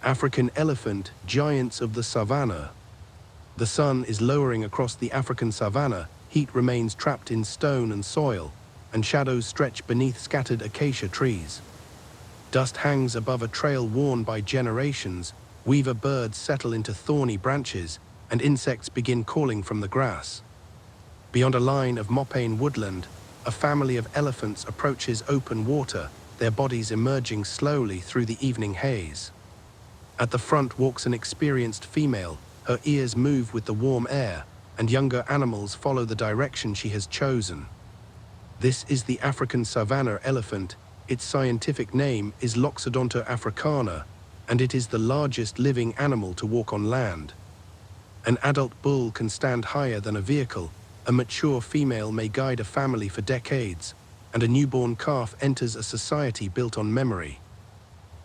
African elephant, giants of the savanna. The sun is lowering across the African savanna, heat remains trapped in stone and soil, and shadows stretch beneath scattered acacia trees. Dust hangs above a trail worn by generations, weaver birds settle into thorny branches, and insects begin calling from the grass. Beyond a line of mopaine woodland, a family of elephants approaches open water, their bodies emerging slowly through the evening haze. At the front walks an experienced female, her ears move with the warm air, and younger animals follow the direction she has chosen. This is the African savanna elephant. Its scientific name is Loxodonta africana, and it is the largest living animal to walk on land. An adult bull can stand higher than a vehicle, a mature female may guide a family for decades, and a newborn calf enters a society built on memory.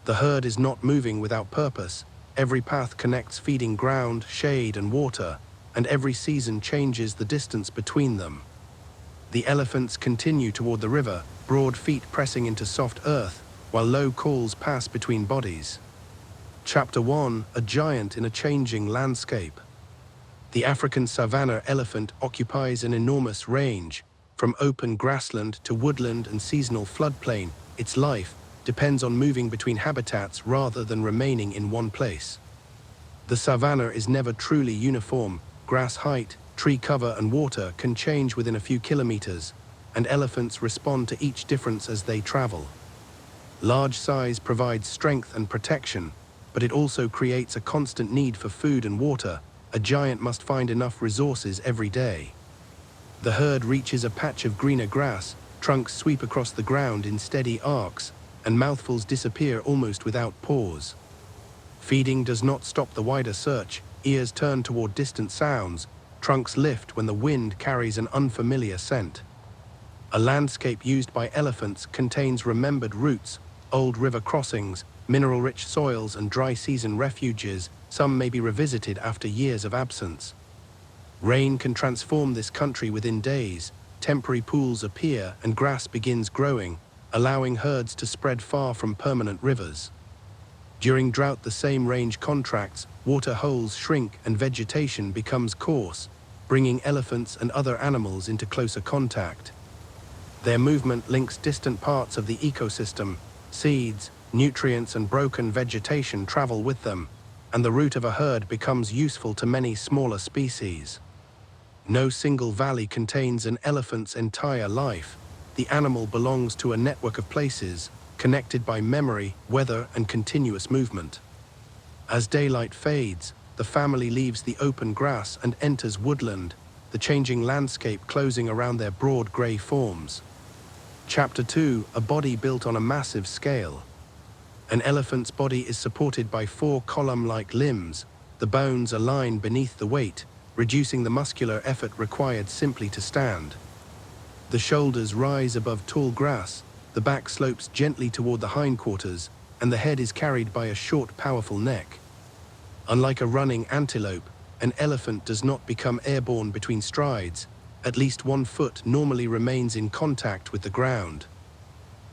The herd is not moving without purpose. Every path connects feeding ground, shade, and water, and every season changes the distance between them. The elephants continue toward the river, broad feet pressing into soft earth, while low calls pass between bodies. Chapter 1: A giant in a changing landscape. The African savanna elephant occupies an enormous range, from open grassland to woodland and seasonal floodplain. Its life depends on moving between habitats rather than remaining in one place. The savanna is never truly uniform. Grass height, tree cover, and water can change within a few kilometers, and elephants respond to each difference as they travel. Large size provides strength and protection, but it also creates a constant need for food and water. A giant must find enough resources every day. The herd reaches a patch of greener grass, trunks sweep across the ground in steady arcs, and mouthfuls disappear almost without pause. Feeding does not stop the wider search. Ears turn toward distant sounds, trunks lift when the wind carries an unfamiliar scent. A landscape used by elephants contains remembered routes, old river crossings, mineral-rich soils, and dry-season refuges. Some may be revisited after years of absence. Rain can transform this country within days. Temporary pools appear and grass begins growing, allowing herds to spread far from permanent rivers. During drought, the same range contracts, water holes shrink, and vegetation becomes coarse, bringing elephants and other animals into closer contact. Their movement links distant parts of the ecosystem. Seeds, nutrients, and broken vegetation travel with them, and the route of a herd becomes useful to many smaller species. No single valley contains an elephant's entire life. The animal belongs to a network of places, connected by memory, weather, and continuous movement. As daylight fades, the family leaves the open grass and enters woodland, the changing landscape closing around their broad gray forms. Chapter 2: A body built on a massive scale. An elephant's body is supported by 4 column-like limbs. The bones align beneath the weight, reducing the muscular effort required simply to stand. The shoulders rise above tall grass, the back slopes gently toward the hindquarters, and the head is carried by a short, powerful neck. Unlike a running antelope, an elephant does not become airborne between strides. At least 1 foot normally remains in contact with the ground.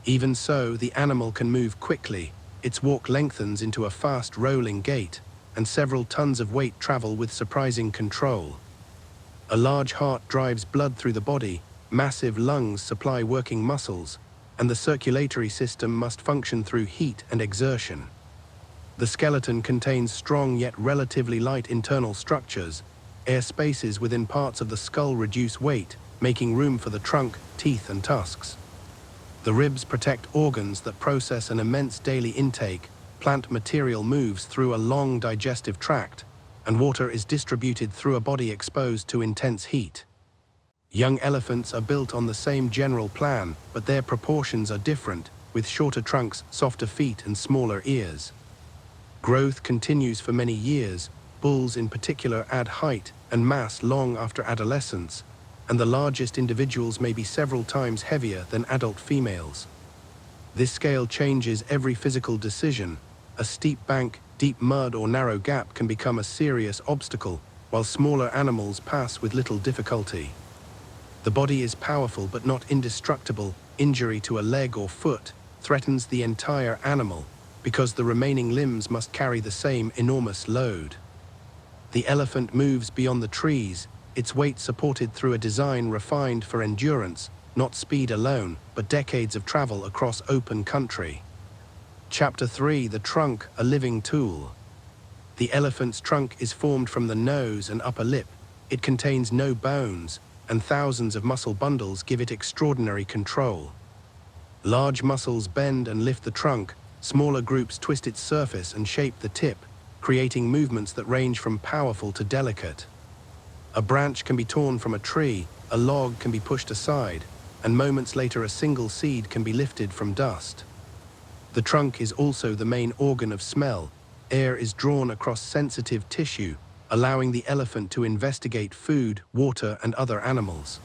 Even so, the animal can move quickly. Its walk lengthens into a fast, rolling gait, and several tons of weight travel with surprising control. A large heart drives blood through the body, massive lungs supply working muscles, and the circulatory system must function through heat and exertion. The skeleton contains strong yet relatively light internal structures. Air spaces within parts of the skull reduce weight, making room for the trunk, teeth, and tusks. The ribs protect organs that process an immense daily intake. Plant material moves through a long digestive tract, and water is distributed through a body exposed to intense heat. Young elephants are built on the same general plan, but their proportions are different, with shorter trunks, softer feet, and smaller ears. Growth continues for many years. Bulls in particular add height and mass long after adolescence, and the largest individuals may be several times heavier than adult females. This scale changes every physical decision. A steep bank, deep mud, or narrow gap can become a serious obstacle, while smaller animals pass with little difficulty. The body is powerful but not indestructible. Injury to a leg or foot threatens the entire animal, because the remaining limbs must carry the same enormous load. The elephant moves beyond the trees, its weight supported through a design refined for endurance, not speed alone, but decades of travel across open country. Chapter 3: The Trunk, a Living Tool. The elephant's trunk is formed from the nose and upper lip. It contains no bones, and thousands of muscle bundles give it extraordinary control. Large muscles bend and lift the trunk, smaller groups twist its surface and shape the tip, creating movements that range from powerful to delicate. A branch can be torn from a tree, a log can be pushed aside, and moments later a single seed can be lifted from dust. The trunk is also the main organ of smell. Air is drawn across sensitive tissue, allowing the elephant to investigate food, water, and other animals.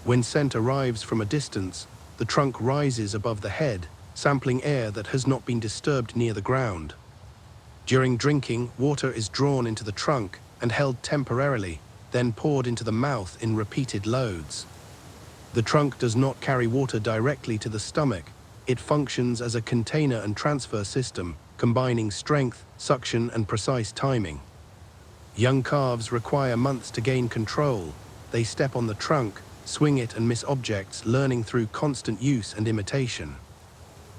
When scent arrives from a distance, the trunk rises above the head, sampling air that has not been disturbed near the ground. During drinking, water is drawn into the trunk and held temporarily, then poured into the mouth in repeated loads. The trunk does not carry water directly to the stomach. It functions as a container and transfer system, combining strength, suction, and precise timing. Young calves require months to gain control. They step on the trunk, swing it, and miss objects, learning through constant use and imitation.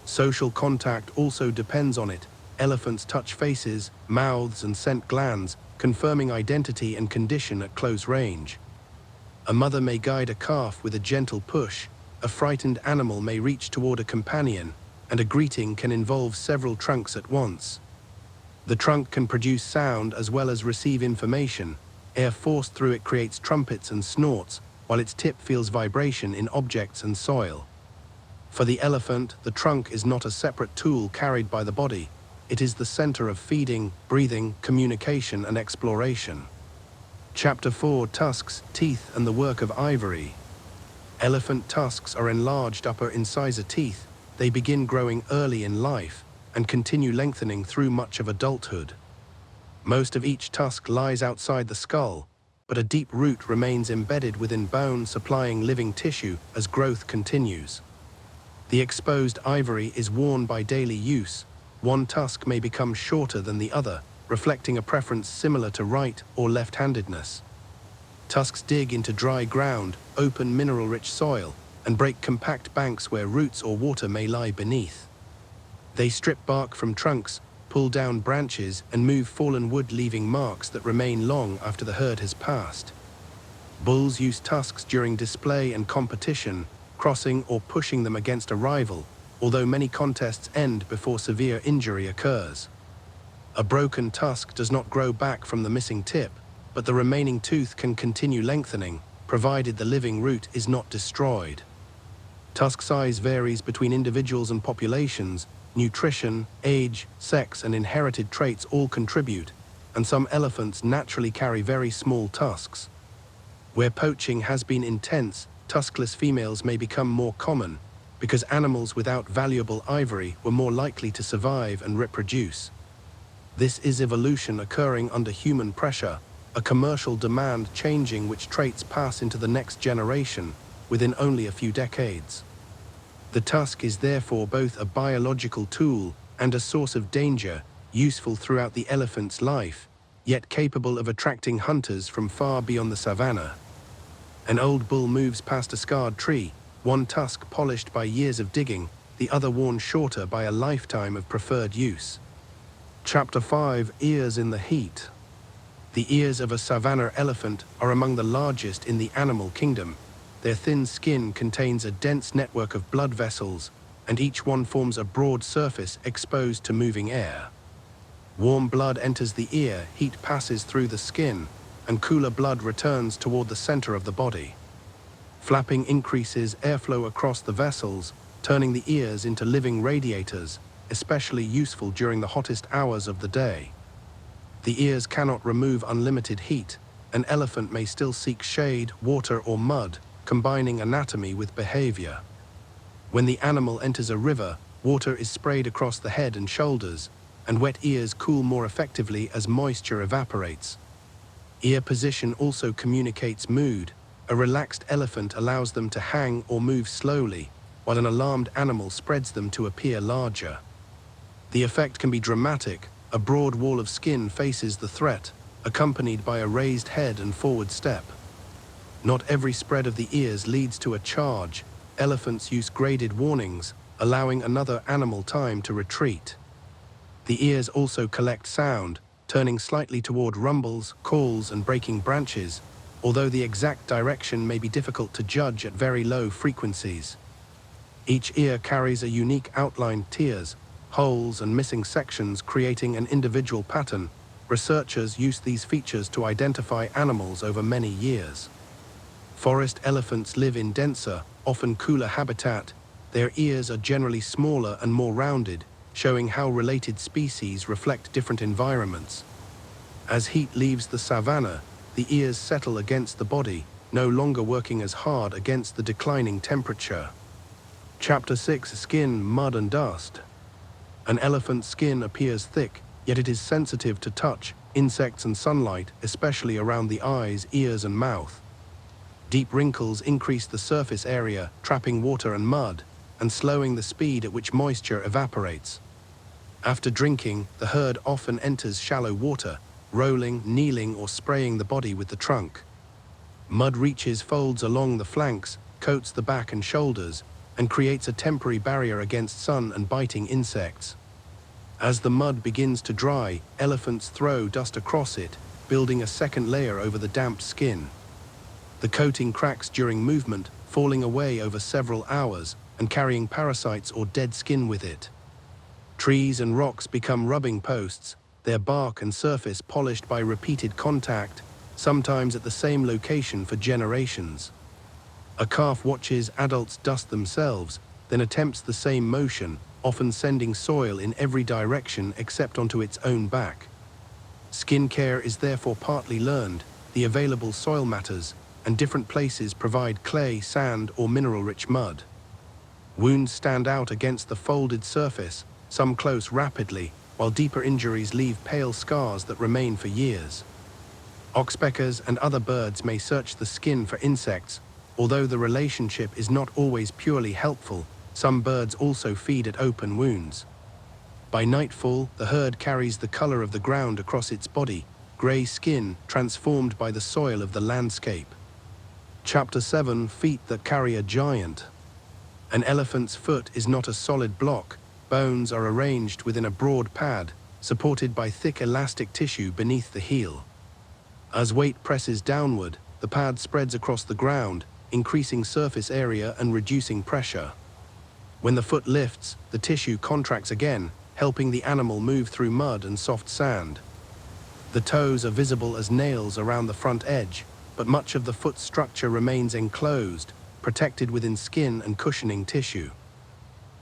Social contact also depends on it. Elephants touch faces, mouths, and scent glands, confirming identity and condition at close range. A mother may guide a calf with a gentle push, a frightened animal may reach toward a companion, and a greeting can involve several trunks at once. The trunk can produce sound as well as receive information. Air forced through it creates trumpets and snorts, while its tip feels vibration in objects and soil. For the elephant, the trunk is not a separate tool carried by the body. It is the center of feeding, breathing, communication, and exploration. Chapter 4: Tusks, Teeth, and the Work of Ivory. Elephant tusks are enlarged upper incisor teeth. They begin growing early in life and continue lengthening through much of adulthood. Most of each tusk lies outside the skull, but a deep root remains embedded within bone, supplying living tissue as growth continues. The exposed ivory is worn by daily use. One tusk may become shorter than the other, reflecting a preference similar to right or left-handedness. Tusks dig into dry ground, open mineral-rich soil, and break compact banks where roots or water may lie beneath. They strip bark from trunks, pull down branches, and move fallen wood, leaving marks that remain long after the herd has passed. Bulls use tusks during display and competition, crossing or pushing them against a rival, although many contests end before severe injury occurs. A broken tusk does not grow back from the missing tip, but the remaining tooth can continue lengthening, provided the living root is not destroyed. Tusk size varies between individuals and populations. Nutrition, age, sex, and inherited traits all contribute, and some elephants naturally carry very small tusks. Where poaching has been intense, tuskless females may become more common, because animals without valuable ivory were more likely to survive and reproduce. This is evolution occurring under human pressure, a commercial demand changing which traits pass into the next generation within only a few decades. The tusk is therefore both a biological tool and a source of danger, useful throughout the elephant's life, yet capable of attracting hunters from far beyond the savanna. An old bull moves past a scarred tree, one tusk polished by years of digging, the other worn shorter by a lifetime of preferred use. Chapter 5: Ears in the Heat. The ears of a savanna elephant are among the largest in the animal kingdom. Their thin skin contains a dense network of blood vessels, and each one forms a broad surface exposed to moving air. Warm blood enters the ear, heat passes through the skin, and cooler blood returns toward the center of the body. Flapping increases airflow across the vessels, turning the ears into living radiators, especially useful during the hottest hours of the day. The ears cannot remove unlimited heat. An elephant may still seek shade, water, or mud, combining anatomy with behavior. When the animal enters a river, water is sprayed across the head and shoulders, and wet ears cool more effectively as moisture evaporates. Ear position also communicates mood. A relaxed elephant allows them to hang or move slowly, while an alarmed animal spreads them to appear larger. The effect can be dramatic. A broad wall of skin faces the threat, accompanied by a raised head and forward step. Not every spread of the ears leads to a charge. Elephants use graded warnings, allowing another animal time to retreat. The ears also collect sound, turning slightly toward rumbles, calls, and breaking branches, although the exact direction may be difficult to judge at very low frequencies. Each ear carries a unique outlined tears, holes and missing sections creating an individual pattern. Researchers use these features to identify animals over many years. Forest elephants live in denser, often cooler habitat. Their ears are generally smaller and more rounded, showing how related species reflect different environments. As heat leaves the savanna, the ears settle against the body, no longer working as hard against the declining temperature. Chapter 6: Skin, Mud and Dust. An elephant's skin appears thick, yet it is sensitive to touch, insects and sunlight, especially around the eyes, ears and mouth. Deep wrinkles increase the surface area, trapping water and mud, and slowing the speed at which moisture evaporates. After drinking, the herd often enters shallow water, rolling, kneeling, or spraying the body with the trunk. Mud reaches folds along the flanks, coats the back and shoulders, and creates a temporary barrier against sun and biting insects. As the mud begins to dry, elephants throw dust across it, building a second layer over the damp skin. The coating cracks during movement, falling away over several hours and carrying parasites or dead skin with it. Trees and rocks become rubbing posts, their bark and surface polished by repeated contact, sometimes at the same location for generations. A calf watches adults dust themselves, then attempts the same motion, often sending soil in every direction except onto its own back. Skin care is therefore partly learned. The available soil matters, and different places provide clay, sand, or mineral-rich mud. Wounds stand out against the folded surface, some close rapidly, while deeper injuries leave pale scars that remain for years. Oxpeckers and other birds may search the skin for insects. Although the relationship is not always purely helpful, some birds also feed at open wounds. By nightfall, the herd carries the color of the ground across its body, gray skin transformed by the soil of the landscape. Chapter 7: Feet that carry a giant. An elephant's foot is not a solid block. Bones are arranged within a broad pad, supported by thick elastic tissue beneath the heel. As weight presses downward, the pad spreads across the ground, increasing surface area and reducing pressure. When the foot lifts, the tissue contracts again, helping the animal move through mud and soft sand. The toes are visible as nails around the front edge, but much of the foot structure remains enclosed, protected within skin and cushioning tissue.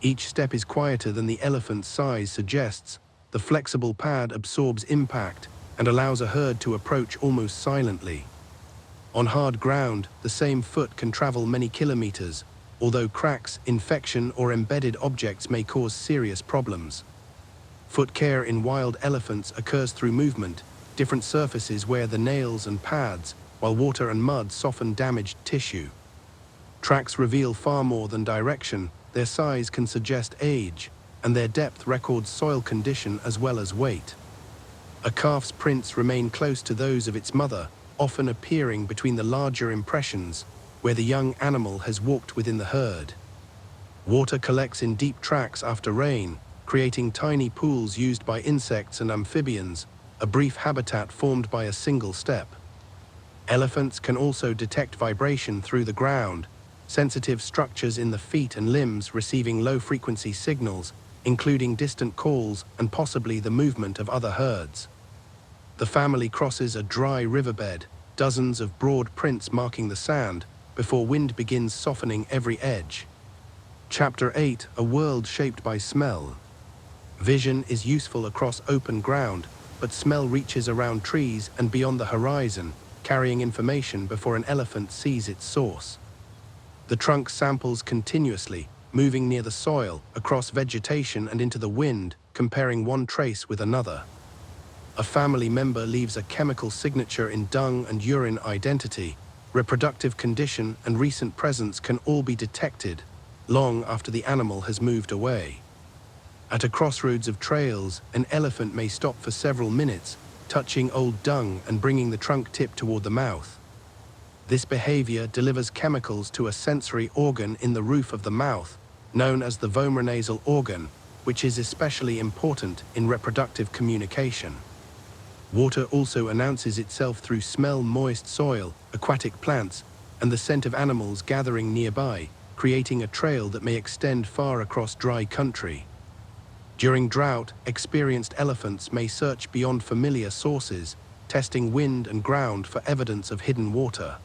Each step is quieter than the elephant's size suggests. The flexible pad absorbs impact and allows a herd to approach almost silently. On hard ground, the same foot can travel many kilometers, although cracks, infection, or embedded objects may cause serious problems. Foot care in wild elephants occurs through movement. Different surfaces wear the nails and pads, while water and mud soften damaged tissue. Tracks reveal far more than direction. Their size can suggest age, and their depth records soil condition as well as weight. A calf's prints remain close to those of its mother, often appearing between the larger impressions, where the young animal has walked within the herd. Water collects in deep tracks after rain, creating tiny pools used by insects and amphibians, a brief habitat formed by a single step. Elephants can also detect vibration through the ground, sensitive structures in the feet and limbs receiving low-frequency signals, including distant calls and possibly the movement of other herds. The family crosses a dry riverbed, dozens of broad prints marking the sand, before wind begins softening every edge. Chapter 8: A world shaped by smell. Vision is useful across open ground, but smell reaches around trees and beyond the horizon, carrying information before an elephant sees its source. The trunk samples continuously, moving near the soil, across vegetation and into the wind, comparing one trace with another. A family member leaves a chemical signature in dung and urine. Identity, reproductive condition, and recent presence can all be detected long after the animal has moved away. At a crossroads of trails, an elephant may stop for several minutes, touching old dung and bringing the trunk tip toward the mouth. This behavior delivers chemicals to a sensory organ in the roof of the mouth, known as the vomeronasal organ, which is especially important in reproductive communication. Water also announces itself through smell moist soil, aquatic plants, and the scent of animals gathering nearby, creating a trail that may extend far across dry country. During drought, experienced elephants may search beyond familiar sources, testing wind and ground for evidence of hidden water.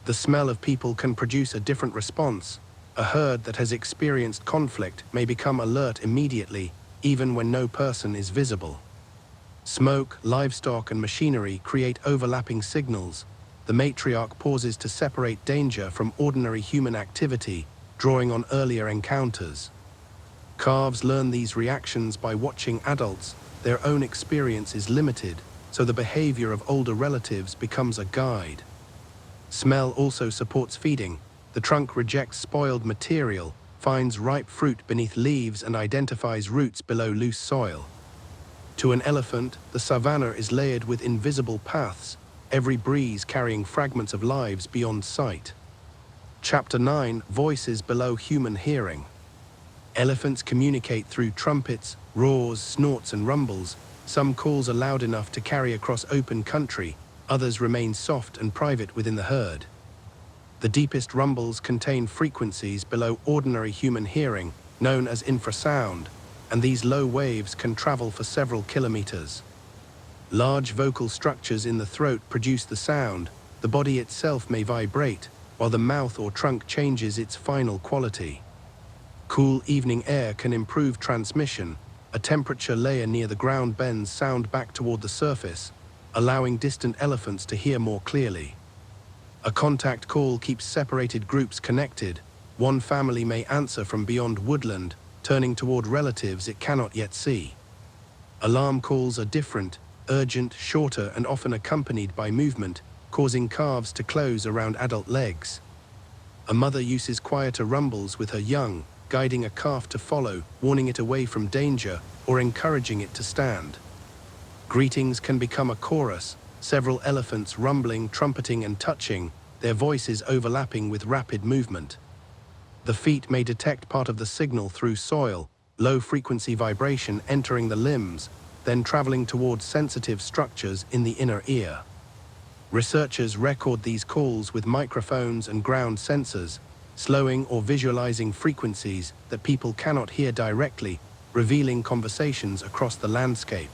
The smell of people can produce a different response. A herd that has experienced conflict may become alert immediately, even when no person is visible. Smoke, livestock, and machinery create overlapping signals. The matriarch pauses to separate danger from ordinary human activity, drawing on earlier encounters. Calves learn these reactions by watching adults. Their own experience is limited, so the behavior of older relatives becomes a guide. Smell also supports feeding. The trunk rejects spoiled material, finds ripe fruit beneath leaves, and identifies roots below loose soil. To an elephant, the savanna is layered with invisible paths, every breeze carrying fragments of lives beyond sight. Chapter 9: Voices Below Human Hearing. Elephants communicate through trumpets, roars, snorts, and rumbles. Some calls are loud enough to carry across open country, others remain soft and private within the herd. The deepest rumbles contain frequencies below ordinary human hearing, known as infrasound, and these low waves can travel for several kilometers. Large vocal structures in the throat produce the sound. The body itself may vibrate, while the mouth or trunk changes its final quality. Cool evening air can improve transmission. A temperature layer near the ground bends sound back toward the surface, allowing distant elephants to hear more clearly. A contact call keeps separated groups connected. One family may answer from beyond woodland, turning toward relatives it cannot yet see. Alarm calls are different, urgent, shorter, and often accompanied by movement, causing calves to close around adult legs. A mother uses quieter rumbles with her young, guiding a calf to follow, warning it away from danger, or encouraging it to stand. Greetings can become a chorus, several elephants rumbling, trumpeting, and touching, their voices overlapping with rapid movement. The feet may detect part of the signal through soil, low-frequency vibration entering the limbs, then traveling towards sensitive structures in the inner ear. Researchers record these calls with microphones and ground sensors, slowing or visualizing frequencies that people cannot hear directly, revealing conversations across the landscape.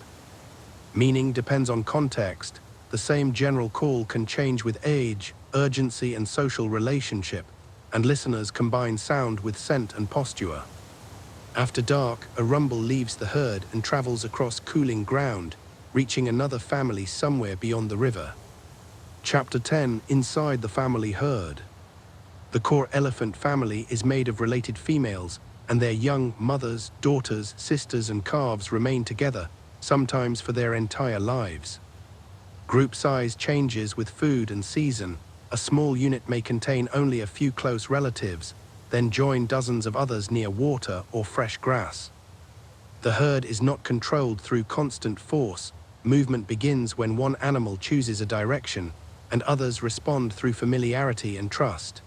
Meaning depends on context. The same general call can change with age, urgency, and social relationship, and listeners combine sound with scent and posture. After dark, a rumble leaves the herd and travels across cooling ground, reaching another family somewhere beyond the river. Chapter 10: Inside the Family Herd. The core elephant family is made of related females, and their young mothers, daughters, sisters, and calves remain together, sometimes for their entire lives. Group size changes with food and season. A small unit may contain only a few close relatives, then join dozens of others near water or fresh grass. The herd is not controlled through constant force. Movement begins when one animal chooses a direction, and others respond through familiarity and trust.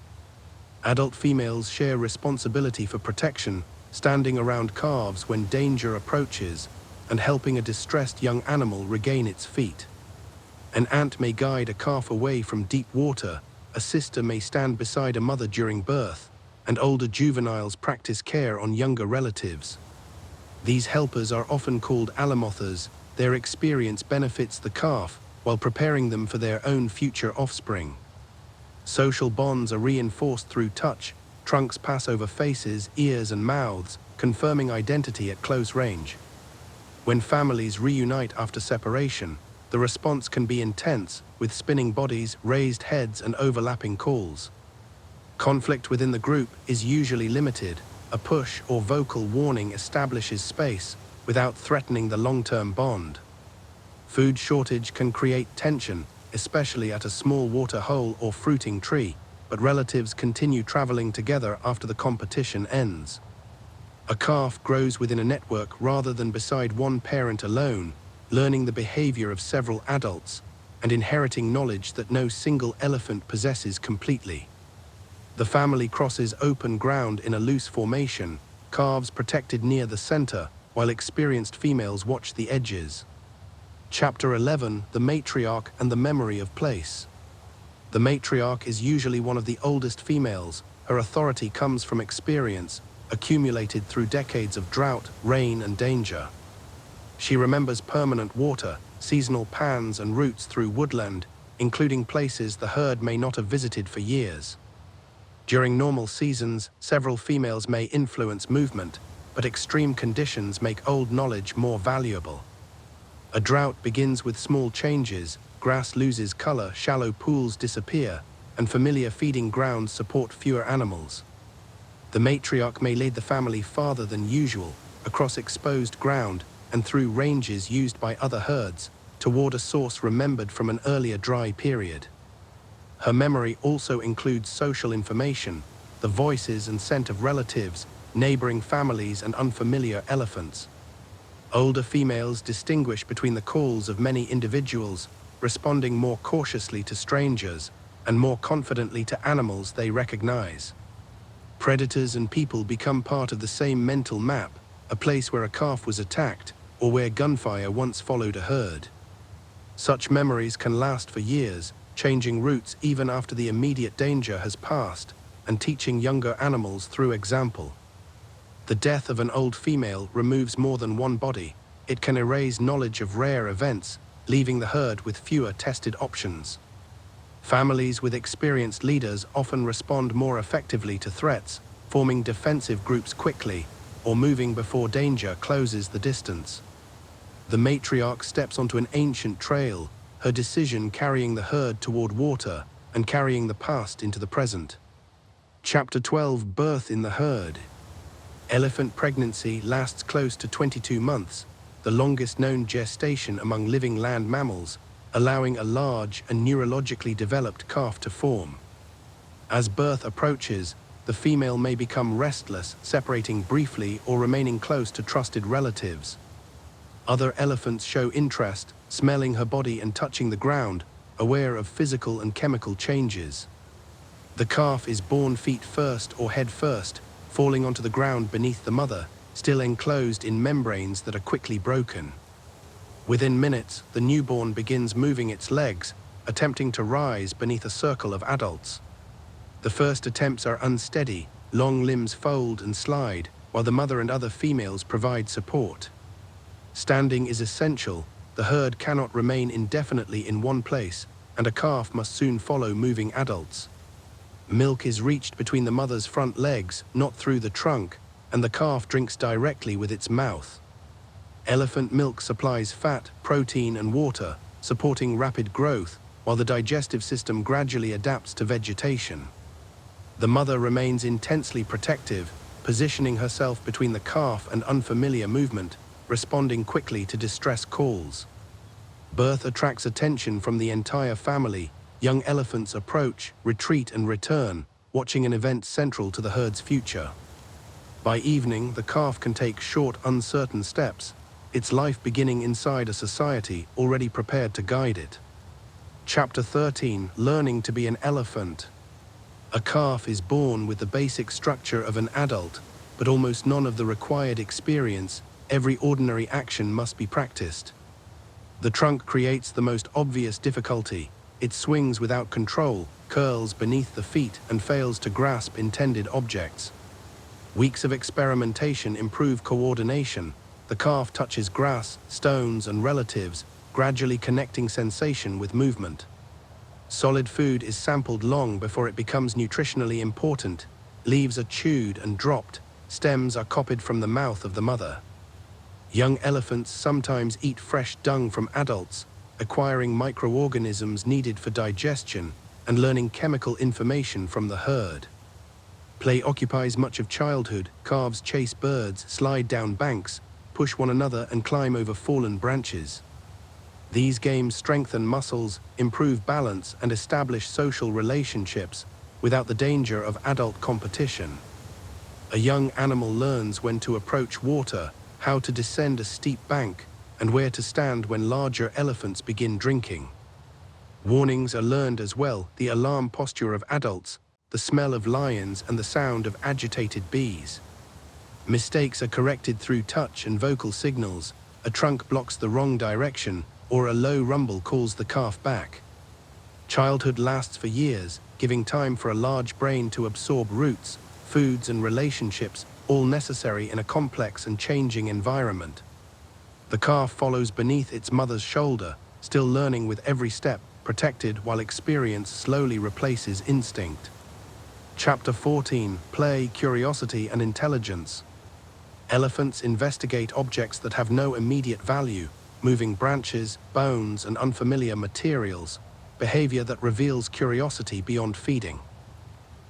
Adult females share responsibility for protection, standing around calves when danger approaches, and helping a distressed young animal regain its feet. An ant may guide a calf away from deep water, a sister may stand beside a mother during birth, and older juveniles practice care on younger relatives. These helpers are often called alamothers. Their experience benefits the calf while preparing them for their own future offspring. Social bonds are reinforced through touch. Trunks pass over faces, ears, and mouths, confirming identity at close range. When families reunite after separation, the response can be intense, with spinning bodies, raised heads, and overlapping calls. Conflict within the group is usually limited. A push or vocal warning establishes space without threatening the long-term bond. Food shortage can create tension, especially at a small water hole or fruiting tree, but relatives continue traveling together after the competition ends. A calf grows within a network rather than beside one parent alone, learning the behavior of several adults and inheriting knowledge that no single elephant possesses completely. The family crosses open ground in a loose formation, calves protected near the center, while experienced females watch the edges. Chapter 11: The Matriarch and the Memory of Place. The matriarch is usually one of the oldest females. Her authority comes from experience, accumulated through decades of drought, rain, and danger. She remembers permanent water, seasonal pans and routes through woodland, including places the herd may not have visited for years. During normal seasons, several females may influence movement, but extreme conditions make old knowledge more valuable. A drought begins with small changes, grass loses color, shallow pools disappear, and familiar feeding grounds support fewer animals. The matriarch may lead the family farther than usual, across exposed ground and through ranges used by other herds, toward a source remembered from an earlier dry period. Her memory also includes social information, the voices and scent of relatives, neighboring families, and unfamiliar elephants. Older females distinguish between the calls of many individuals, responding more cautiously to strangers and more confidently to animals they recognize. Predators and people become part of the same mental map, a place where a calf was attacked or where gunfire once followed a herd. Such memories can last for years, changing routes even after the immediate danger has passed and teaching younger animals through example. The death of an old female removes more than one body. It can erase knowledge of rare events, leaving the herd with fewer tested options. Families with experienced leaders often respond more effectively to threats, forming defensive groups quickly, or moving before danger closes the distance. The matriarch steps onto an ancient trail, her decision carrying the herd toward water and carrying the past into the present. Chapter 12: Birth in the Herd. Elephant pregnancy lasts close to 22 months, the longest known gestation among living land mammals, allowing a large and neurologically developed calf to form. As birth approaches, the female may become restless, separating briefly or remaining close to trusted relatives. Other elephants show interest, smelling her body and touching the ground, aware of physical and chemical changes. The calf is born feet first or head first, falling onto the ground beneath the mother, still enclosed in membranes that are quickly broken. Within minutes, the newborn begins moving its legs, attempting to rise beneath a circle of adults. The first attempts are unsteady, long limbs fold and slide, while the mother and other females provide support. Standing is essential. The herd cannot remain indefinitely in one place, and a calf must soon follow moving adults. Milk is reached between the mother's front legs, not through the trunk, and the calf drinks directly with its mouth. Elephant milk supplies fat, protein, and water, supporting rapid growth, while the digestive system gradually adapts to vegetation. The mother remains intensely protective, positioning herself between the calf and unfamiliar movement, responding quickly to distress calls. Birth attracts attention from the entire family. Young elephants approach, retreat, and return, watching an event central to the herd's future. By evening, the calf can take short, uncertain steps, its life beginning inside a society already prepared to guide it. Chapter 13: Learning to be an Elephant. A calf is born with the basic structure of an adult, but almost none of the required experience. Every ordinary action must be practiced. The trunk creates the most obvious difficulty. It swings without control, curls beneath the feet, and fails to grasp intended objects. Weeks of experimentation improve coordination. The calf touches grass, stones, and relatives, gradually connecting sensation with movement. Solid food is sampled long before it becomes nutritionally important. Leaves are chewed and dropped. Stems are copied from the mouth of the mother. Young elephants sometimes eat fresh dung from adults, acquiring microorganisms needed for digestion and learning chemical information from the herd. Play occupies much of childhood. Calves chase birds, slide down banks, push one another, and climb over fallen branches. These games strengthen muscles, improve balance, and establish social relationships without the danger of adult competition. A young animal learns when to approach water, how to descend a steep bank, and where to stand when larger elephants begin drinking. Warnings are learned as well: the alarm posture of adults, the smell of lions, and the sound of agitated bees. Mistakes are corrected through touch and vocal signals. A trunk blocks the wrong direction, or a low rumble calls the calf back. Childhood lasts for years, giving time for a large brain to absorb roots, foods, and relationships, all necessary in a complex and changing environment. The calf follows beneath its mother's shoulder, still learning with every step, protected while experience slowly replaces instinct. Chapter 14: Play, Curiosity, and Intelligence. Elephants investigate objects that have no immediate value, moving branches, bones, and unfamiliar materials, behavior that reveals curiosity beyond feeding.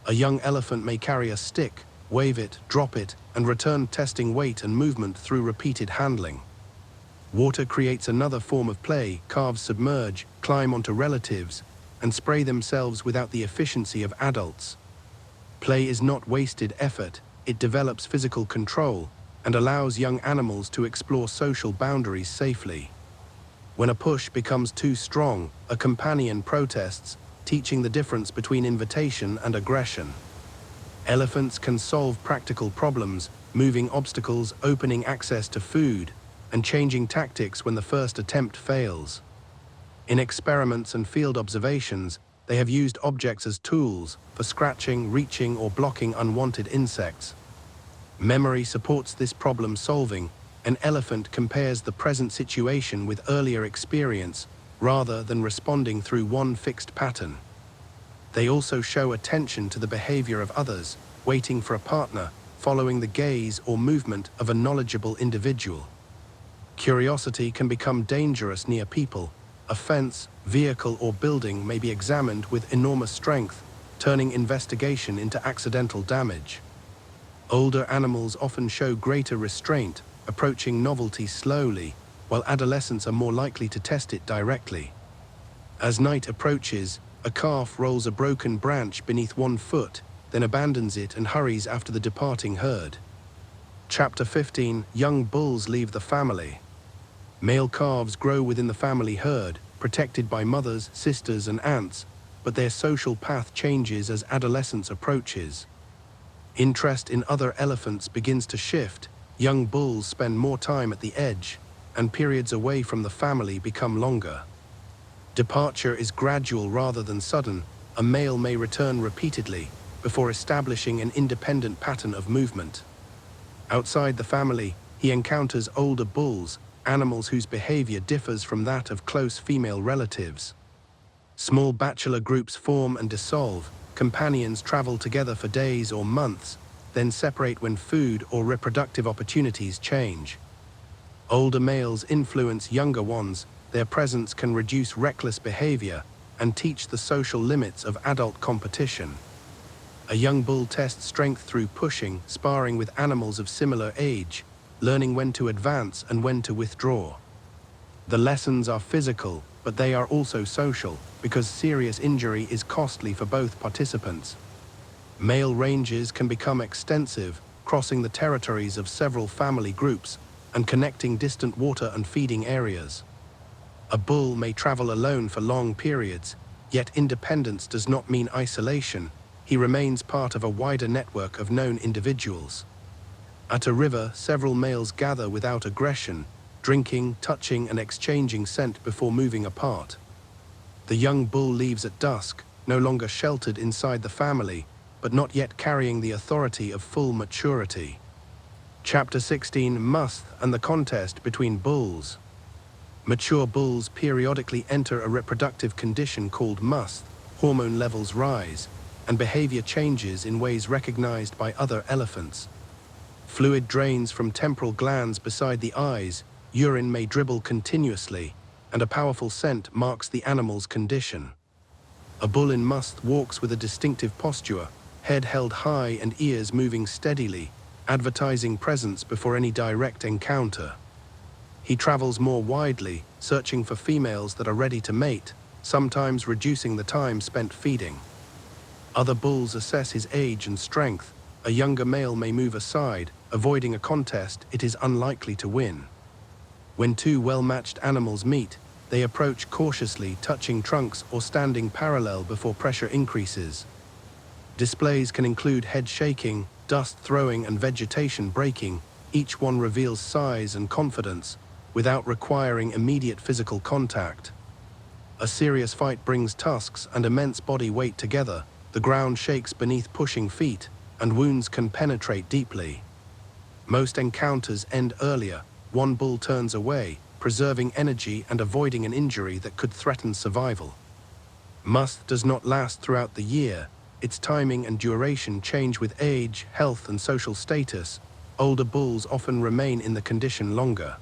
A young elephant may carry a stick, wave it, drop it, and return, testing weight and movement through repeated handling. Water creates another form of play. Calves submerge, climb onto relatives, and spray themselves without the efficiency of adults. Play is not wasted effort, it develops physical control and allows young animals to explore social boundaries safely. When a push becomes too strong, a companion protests, teaching the difference between invitation and aggression. Elephants can solve practical problems, moving obstacles, opening access to food, and changing tactics when the first attempt fails. In experiments and field observations, they have used objects as tools for scratching, reaching, or blocking unwanted insects. Memory supports this problem solving. An elephant compares the present situation with earlier experience, rather than responding through one fixed pattern. They also show attention to the behavior of others, waiting for a partner, following the gaze or movement of a knowledgeable individual. Curiosity can become dangerous near people. A fence, vehicle, or building may be examined with enormous strength, turning investigation into accidental damage. Older animals often show greater restraint, approaching novelty slowly, while adolescents are more likely to test it directly. As night approaches, a calf rolls a broken branch beneath one foot, then abandons it and hurries after the departing herd. Chapter 15: Young bulls leave the family. Male calves grow within the family herd, protected by mothers, sisters, and aunts, but their social path changes as adolescence approaches. Interest in other elephants begins to shift. Young bulls spend more time at the edge, and periods away from the family become longer. Departure is gradual rather than sudden. A male may return repeatedly before establishing an independent pattern of movement. Outside the family, he encounters older bulls, animals whose behavior differs from that of close female relatives. Small bachelor groups form and dissolve. Companions travel together for days or months, then separate when food or reproductive opportunities change. Older males influence younger ones. Their presence can reduce reckless behavior and teach the social limits of adult competition. A young bull tests strength through pushing, sparring with animals of similar age, learning when to advance and when to withdraw. The lessons are physical, but they are also social, because serious injury is costly for both participants. Male ranges can become extensive, crossing the territories of several family groups and connecting distant water and feeding areas. A bull may travel alone for long periods, yet independence does not mean isolation. He remains part of a wider network of known individuals. At a river, several males gather without aggression, drinking, touching, and exchanging scent before moving apart. The young bull leaves at dusk, no longer sheltered inside the family, but not yet carrying the authority of full maturity. Chapter 16: Musth and the contest between bulls. Mature bulls periodically enter a reproductive condition called musth. Hormone levels rise, and behavior changes in ways recognized by other elephants. Fluid drains from temporal glands beside the eyes, urine may dribble continuously, and a powerful scent marks the animal's condition. A bull in musth walks with a distinctive posture, head held high and ears moving steadily, advertising presence before any direct encounter. He travels more widely, searching for females that are ready to mate, sometimes reducing the time spent feeding. Other bulls assess his age and strength, A younger male may move aside, avoiding a contest it is unlikely to win. When two well-matched animals meet, they approach cautiously, touching trunks or standing parallel before pressure increases. Displays can include head shaking, dust throwing, and vegetation breaking. Each one reveals size and confidence, without requiring immediate physical contact. A serious fight brings tusks and immense body weight together. The ground shakes beneath pushing feet, and wounds can penetrate deeply. Most encounters end earlier. One bull turns away, preserving energy and avoiding an injury that could threaten survival. Musth does not last throughout the year. Its timing and duration change with age, health, and social status. Older bulls often remain in the condition longer.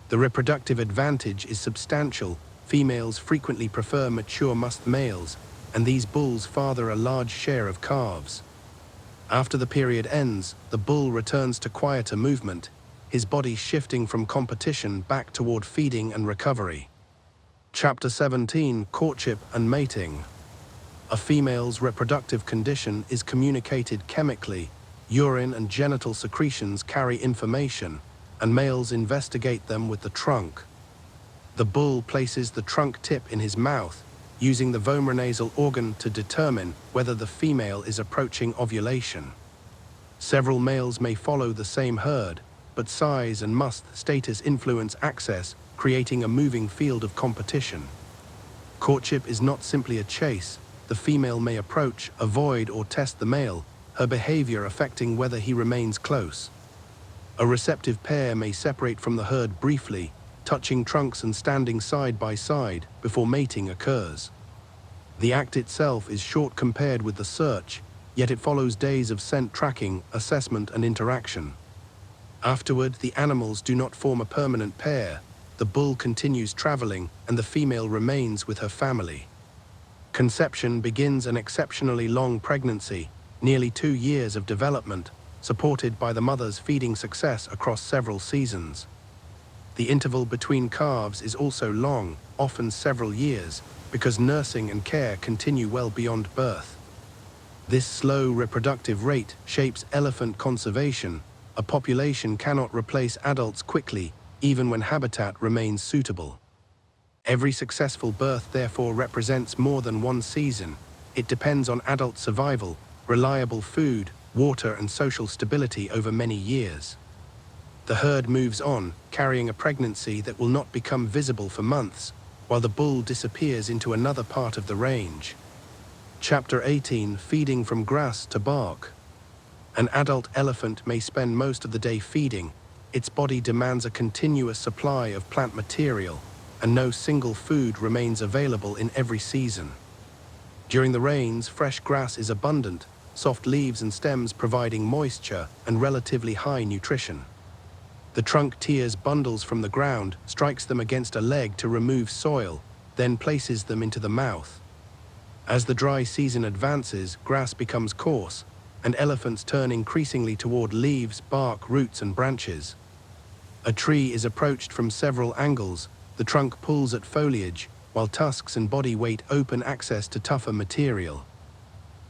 The reproductive advantage is substantial. Females frequently prefer mature musth males, and these bulls father a large share of calves. After the period ends, the bull returns to quieter movement, his body shifting from competition back toward feeding and recovery. Chapter 17: Courtship and Mating. A female's reproductive condition is communicated chemically. Urine and genital secretions carry information, and males investigate them with the trunk. The bull places the trunk tip in his mouth, using the vomeronasal organ to determine whether the female is approaching ovulation. Several males may follow the same herd, but size and musth status influence access, creating a moving field of competition. Courtship is not simply a chase. The female may approach, avoid, or test the male, her behavior affecting whether he remains close. A receptive pair may separate from the herd briefly, touching trunks and standing side by side before mating occurs. The act itself is short compared with the search, yet it follows days of scent tracking, assessment, and interaction. Afterward, the animals do not form a permanent pair. The bull continues traveling, and the female remains with her family. Conception begins an exceptionally long pregnancy, nearly 2 years of development, supported by the mother's feeding success across several seasons. The interval between calves is also long, often several years, because nursing and care continue well beyond birth. This slow reproductive rate shapes elephant conservation. A population cannot replace adults quickly, even when habitat remains suitable. Every successful birth therefore represents more than one season. It depends on adult survival, reliable food, water, and social stability over many years. The herd moves on, carrying a pregnancy that will not become visible for months, while the bull disappears into another part of the range. Chapter 18: Feeding from grass to bark. An adult elephant may spend most of the day feeding. Its body demands a continuous supply of plant material, and no single food remains available in every season. During the rains, fresh grass is abundant, soft leaves and stems providing moisture and relatively high nutrition. The trunk tears bundles from the ground, strikes them against a leg to remove soil, then places them into the mouth. As the dry season advances, grass becomes coarse, and elephants turn increasingly toward leaves, bark, roots, and branches. A tree is approached from several angles. The trunk pulls at foliage, while tusks and body weight open access to tougher material.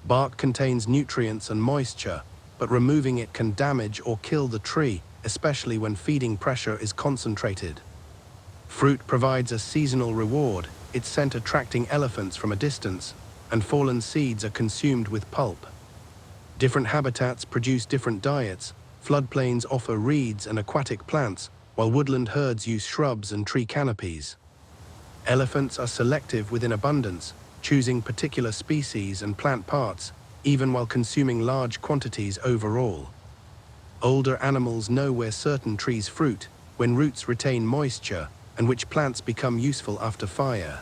Bark contains nutrients and moisture, but removing it can damage or kill the tree, especially when feeding pressure is concentrated. Fruit provides a seasonal reward, its scent attracting elephants from a distance, and fallen seeds are consumed with pulp. Different habitats produce different diets. Floodplains offer reeds and aquatic plants, while woodland herds use shrubs and tree canopies. Elephants are selective within abundance, choosing particular species and plant parts, even while consuming large quantities overall. Older animals know where certain trees fruit, when roots retain moisture, and which plants become useful after fire.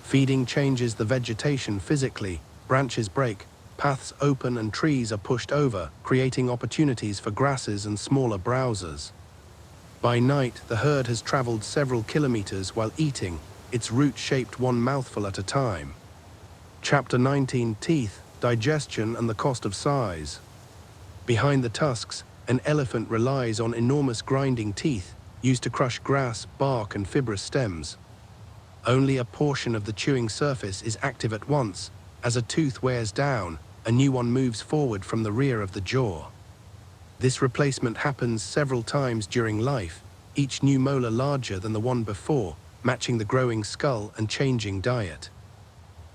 Feeding changes the vegetation physically. Branches break, paths open, and trees are pushed over, creating opportunities for grasses and smaller browsers. By night, the herd has traveled several kilometers while eating, its route shaped one mouthful at a time. Chapter 19: Teeth, Digestion, and the Cost of Size. Behind the tusks, an elephant relies on enormous grinding teeth, used to crush grass, bark, and fibrous stems. Only a portion of the chewing surface is active at once. As a tooth wears down, a new one moves forward from the rear of the jaw. This replacement happens several times during life, each new molar larger than the one before, matching the growing skull and changing diet.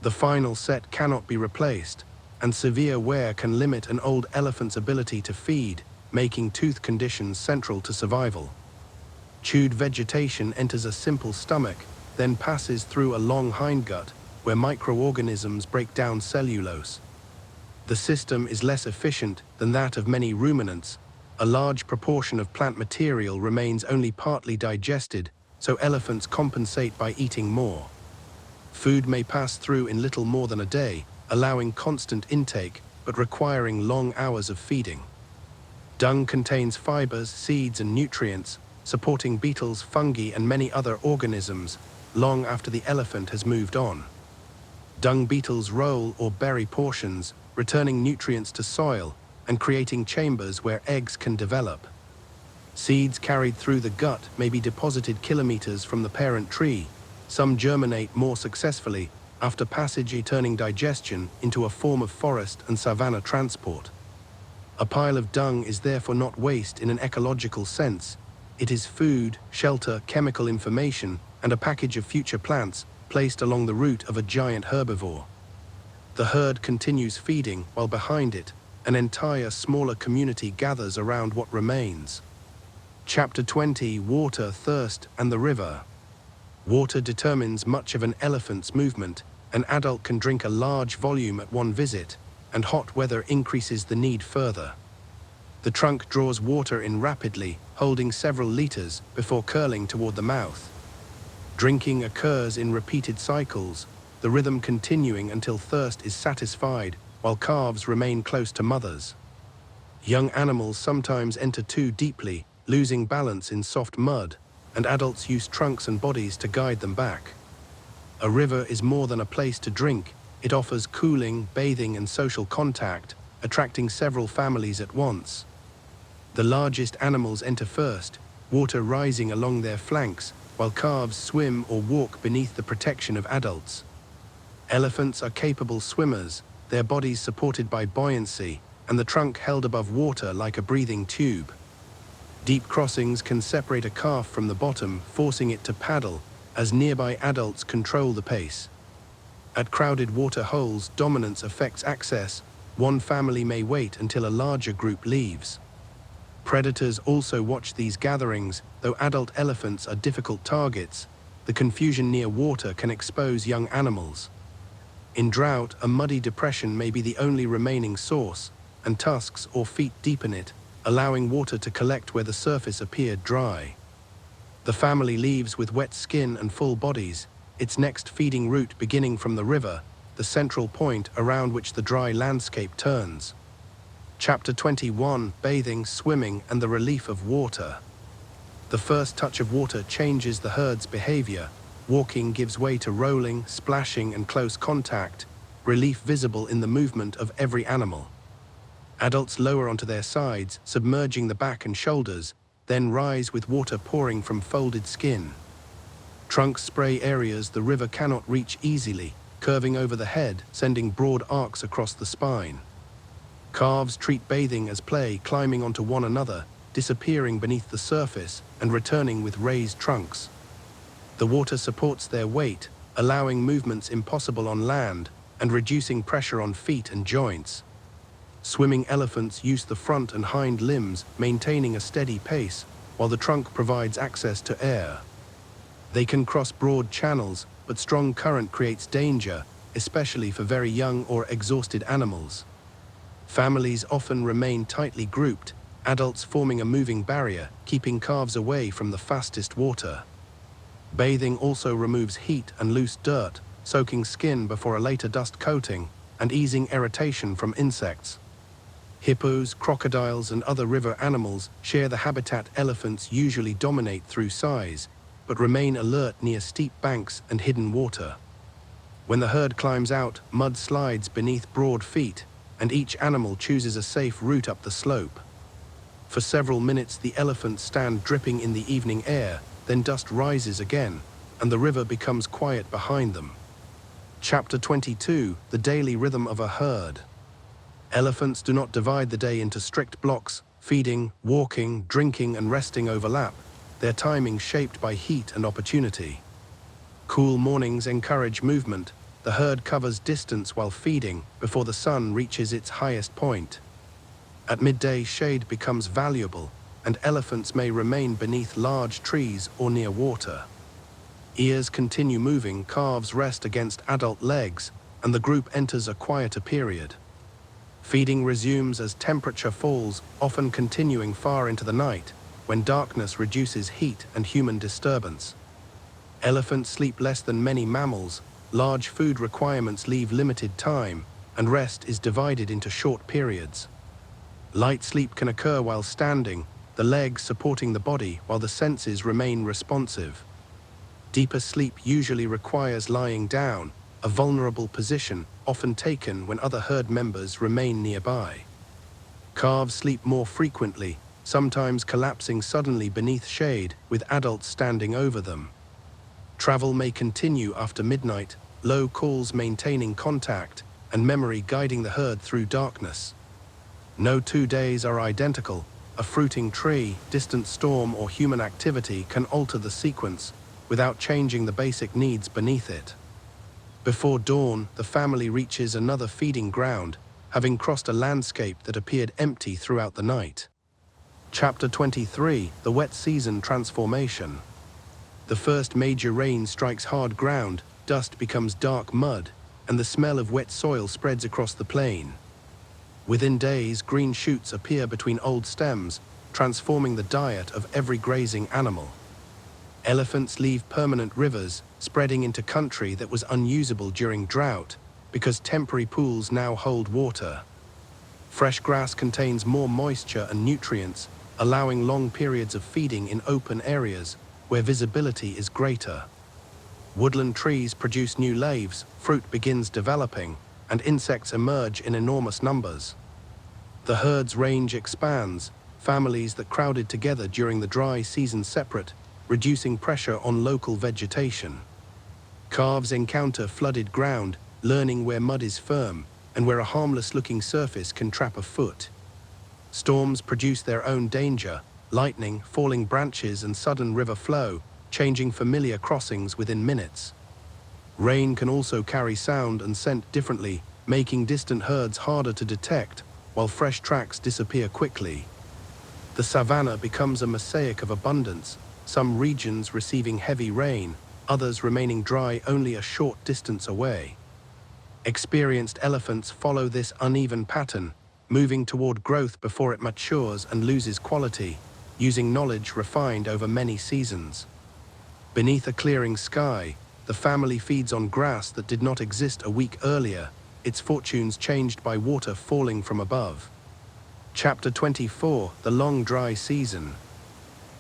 The final set cannot be replaced, and severe wear can limit an old elephant's ability to feed, making tooth conditions central to survival. Chewed vegetation enters a simple stomach, then passes through a long hindgut, where microorganisms break down cellulose. The system is less efficient than that of many ruminants. A large proportion of plant material remains only partly digested, so elephants compensate by eating more. Food may pass through in little more than a day, allowing constant intake, but requiring long hours of feeding. Dung contains fibers, seeds, and nutrients, supporting beetles, fungi, and many other organisms, long after the elephant has moved on. Dung beetles roll or bury portions, returning nutrients to soil and creating chambers where eggs can develop. Seeds carried through the gut may be deposited kilometers from the parent tree. Some germinate more successfully after passage, turning digestion into a form of forest and savanna transport. A pile of dung is therefore not waste in an ecological sense. It is food, shelter, chemical information, and a package of future plants placed along the route of a giant herbivore. The herd continues feeding, while behind it, an entire smaller community gathers around what remains. Chapter 20: Water, Thirst, and the River. Water determines much of an elephant's movement. An adult can drink a large volume at one visit, and hot weather increases the need further. The trunk draws water in rapidly, holding several liters before curling toward the mouth. Drinking occurs in repeated cycles, the rhythm continuing until thirst is satisfied, while calves remain close to mothers. Young animals sometimes enter too deeply, losing balance in soft mud, and adults use trunks and bodies to guide them back. A river is more than a place to drink. It offers cooling, bathing, and social contact, attracting several families at once. The largest animals enter first, water rising along their flanks, while calves swim or walk beneath the protection of adults. Elephants are capable swimmers, their bodies supported by buoyancy, and the trunk held above water like a breathing tube. Deep crossings can separate a calf from the bottom, forcing it to paddle, as nearby adults control the pace. At crowded water holes, dominance affects access. One family may wait until a larger group leaves. Predators also watch these gatherings. Though adult elephants are difficult targets, the confusion near water can expose young animals. In drought, a muddy depression may be the only remaining source, and tusks or feet deepen it, allowing water to collect where the surface appeared dry. The family leaves with wet skin and full bodies, its next feeding route beginning from the river, the central point around which the dry landscape turns. Chapter 21: Bathing, Swimming, and the Relief of Water. The first touch of water changes the herd's behavior. Walking gives way to rolling, splashing, and close contact, relief visible in the movement of every animal. Adults lower onto their sides, submerging the back and shoulders, then rise with water pouring from folded skin. Trunks spray areas the river cannot reach easily, curving over the head, sending broad arcs across the spine. Calves treat bathing as play, climbing onto one another, disappearing beneath the surface, and returning with raised trunks. The water supports their weight, allowing movements impossible on land, and reducing pressure on feet and joints. Swimming elephants use the front and hind limbs, maintaining a steady pace, while the trunk provides access to air. They can cross broad channels, but strong current creates danger, especially for very young or exhausted animals. Families often remain tightly grouped, adults forming a moving barrier, keeping calves away from the fastest water. Bathing also removes heat and loose dirt, soaking skin before a later dust coating, and easing irritation from insects. Hippos, crocodiles, and other river animals share the habitat elephants usually dominate through size, but remain alert near steep banks and hidden water. When the herd climbs out, mud slides beneath broad feet, and each animal chooses a safe route up the slope. For several minutes the elephants stand dripping in the evening air, then dust rises again, and the river becomes quiet behind them. Chapter 22: The Daily Rhythm of a Herd. Elephants do not divide the day into strict blocks. Feeding, walking, drinking, and resting overlap, their timing shaped by heat and opportunity. Cool mornings encourage movement. The herd covers distance while feeding before the sun reaches its highest point. At midday, shade becomes valuable, and elephants may remain beneath large trees or near water. Ears continue moving, calves rest against adult legs, and the group enters a quieter period. Feeding resumes as temperature falls, often continuing far into the night, when darkness reduces heat and human disturbance. Elephants sleep less than many mammals, large food requirements leave limited time, and rest is divided into short periods. Light sleep can occur while standing, the legs supporting the body while the senses remain responsive. Deeper sleep usually requires lying down, a vulnerable position often taken when other herd members remain nearby. Calves sleep more frequently, sometimes collapsing suddenly beneath shade with adults standing over them. Travel may continue after midnight, low calls maintaining contact, and memory guiding the herd through darkness. No 2 days are identical. A fruiting tree, distant storm, or human activity can alter the sequence without changing the basic needs beneath it. Before dawn, the family reaches another feeding ground, having crossed a landscape that appeared empty throughout the night. Chapter 23: The Wet Season Transformation. The first major rain strikes hard ground, dust becomes dark mud, and the smell of wet soil spreads across the plain. Within days, green shoots appear between old stems, transforming the diet of every grazing animal. Elephants leave permanent rivers, spreading into country that was unusable during drought, because temporary pools now hold water. Fresh grass contains more moisture and nutrients, allowing long periods of feeding in open areas where visibility is greater. Woodland trees produce new leaves, fruit begins developing, and insects emerge in enormous numbers. The herd's range expands, families that crowded together during the dry season separate, reducing pressure on local vegetation. Calves encounter flooded ground, learning where mud is firm and where a harmless-looking surface can trap a foot. Storms produce their own danger, lightning, falling branches, and sudden river flow, changing familiar crossings within minutes. Rain can also carry sound and scent differently, making distant herds harder to detect, while fresh tracks disappear quickly. The savanna becomes a mosaic of abundance, some regions receiving heavy rain, others remaining dry only a short distance away. Experienced elephants follow this uneven pattern, moving toward growth before it matures and loses quality, using knowledge refined over many seasons. Beneath a clearing sky, the family feeds on grass that did not exist a week earlier, its fortunes changed by water falling from above. Chapter 24: The Long Dry Season.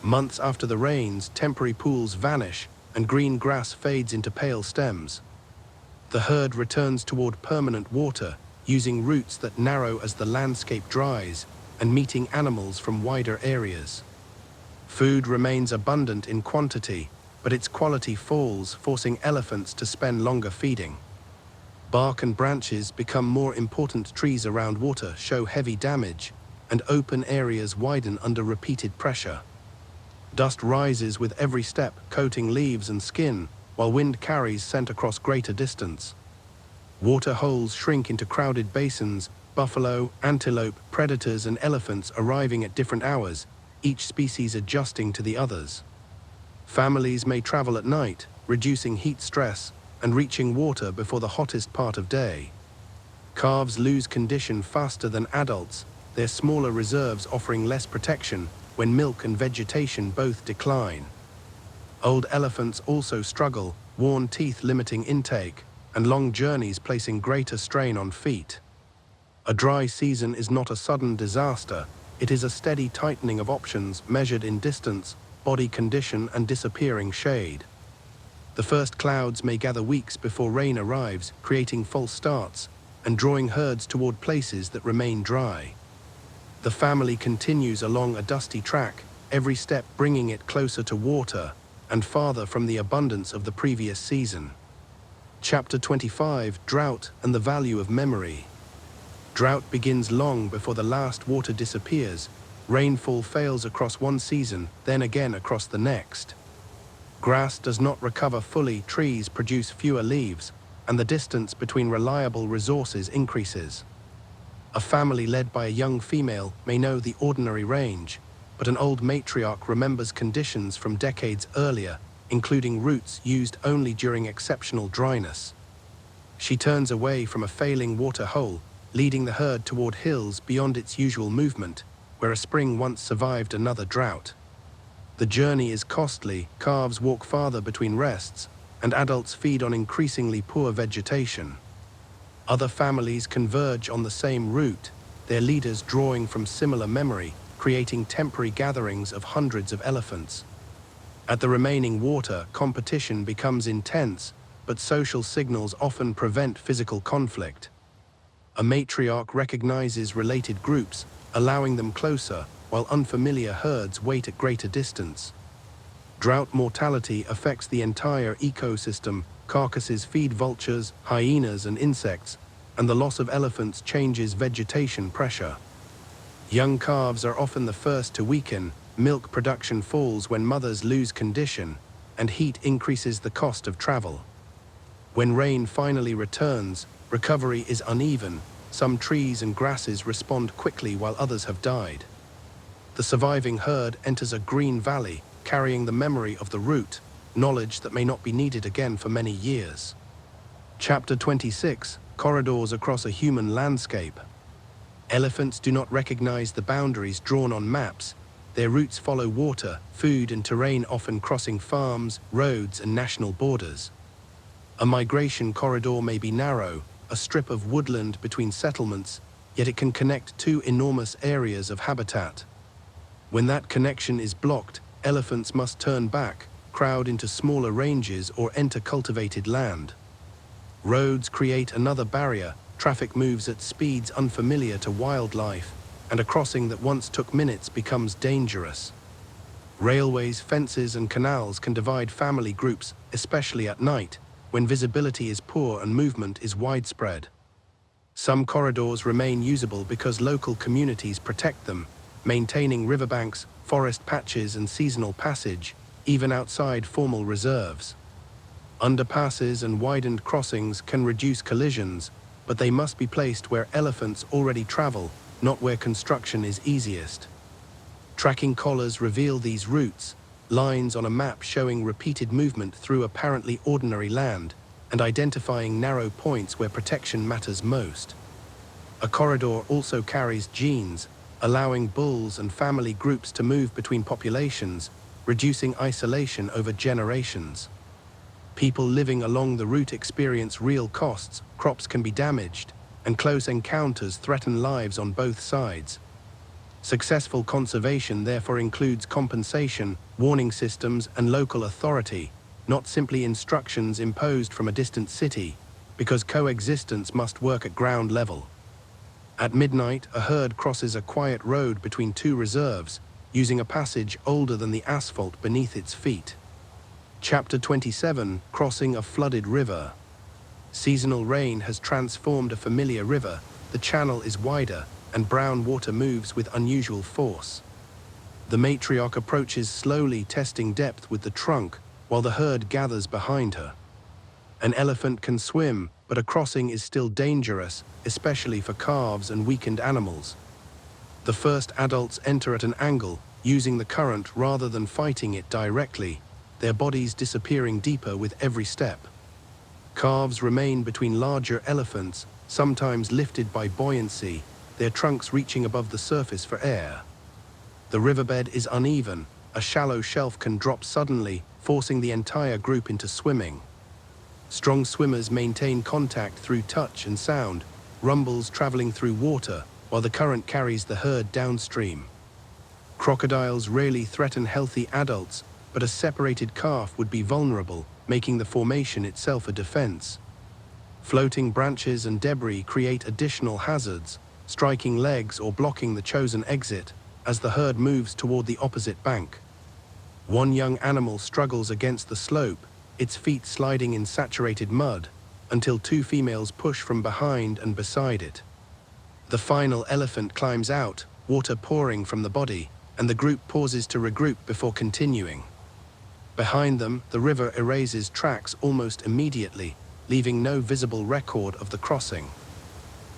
Months after the rains, temporary pools vanish, and green grass fades into pale stems. The herd returns toward permanent water, using routes that narrow as the landscape dries, and meeting animals from wider areas. Food remains abundant in quantity, but its quality falls, forcing elephants to spend longer feeding. Bark and branches become more important. Trees around water show heavy damage, and open areas widen under repeated pressure. Dust rises with every step, coating leaves and skin, while wind carries scent across greater distance. Water holes shrink into crowded basins, buffalo, antelope, predators, and elephants arriving at different hours, each species adjusting to the others. Families may travel at night, reducing heat stress and reaching water before the hottest part of day. Calves lose condition faster than adults, their smaller reserves offering less protection when milk and vegetation both decline. Old elephants also struggle, worn teeth limiting intake, and long journeys placing greater strain on feet. A dry season is not a sudden disaster, it is a steady tightening of options measured in distance, body condition, and disappearing shade. The first clouds may gather weeks before rain arrives, creating false starts and drawing herds toward places that remain dry. The family continues along a dusty track, every step bringing it closer to water and farther from the abundance of the previous season. Chapter 25: Drought and the Value of Memory. Drought begins long before the last water disappears. Rainfall fails across one season, then again across the next. Grass does not recover fully, trees produce fewer leaves, and the distance between reliable resources increases. A family led by a young female may know the ordinary range, but an old matriarch remembers conditions from decades earlier, including routes used only during exceptional dryness. She turns away from a failing water hole, leading the herd toward hills beyond its usual movement, where a spring once survived another drought. The journey is costly, calves walk farther between rests, and adults feed on increasingly poor vegetation. Other families converge on the same route, their leaders drawing from similar memory, creating temporary gatherings of hundreds of elephants. At the remaining water, competition becomes intense, but social signals often prevent physical conflict. A matriarch recognizes related groups, allowing them closer, while unfamiliar herds wait at greater distance. Drought mortality affects the entire ecosystem. Carcasses feed vultures, hyenas, and insects, and the loss of elephants changes vegetation pressure. Young calves are often the first to weaken, milk production falls when mothers lose condition, and heat increases the cost of travel. When rain finally returns, recovery is uneven. Some trees and grasses respond quickly while others have died. The surviving herd enters a green valley, carrying the memory of the route, knowledge that may not be needed again for many years. Chapter 26: Corridors across a human landscape. Elephants do not recognize the boundaries drawn on maps. Their routes follow water, food, and terrain, often crossing farms, roads, and national borders. A migration corridor may be narrow, a strip of woodland between settlements, yet it can connect two enormous areas of habitat. When that connection is blocked, elephants must turn back, crowd into smaller ranges, or enter cultivated land. Roads create another barrier. Traffic moves at speeds unfamiliar to wildlife, and a crossing that once took minutes becomes dangerous. Railways, fences, and canals can divide family groups, especially at night, when visibility is poor and movement is widespread. Some corridors remain usable because local communities protect them, maintaining riverbanks, forest patches, and seasonal passage, even outside formal reserves. Underpasses and widened crossings can reduce collisions, but they must be placed where elephants already travel, not where construction is easiest. Tracking collars reveal these routes, lines on a map showing repeated movement through apparently ordinary land, and identifying narrow points where protection matters most. A corridor also carries genes, allowing bulls and family groups to move between populations, reducing isolation over generations. People living along the route experience real costs, crops can be damaged, and close encounters threaten lives on both sides. Successful conservation therefore includes compensation, warning systems, and local authority, not simply instructions imposed from a distant city, because coexistence must work at ground level. At midnight, a herd crosses a quiet road between two reserves, using a passage older than the asphalt beneath its feet. Chapter 27: Crossing a flooded river. Seasonal rain has transformed a familiar river. The channel is wider, and brown water moves with unusual force. The matriarch approaches slowly, testing depth with the trunk, while the herd gathers behind her. An elephant can swim, but a crossing is still dangerous, especially for calves and weakened animals. The first adults enter at an angle, using the current rather than fighting it directly, their bodies disappearing deeper with every step. Calves remain between larger elephants, sometimes lifted by buoyancy, their trunks reaching above the surface for air. The riverbed is uneven. A shallow shelf can drop suddenly, forcing the entire group into swimming. Strong swimmers maintain contact through touch and sound, rumbles traveling through water, while the current carries the herd downstream. Crocodiles rarely threaten healthy adults, but a separated calf would be vulnerable, making the formation itself a defense. Floating branches and debris create additional hazards, striking legs or blocking the chosen exit as the herd moves toward the opposite bank. One young animal struggles against the slope, its feet sliding in saturated mud, until two females push from behind and beside it. The final elephant climbs out, water pouring from the body, and the group pauses to regroup before continuing. Behind them, the river erases tracks almost immediately, leaving no visible record of the crossing.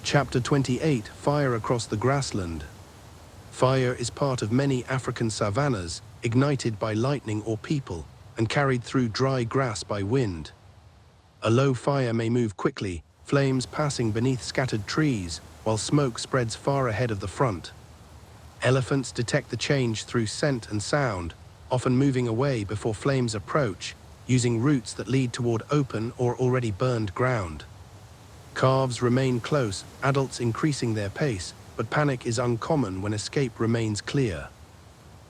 Chapter 28: Fire across the grassland. Fire is part of many African savannas, ignited by lightning or people, and carried through dry grass by wind. A low fire may move quickly, flames passing beneath scattered trees, while smoke spreads far ahead of the front. Elephants detect the change through scent and sound, often moving away before flames approach, using routes that lead toward open or already burned ground. Calves remain close, adults increasing their pace, but panic is uncommon when escape remains clear.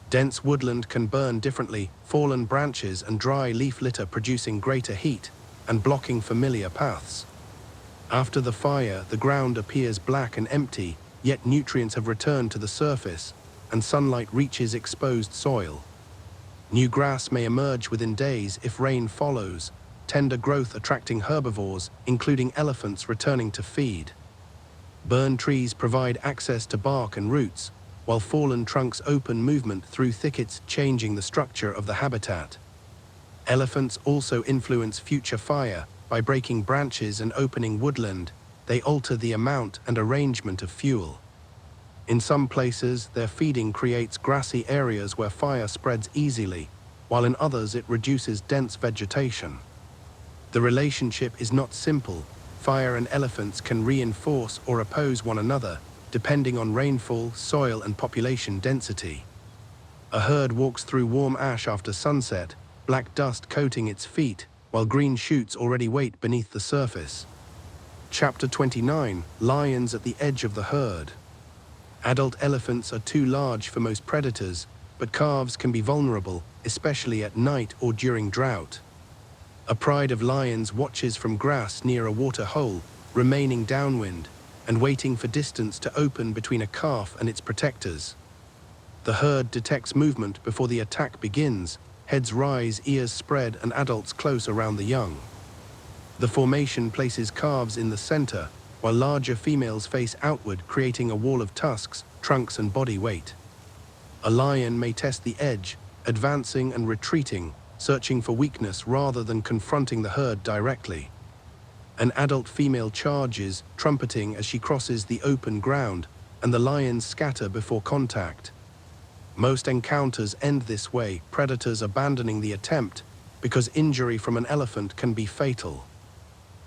Dense woodland can burn differently, fallen branches and dry leaf litter producing greater heat and blocking familiar paths. After the fire, the ground appears black and empty, yet nutrients have returned to the surface, and sunlight reaches exposed soil. New grass may emerge within days if rain follows, tender growth attracting herbivores, including elephants returning to feed. Burned trees provide access to bark and roots, while fallen trunks open movement through thickets, changing the structure of the habitat. Elephants also influence future fire by breaking branches and opening woodland. They alter the amount and arrangement of fuel. In some places, their feeding creates grassy areas where fire spreads easily, while in others it reduces dense vegetation. The relationship is not simple. Fire and elephants can reinforce or oppose one another, depending on rainfall, soil, and population density. A herd walks through warm ash after sunset, black dust coating its feet, while green shoots already wait beneath the surface. Chapter 29: Lions at the edge of the herd. Adult elephants are too large for most predators, but calves can be vulnerable, especially at night or during drought. A pride of lions watches from grass near a water hole, remaining downwind, and waiting for distance to open between a calf and its protectors. The herd detects movement before the attack begins, heads rise, ears spread, and adults close around the young. The formation places calves in the center, while larger females face outward, creating a wall of tusks, trunks, and body weight. A lion may test the edge, advancing and retreating, searching for weakness rather than confronting the herd directly. An adult female charges, trumpeting as she crosses the open ground, and the lions scatter before contact. Most encounters end this way, predators abandoning the attempt, because injury from an elephant can be fatal.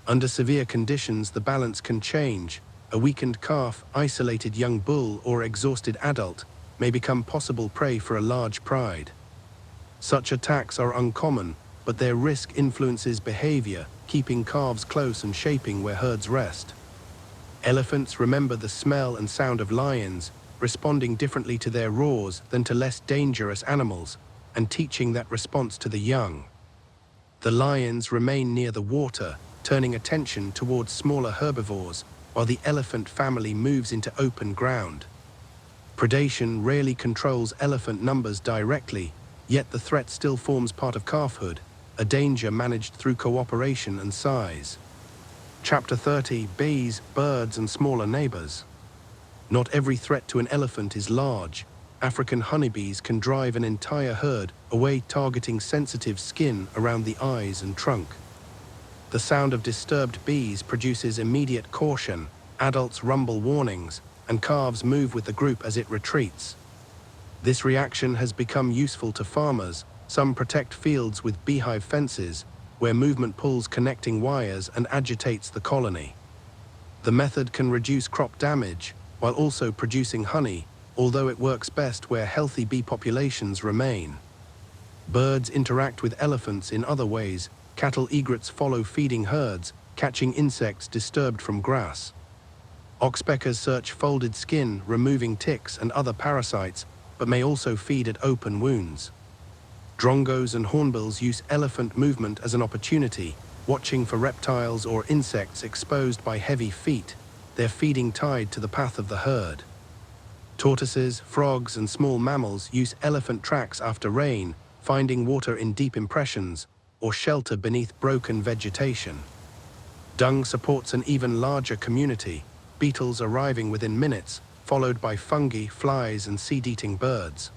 Under severe conditions, the balance can change. A weakened calf, isolated young bull, or exhausted adult may become possible prey for a large pride. Such attacks are uncommon, but their risk influences behavior, keeping calves close and shaping where herds rest. Elephants remember the smell and sound of lions, responding differently to their roars than to less dangerous animals, and teaching that response to the young. The lions remain near the water, turning attention towards smaller herbivores, while the elephant family moves into open ground. Predation rarely controls elephant numbers directly, yet the threat still forms part of calfhood, a danger managed through cooperation and size. Chapter 30: Bees, Birds, and Smaller Neighbors. Not every threat to an elephant is large. African honeybees can drive an entire herd away, targeting sensitive skin around the eyes and trunk. The sound of disturbed bees produces immediate caution, adults rumble warnings, and calves move with the group as it retreats. This reaction has become useful to farmers. Some protect fields with beehive fences, where movement pulls connecting wires and agitates the colony. The method can reduce crop damage, while also producing honey, although it works best where healthy bee populations remain. Birds interact with elephants in other ways. Cattle egrets follow feeding herds, catching insects disturbed from grass. Oxpeckers search folded skin, removing ticks and other parasites, but may also feed at open wounds. Drongos and hornbills use elephant movement as an opportunity, watching for reptiles or insects exposed by heavy feet, their feeding tied to the path of the herd. Tortoises, frogs, and small mammals use elephant tracks after rain, finding water in deep impressions, or shelter beneath broken vegetation. Dung supports an even larger community. beetles arriving within minutes, followed by fungi, flies, and seed-eating birds.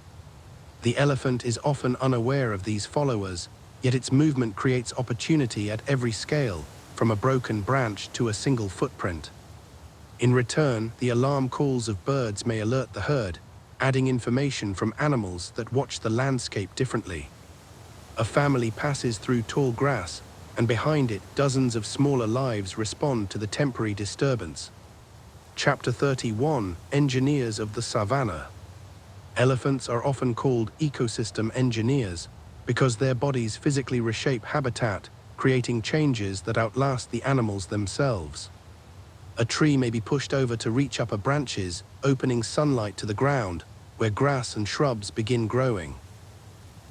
The elephant is often unaware of these followers, yet its movement creates opportunity at every scale, from a broken branch to a single footprint. In return, the alarm calls of birds may alert the herd, adding information from animals that watch the landscape differently. A family passes through tall grass, and behind it, dozens of smaller lives respond to the temporary disturbance. Chapter 31: Engineers of the Savanna. Elephants are often called ecosystem engineers because their bodies physically reshape habitat, creating changes that outlast the animals themselves. A tree may be pushed over to reach upper branches, opening sunlight to the ground, where grass and shrubs begin growing.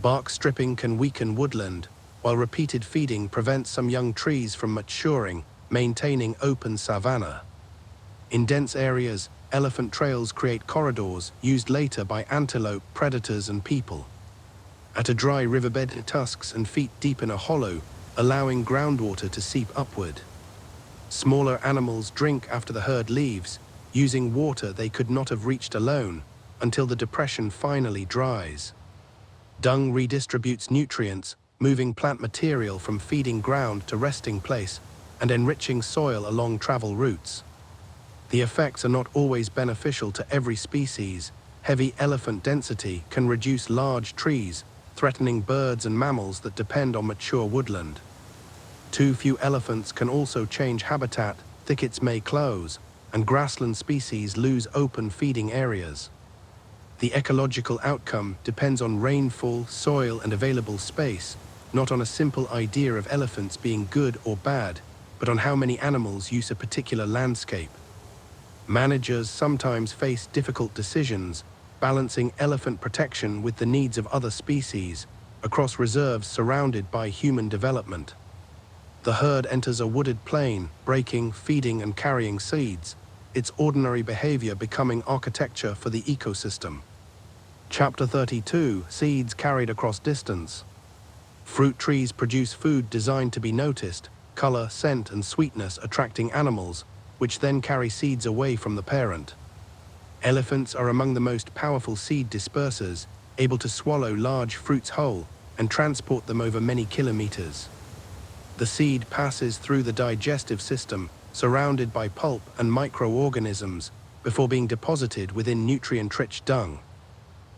Bark stripping can weaken woodland, while repeated feeding prevents some young trees from maturing, maintaining open savanna. In dense areas, elephant trails create corridors used later by antelope, predators, and people. At a dry riverbed, tusks and feet deep in a hollow, allowing groundwater to seep upward. Smaller animals drink after the herd leaves, using water they could not have reached alone, until the depression finally dries. Dung redistributes nutrients, moving plant material from feeding ground to resting place, and enriching soil along travel routes. The effects are not always beneficial to every species. Heavy elephant density can reduce large trees, threatening birds and mammals that depend on mature woodland. Too few elephants can also change habitat, thickets may close, and grassland species lose open feeding areas. The ecological outcome depends on rainfall, soil, and available space, not on a simple idea of elephants being good or bad, but on how many animals use a particular landscape. Managers sometimes face difficult decisions, balancing elephant protection with the needs of other species, across reserves surrounded by human development. The herd enters a wooded plain, breaking, feeding, and carrying seeds, its ordinary behavior becoming architecture for the ecosystem. Chapter 32: Seeds carried across distance. Fruit trees produce food designed to be noticed, color, scent, and sweetness attracting animals, which then carry seeds away from the parent. Elephants are among the most powerful seed dispersers, able to swallow large fruits whole and transport them over many kilometers. The seed passes through the digestive system, surrounded by pulp and microorganisms, before being deposited within nutrient-rich dung.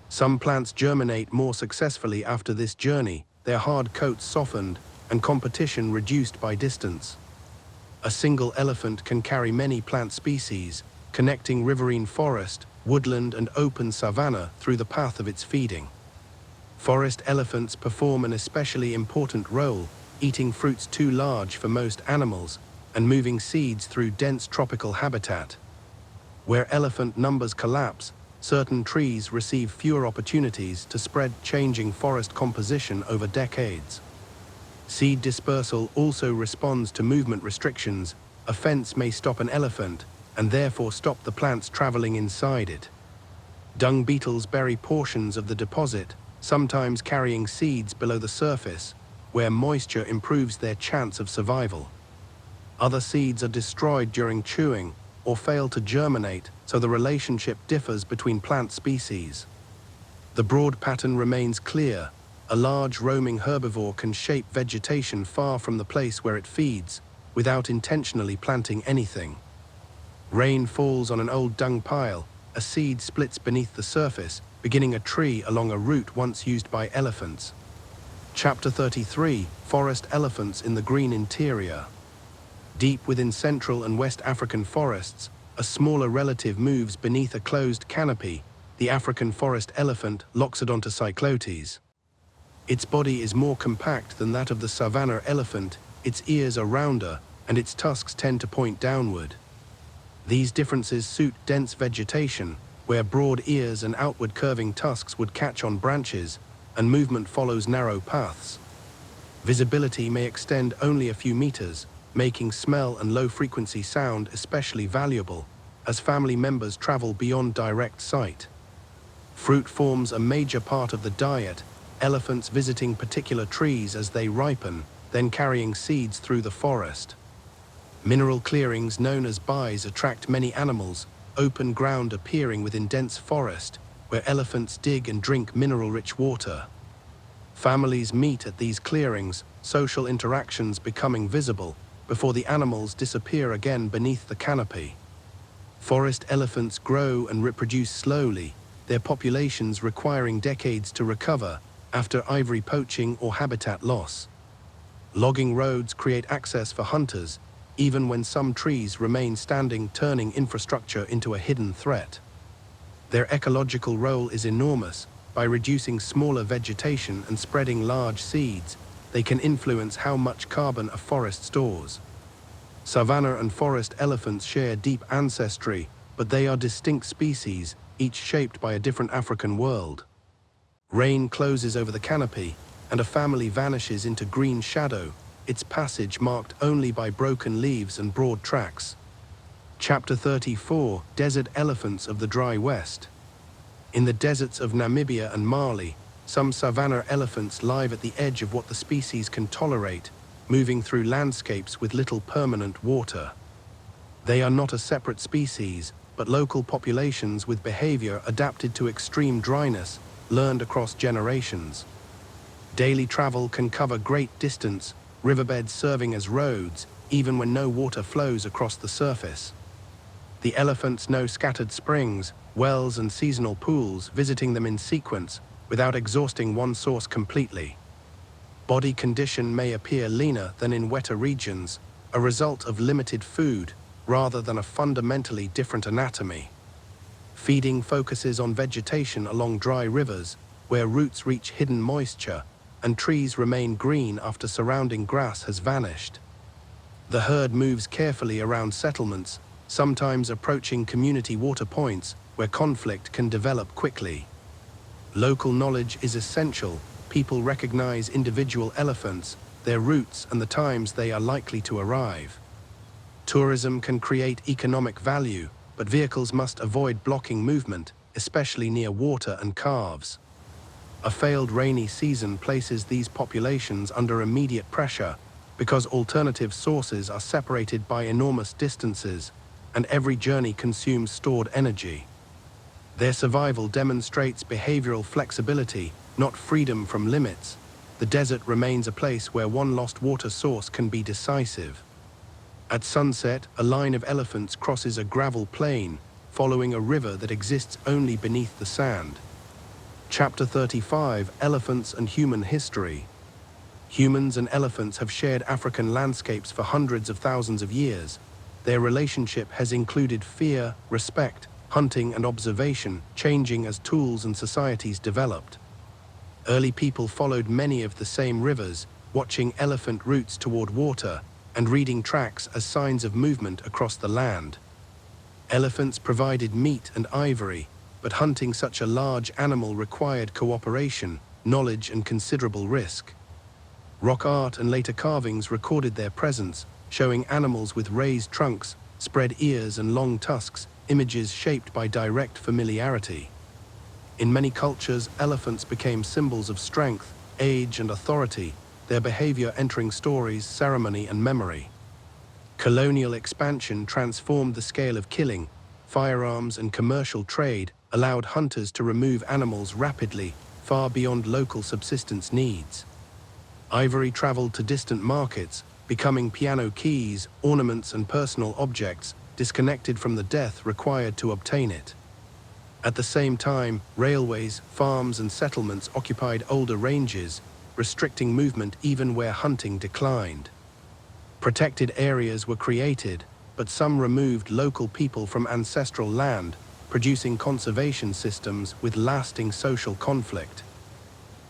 Some plants germinate more successfully after this journey, their hard coats softened and competition reduced by distance. A single elephant can carry many plant species, connecting riverine forest, woodland, and open savanna through the path of its feeding. Forest elephants perform an especially important role, eating fruits too large for most animals and moving seeds through dense tropical habitat. Where elephant numbers collapse, certain trees receive fewer opportunities to spread, changing forest composition over decades. Seed dispersal also responds to movement restrictions. A fence may stop an elephant and therefore stop the plants traveling inside it. Dung beetles bury portions of the deposit, sometimes carrying seeds below the surface, where moisture improves their chance of survival. Other seeds are destroyed during chewing or fail to germinate, so the relationship differs between plant species. The broad pattern remains clear. A large roaming herbivore can shape vegetation far from the place where it feeds, without intentionally planting anything. Rain falls on an old dung pile, a seed splits beneath the surface, beginning a tree along a route once used by elephants. Chapter 33: Forest elephants in the green interior. Deep within Central and West African forests, a smaller relative moves beneath a closed canopy, the African forest elephant, Loxodonta cyclotes. Its body is more compact than that of the savanna elephant, its ears are rounder, and its tusks tend to point downward. These differences suit dense vegetation, where broad ears and outward curving tusks would catch on branches, and movement follows narrow paths. Visibility may extend only a few meters, making smell and low-frequency sound especially valuable, as family members travel beyond direct sight. Fruit forms a major part of the diet, elephants visiting particular trees as they ripen, then carrying seeds through the forest. Mineral clearings known as bays attract many animals, open ground appearing within dense forest, where elephants dig and drink mineral-rich water. Families meet at these clearings, social interactions becoming visible, before the animals disappear again beneath the canopy. Forest elephants grow and reproduce slowly, their populations requiring decades to recover after ivory poaching or habitat loss. Logging roads create access for hunters, even when some trees remain standing, turning infrastructure into a hidden threat. Their ecological role is enormous. By reducing smaller vegetation and spreading large seeds, they can influence how much carbon a forest stores. Savanna and forest elephants share deep ancestry, but they are distinct species, each shaped by a different African world. Rain closes over the canopy, and a family vanishes into green shadow, its passage marked only by broken leaves and broad tracks. Chapter 34: Desert Elephants of the Dry West. In the deserts of Namibia and Mali, some savanna elephants live at the edge of what the species can tolerate, moving through landscapes with little permanent water. They are not a separate species, but local populations with behavior adapted to extreme dryness, learned across generations. Daily travel can cover great distance, riverbeds serving as roads, even when no water flows across the surface. The elephants know scattered springs, wells and seasonal pools, visiting them in sequence, without exhausting one source completely. Body condition may appear leaner than in wetter regions, a result of limited food, rather than a fundamentally different anatomy. Feeding focuses on vegetation along dry rivers, where roots reach hidden moisture, and trees remain green after surrounding grass has vanished. The herd moves carefully around settlements, sometimes approaching community water points where conflict can develop quickly. Local knowledge is essential. People recognize individual elephants, their routes, and the times they are likely to arrive. Tourism can create economic value, but vehicles must avoid blocking movement, especially near water and calves. A failed rainy season places these populations under immediate pressure because alternative sources are separated by enormous distances, and every journey consumes stored energy. Their survival demonstrates behavioral flexibility, not freedom from limits. The desert remains a place where one lost water source can be decisive. At sunset, a line of elephants crosses a gravel plain, following a river that exists only beneath the sand. Chapter 35: Elephants and Human History. Humans and elephants have shared African landscapes for hundreds of thousands of years. Their relationship has included fear, respect, hunting, and observation, changing as tools and societies developed. Early people followed many of the same rivers, watching elephant routes toward water, and reading tracks as signs of movement across the land. Elephants provided meat and ivory, but hunting such a large animal required cooperation, knowledge, and considerable risk. Rock art and later carvings recorded their presence, showing animals with raised trunks, spread ears, and long tusks, images shaped by direct familiarity. In many cultures, elephants became symbols of strength, age, and authority, their behavior entering stories, ceremony, and memory. Colonial expansion transformed the scale of killing. Firearms and commercial trade allowed hunters to remove animals rapidly, far beyond local subsistence needs. Ivory traveled to distant markets, becoming piano keys, ornaments, and personal objects, disconnected from the death required to obtain it. At the same time, railways, farms, and settlements occupied older ranges, restricting movement even where hunting declined. Protected areas were created, but some removed local people from ancestral land, producing conservation systems with lasting social conflict.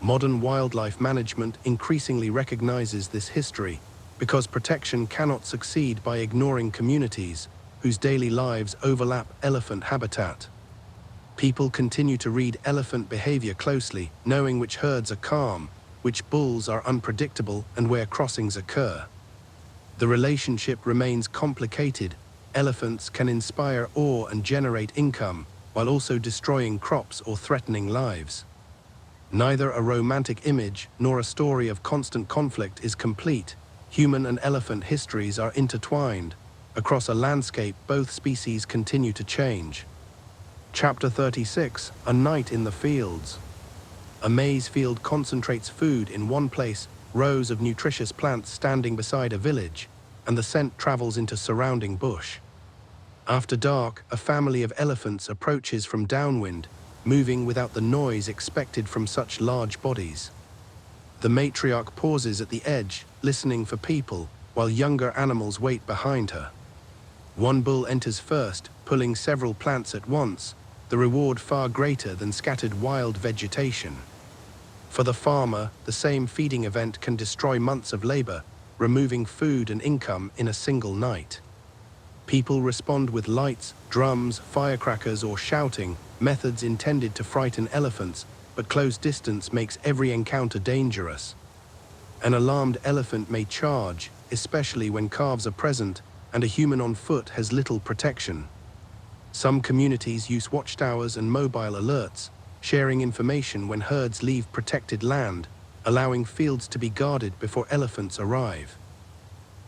Modern wildlife management increasingly recognizes this history, because protection cannot succeed by ignoring communities whose daily lives overlap elephant habitat. People continue to read elephant behavior closely, knowing which herds are calm, which bulls are unpredictable, and where crossings occur. The relationship remains complicated. Elephants can inspire awe and generate income, while also destroying crops or threatening lives. Neither a romantic image nor a story of constant conflict is complete. Human and elephant histories are intertwined, Across a landscape, both species continue to change. Chapter 36, A Night in the Fields. A maize field concentrates food in one place, rows of nutritious plants standing beside a village, and the scent travels into surrounding bush. After dark, a family of elephants approaches from downwind, moving without the noise expected from such large bodies. The matriarch pauses at the edge, listening for people, while younger animals wait behind her. One bull enters first, pulling several plants at once, the reward far greater than scattered wild vegetation. For the farmer, the same feeding event can destroy months of labor, removing food and income in a single night. People respond with lights, drums, firecrackers, or shouting, methods intended to frighten elephants, but close distance makes every encounter dangerous. An alarmed elephant may charge, especially when calves are present and a human on foot has little protection. Some communities use watchtowers and mobile alerts, sharing information when herds leave protected land, allowing fields to be guarded before elephants arrive.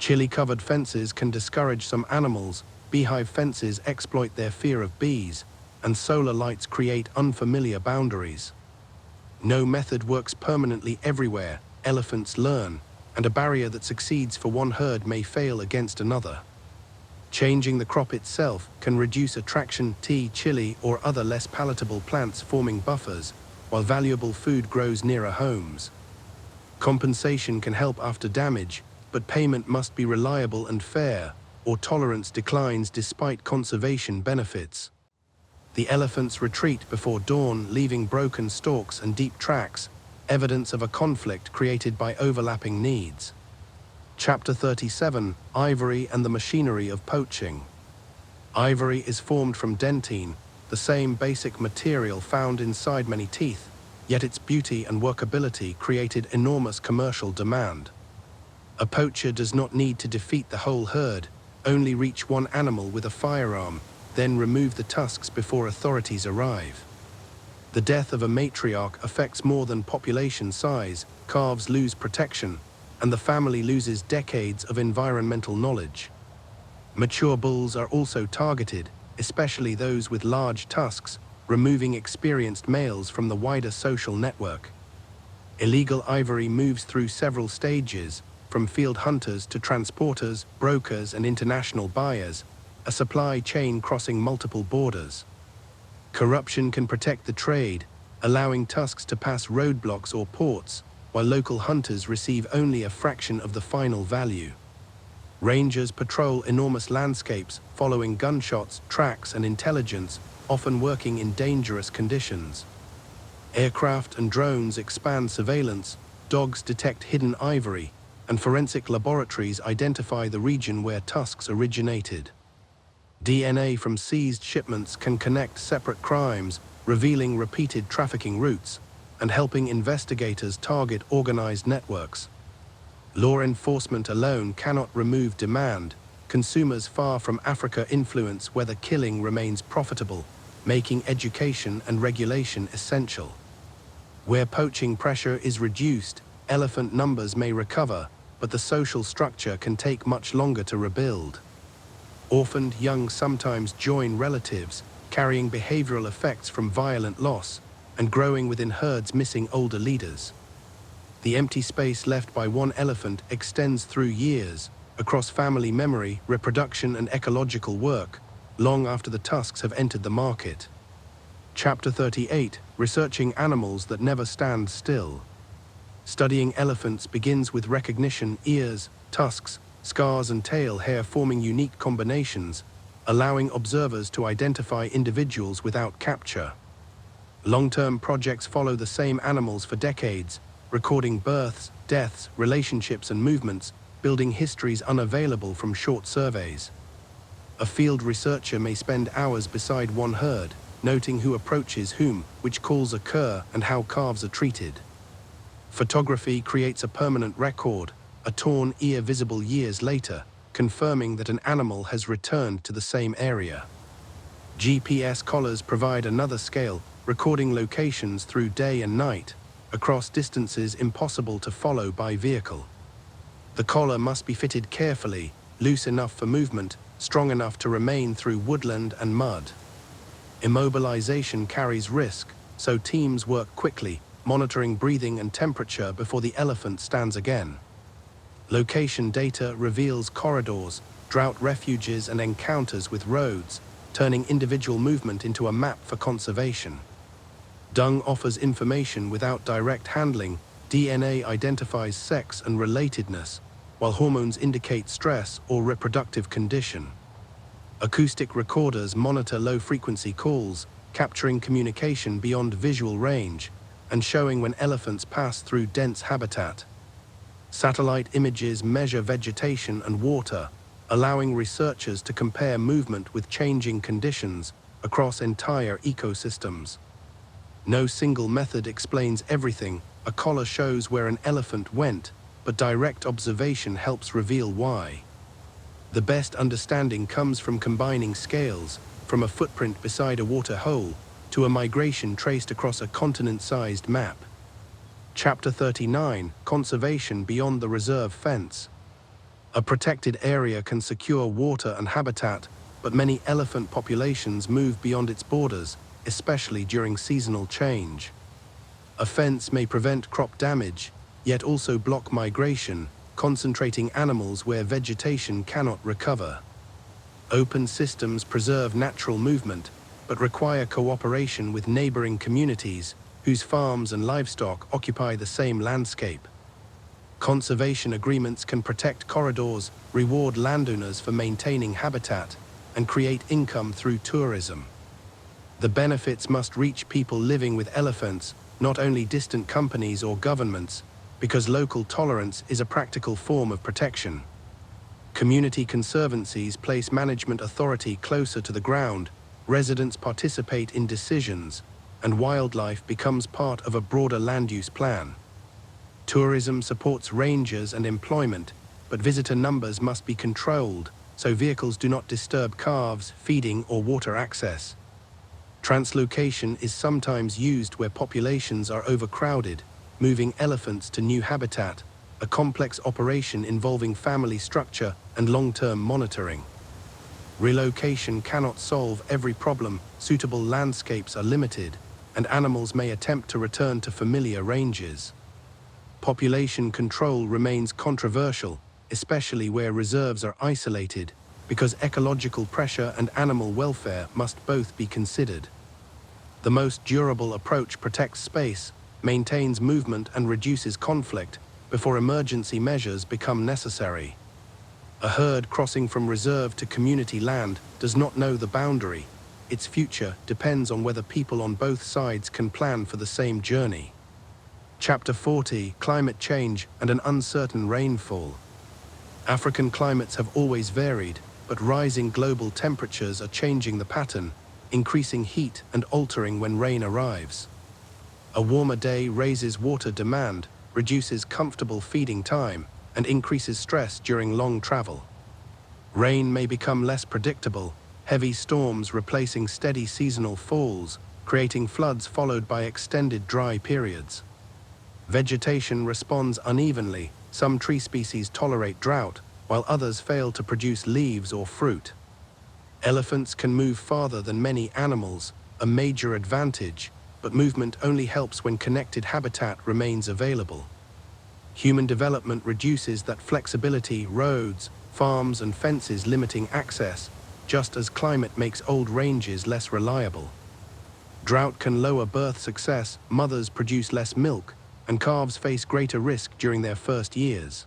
Chili-covered fences can discourage some animals, beehive fences exploit their fear of bees, and solar lights create unfamiliar boundaries. No method works permanently everywhere, elephants learn, and a barrier that succeeds for one herd may fail against another. Changing the crop itself can reduce attraction, tea, chili, or other less palatable plants forming buffers, while valuable food grows nearer homes. Compensation can help after damage, but payment must be reliable and fair, or tolerance declines despite conservation benefits. The elephants retreat before dawn, leaving broken stalks and deep tracks, evidence of a conflict created by overlapping needs. Chapter 37, Ivory and the Machinery of Poaching. Ivory is formed from dentine, the same basic material found inside many teeth, yet its beauty and workability created enormous commercial demand. A poacher does not need to defeat the whole herd, only reach one animal with a firearm, then remove the tusks before authorities arrive. The death of a matriarch affects more than population size, calves lose protection, and the family loses decades of environmental knowledge. Mature bulls are also targeted, especially those with large tusks, removing experienced males from the wider social network. Illegal ivory moves through several stages, from field hunters to transporters, brokers, and international buyers, a supply chain crossing multiple borders. Corruption can protect the trade, allowing tusks to pass roadblocks or ports, while local hunters receive only a fraction of the final value. Rangers patrol enormous landscapes, following gunshots, tracks, and intelligence, often working in dangerous conditions. Aircraft and drones expand surveillance, dogs detect hidden ivory, and forensic laboratories identify the region where tusks originated. DNA from seized shipments can connect separate crimes, revealing repeated trafficking routes, and helping investigators target organized networks. Law enforcement alone cannot remove demand. Consumers far from Africa influence whether killing remains profitable, making education and regulation essential. Where poaching pressure is reduced, elephant numbers may recover, but the social structure can take much longer to rebuild. Orphaned young sometimes join relatives, carrying behavioral effects from violent loss, and growing within herds missing older leaders. The empty space left by one elephant extends through years, across family memory, reproduction, and ecological work, long after the tusks have entered the market. Chapter 38, Researching Animals That Never Stand Still. Studying elephants begins with recognition: ears, tusks, scars, and tail hair forming unique combinations, allowing observers to identify individuals without capture. Long-term projects follow the same animals for decades, recording births, deaths, relationships, and movements, building histories unavailable from short surveys. A field researcher may spend hours beside one herd, noting who approaches whom, which calls occur, and how calves are treated. Photography creates a permanent record, a torn ear visible years later, confirming that an animal has returned to the same area. GPS collars provide another scale, recording locations through day and night, across distances impossible to follow by vehicle. The collar must be fitted carefully, loose enough for movement, strong enough to remain through woodland and mud. Immobilization carries risk, so teams work quickly, monitoring breathing and temperature before the elephant stands again. Location data reveals corridors, drought refuges, and encounters with roads, turning individual movement into a map for conservation. Dung offers information without direct handling. DNA identifies sex and relatedness, while hormones indicate stress or reproductive condition. Acoustic recorders monitor low-frequency calls, capturing communication beyond visual range and showing when elephants pass through dense habitat. Satellite images measure vegetation and water, allowing researchers to compare movement with changing conditions across entire ecosystems. No single method explains everything. A collar shows where an elephant went, but direct observation helps reveal why. The best understanding comes from combining scales, from a footprint beside a water hole to a migration traced across a continent-sized map. Chapter 39, Conservation Beyond the Reserve Fence. A protected area can secure water and habitat, but many elephant populations move beyond its borders, especially during seasonal change. A fence may prevent crop damage, yet also block migration, concentrating animals where vegetation cannot recover. Open systems preserve natural movement, but require cooperation with neighboring communities whose farms and livestock occupy the same landscape. Conservation agreements can protect corridors, reward landowners for maintaining habitat, and create income through tourism. The benefits must reach people living with elephants, not only distant companies or governments, because local tolerance is a practical form of protection. Community conservancies place management authority closer to the ground, residents participate in decisions, and wildlife becomes part of a broader land use plan. Tourism supports rangers and employment, but visitor numbers must be controlled so vehicles do not disturb calves, feeding, or water access. Translocation is sometimes used where populations are overcrowded, moving elephants to new habitat, a complex operation involving family structure and long-term monitoring. Relocation cannot solve every problem, suitable landscapes are limited, and animals may attempt to return to familiar ranges. Population control remains controversial, especially where reserves are isolated, because ecological pressure and animal welfare must both be considered. The most durable approach protects space, maintains movement, and reduces conflict before emergency measures become necessary. A herd crossing from reserve to community land does not know the boundary. Its future depends on whether people on both sides can plan for the same journey. Chapter 40, Climate Change and an Uncertain Rainfall. African climates have always varied, but rising global temperatures are changing the pattern, increasing heat and altering when rain arrives. A warmer day raises water demand, reduces comfortable feeding time, and increases stress during long travel. Rain may become less predictable, heavy storms replacing steady seasonal falls, creating floods followed by extended dry periods. Vegetation responds unevenly. Some tree species tolerate drought, while others fail to produce leaves or fruit. Elephants can move farther than many animals, a major advantage, but movement only helps when connected habitat remains available. Human development reduces that flexibility, roads, farms, and fences limiting access, just as climate makes old ranges less reliable. Drought can lower birth success, mothers produce less milk, and calves face greater risk during their first years.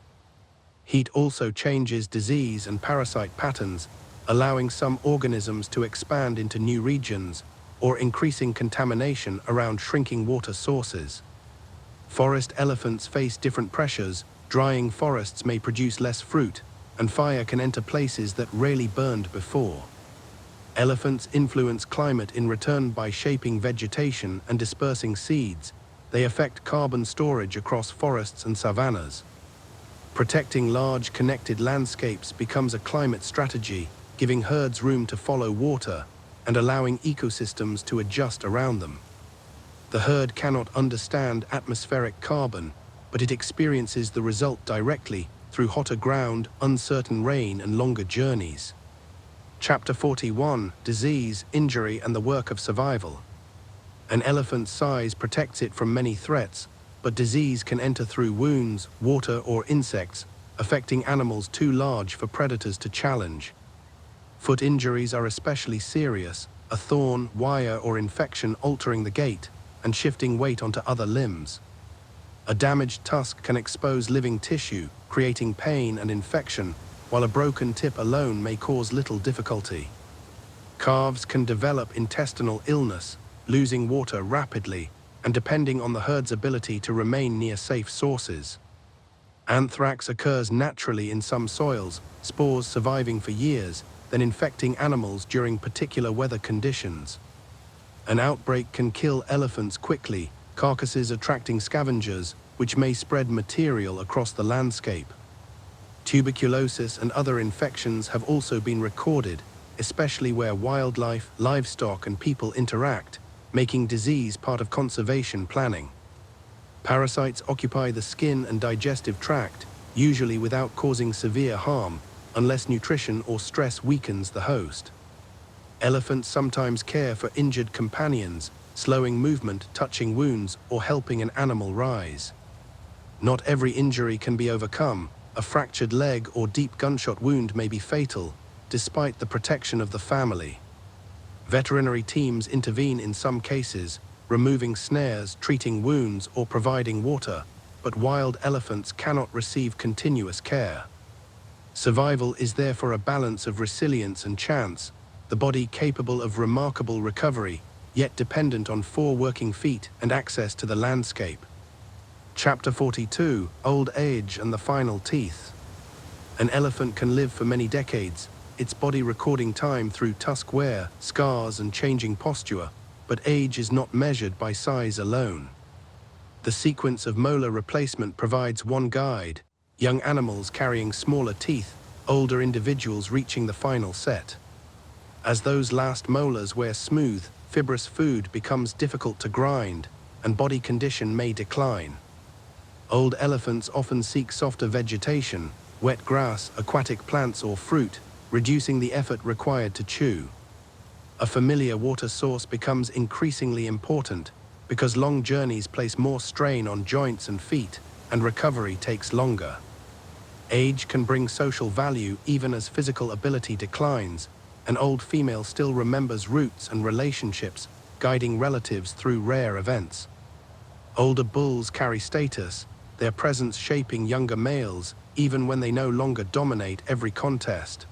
Heat also changes disease and parasite patterns, allowing some organisms to expand into new regions, or increasing contamination around shrinking water sources. Forest elephants face different pressures. Drying forests may produce less fruit, and fire can enter places that rarely burned before. Elephants influence climate in return by shaping vegetation and dispersing seeds. They affect carbon storage across forests and savannas. Protecting large connected landscapes becomes a climate strategy, giving herds room to follow water and allowing ecosystems to adjust around them. The herd cannot understand atmospheric carbon, but it experiences the result directly, through hotter ground, uncertain rain, and longer journeys. Chapter 41: Disease, Injury, and the Work of Survival. An elephant's size protects it from many threats, but disease can enter through wounds, water, or insects, affecting animals too large for predators to challenge. Foot injuries are especially serious, a thorn, wire, or infection altering the gait and shifting weight onto other limbs. A damaged tusk can expose living tissue, creating pain and infection, while a broken tip alone may cause little difficulty. Calves can develop intestinal illness, losing water rapidly, and depending on the herd's ability to remain near safe sources. Anthrax occurs naturally in some soils, spores surviving for years, then infecting animals during particular weather conditions. An outbreak can kill elephants quickly, carcasses attracting scavengers, which may spread material across the landscape. Tuberculosis and other infections have also been recorded, especially where wildlife, livestock, and people interact, making disease part of conservation planning. Parasites occupy the skin and digestive tract, usually without causing severe harm, unless nutrition or stress weakens the host. Elephants sometimes care for injured companions, slowing movement, touching wounds, or helping an animal rise. Not every injury can be overcome. A fractured leg or deep gunshot wound may be fatal, despite the protection of the family. Veterinary teams intervene in some cases, removing snares, treating wounds, or providing water, but wild elephants cannot receive continuous care. Survival is therefore a balance of resilience and chance, the body capable of remarkable recovery, yet dependent on 4 working feet and access to the landscape. Chapter 42: Old Age and the Final Teeth. An elephant can live for many decades, its body recording time through tusk wear, scars, and changing posture, but age is not measured by size alone. The sequence of molar replacement provides one guide: young animals carrying smaller teeth, older individuals reaching the final set. As those last molars wear smooth, fibrous food becomes difficult to grind, and body condition may decline. Old elephants often seek softer vegetation, wet grass, aquatic plants, or fruit, reducing the effort required to chew. A familiar water source becomes increasingly important because long journeys place more strain on joints and feet, and recovery takes longer. Age can bring social value even as physical ability declines. An old female still remembers roots and relationships, guiding relatives through rare events. Older bulls carry status, their presence shaping younger males, even when they no longer dominate every contest.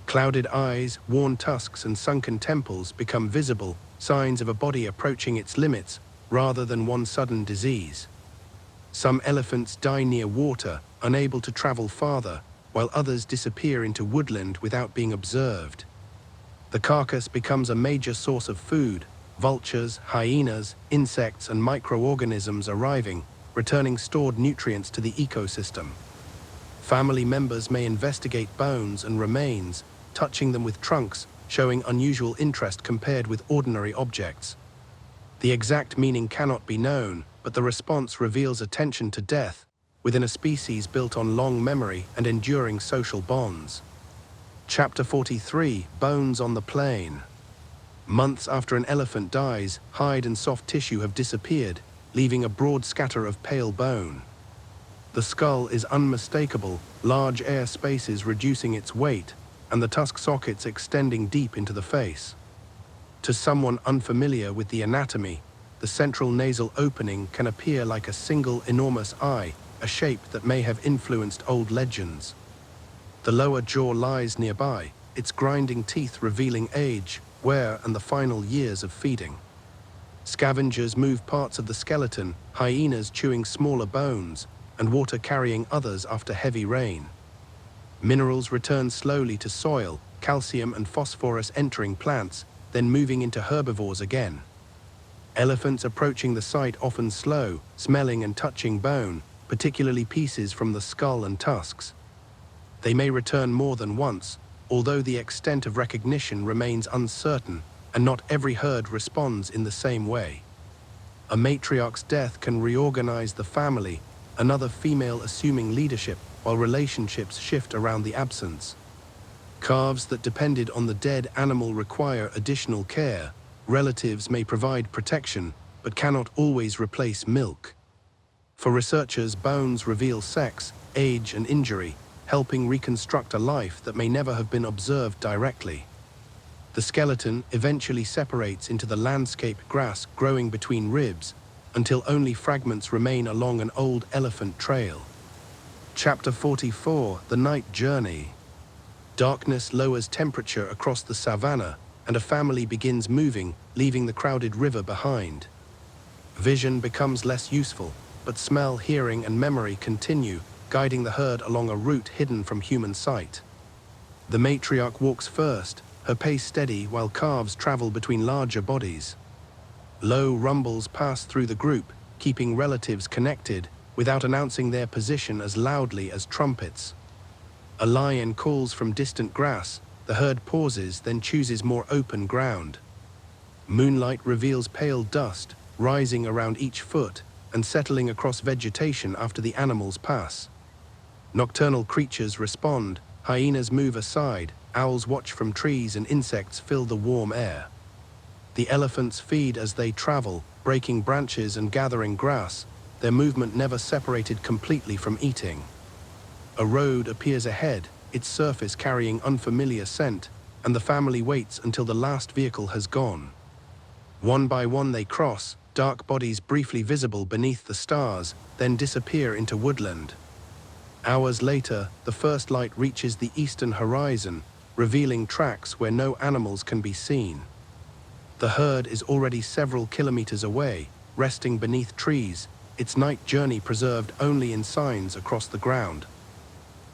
Clouded eyes, worn tusks, and sunken temples become visible, signs of a body approaching its limits, rather than one sudden disease. Some elephants die near water, unable to travel farther, while others disappear into woodland without being observed. The carcass becomes a major source of food, vultures, hyenas, insects, and microorganisms arriving, returning stored nutrients to the ecosystem. Family members may investigate bones and remains, touching them with trunks, showing unusual interest compared with ordinary objects. The exact meaning cannot be known, but the response reveals attention to death, within a species built on long memory and enduring social bonds. Chapter 43: Bones on the Plain. Months after an elephant dies, hide and soft tissue have disappeared, leaving a broad scatter of pale bone. The skull is unmistakable, large air spaces reducing its weight, and the tusk sockets extending deep into the face. To someone unfamiliar with the anatomy, the central nasal opening can appear like a single enormous eye, a shape that may have influenced old legends. The lower jaw lies nearby, its grinding teeth revealing age, wear, and the final years of feeding. Scavengers move parts of the skeleton, hyenas chewing smaller bones, and water carrying others after heavy rain. Minerals return slowly to soil, calcium and phosphorus entering plants, then moving into herbivores again. Elephants approaching the site often slow, smelling and touching bone, particularly pieces from the skull and tusks. They may return more than once, although the extent of recognition remains uncertain, and not every herd responds in the same way. A matriarch's death can reorganize the family, another female assuming leadership, while relationships shift around the absence. Calves that depended on the dead animal require additional care. Relatives may provide protection, but cannot always replace milk. For researchers, bones reveal sex, age, and injury, helping reconstruct a life that may never have been observed directly. The skeleton eventually separates into the landscape grass growing between ribs, until only fragments remain along an old elephant trail. Chapter 44: The Night Journey. Darkness lowers temperature across the savanna, and a family begins moving, leaving the crowded river behind. Vision becomes less useful, but smell, hearing, and memory continue, guiding the herd along a route hidden from human sight. The matriarch walks first, her pace steady while calves travel between larger bodies. Low rumbles pass through the group, keeping relatives connected, without announcing their position as loudly as trumpets. A lion calls from distant grass, the herd pauses, then chooses more open ground. Moonlight reveals pale dust, rising around each foot, and settling across vegetation after the animals pass. Nocturnal creatures respond, hyenas move aside, owls watch from trees, and insects fill the warm air. The elephants feed as they travel, breaking branches and gathering grass, their movement never separated completely from eating. A road appears ahead, its surface carrying unfamiliar scent, and the family waits until the last vehicle has gone. One by one they cross, dark bodies briefly visible beneath the stars, then disappear into woodland. Hours later, the first light reaches the eastern horizon, revealing tracks where no animals can be seen. The herd is already several kilometers away, resting beneath trees, its night journey preserved only in signs across the ground.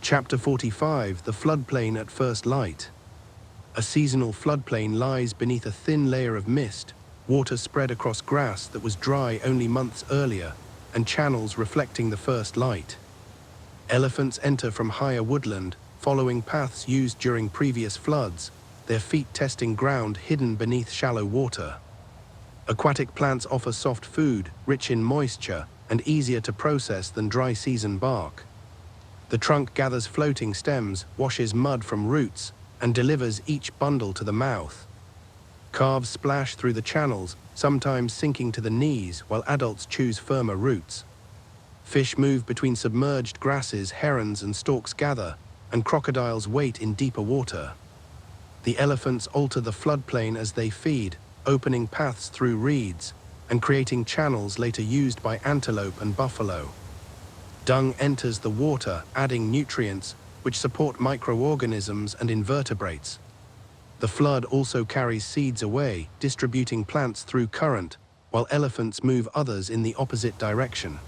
Chapter 45: The Floodplain at First Light. A seasonal floodplain lies beneath a thin layer of mist, water spread across grass that was dry only months earlier, and channels reflecting the first light. Elephants enter from higher woodland, following paths used during previous floods, their feet testing ground hidden beneath shallow water. Aquatic plants offer soft food, rich in moisture, and easier to process than dry season bark. The trunk gathers floating stems, washes mud from roots, and delivers each bundle to the mouth. Calves splash through the channels, sometimes sinking to the knees, while adults choose firmer roots. Fish move between submerged grasses, herons and storks gather, and crocodiles wait in deeper water. The elephants alter the floodplain as they feed, opening paths through reeds, and creating channels later used by antelope and buffalo. Dung enters the water, adding nutrients, which support microorganisms and invertebrates. The flood also carries seeds away, distributing plants through current, while elephants move others in the opposite direction.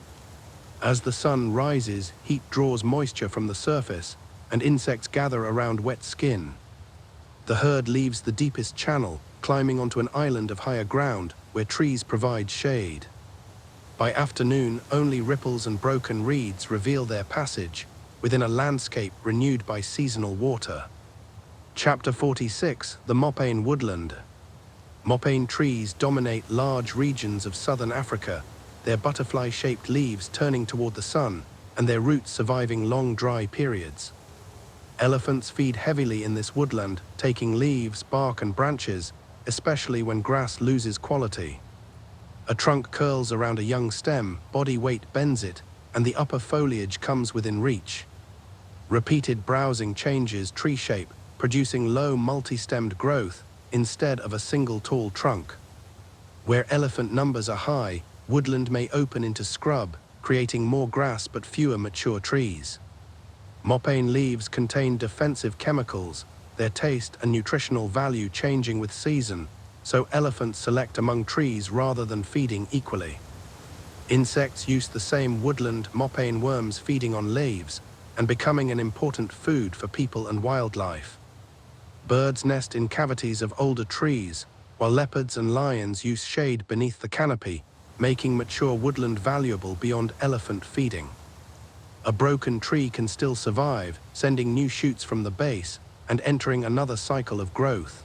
As the sun rises, heat draws moisture from the surface, and insects gather around wet skin. The herd leaves the deepest channel, climbing onto an island of higher ground, where trees provide shade. By afternoon, only ripples and broken reeds reveal their passage, within a landscape renewed by seasonal water. Chapter 46: The Mopain Woodland. Mopain trees dominate large regions of southern Africa, their butterfly-shaped leaves turning toward the sun, and their roots surviving long dry periods. Elephants feed heavily in this woodland, taking leaves, bark, and branches, especially when grass loses quality. A trunk curls around a young stem, body weight bends it, and the upper foliage comes within reach. Repeated browsing changes tree shape, producing low multi-stemmed growth instead of a single tall trunk. Where elephant numbers are high, woodland may open into scrub, creating more grass but fewer mature trees. Mopain leaves contain defensive chemicals, their taste and nutritional value changing with season, so elephants select among trees rather than feeding equally. Insects use the same woodland, mopain worms feeding on leaves and becoming an important food for people and wildlife. Birds nest in cavities of older trees, while leopards and lions use shade beneath the canopy, making mature woodland valuable beyond elephant feeding. A broken tree can still survive, sending new shoots from the base and entering another cycle of growth.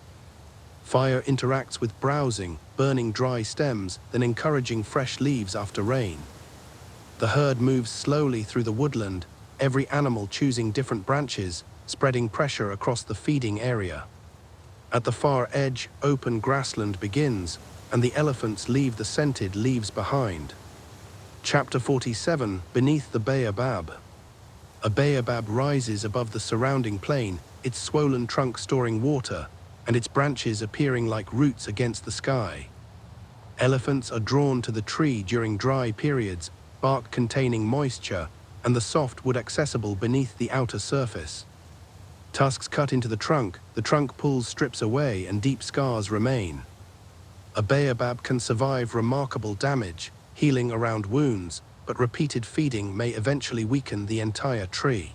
Fire interacts with browsing, burning dry stems, then encouraging fresh leaves after rain. The herd moves slowly through the woodland, every animal choosing different branches, spreading pressure across the feeding area. At the far edge, open grassland begins, and the elephants leave the scented leaves behind. Chapter 47, Beneath the Baobab. A baobab rises above the surrounding plain, its swollen trunk storing water, and its branches appearing like roots against the sky. Elephants are drawn to the tree during dry periods, bark containing moisture, and the soft wood accessible beneath the outer surface. Tusks cut into the trunk pulls strips away, and deep scars remain. A baobab can survive remarkable damage, healing around wounds, but repeated feeding may eventually weaken the entire tree.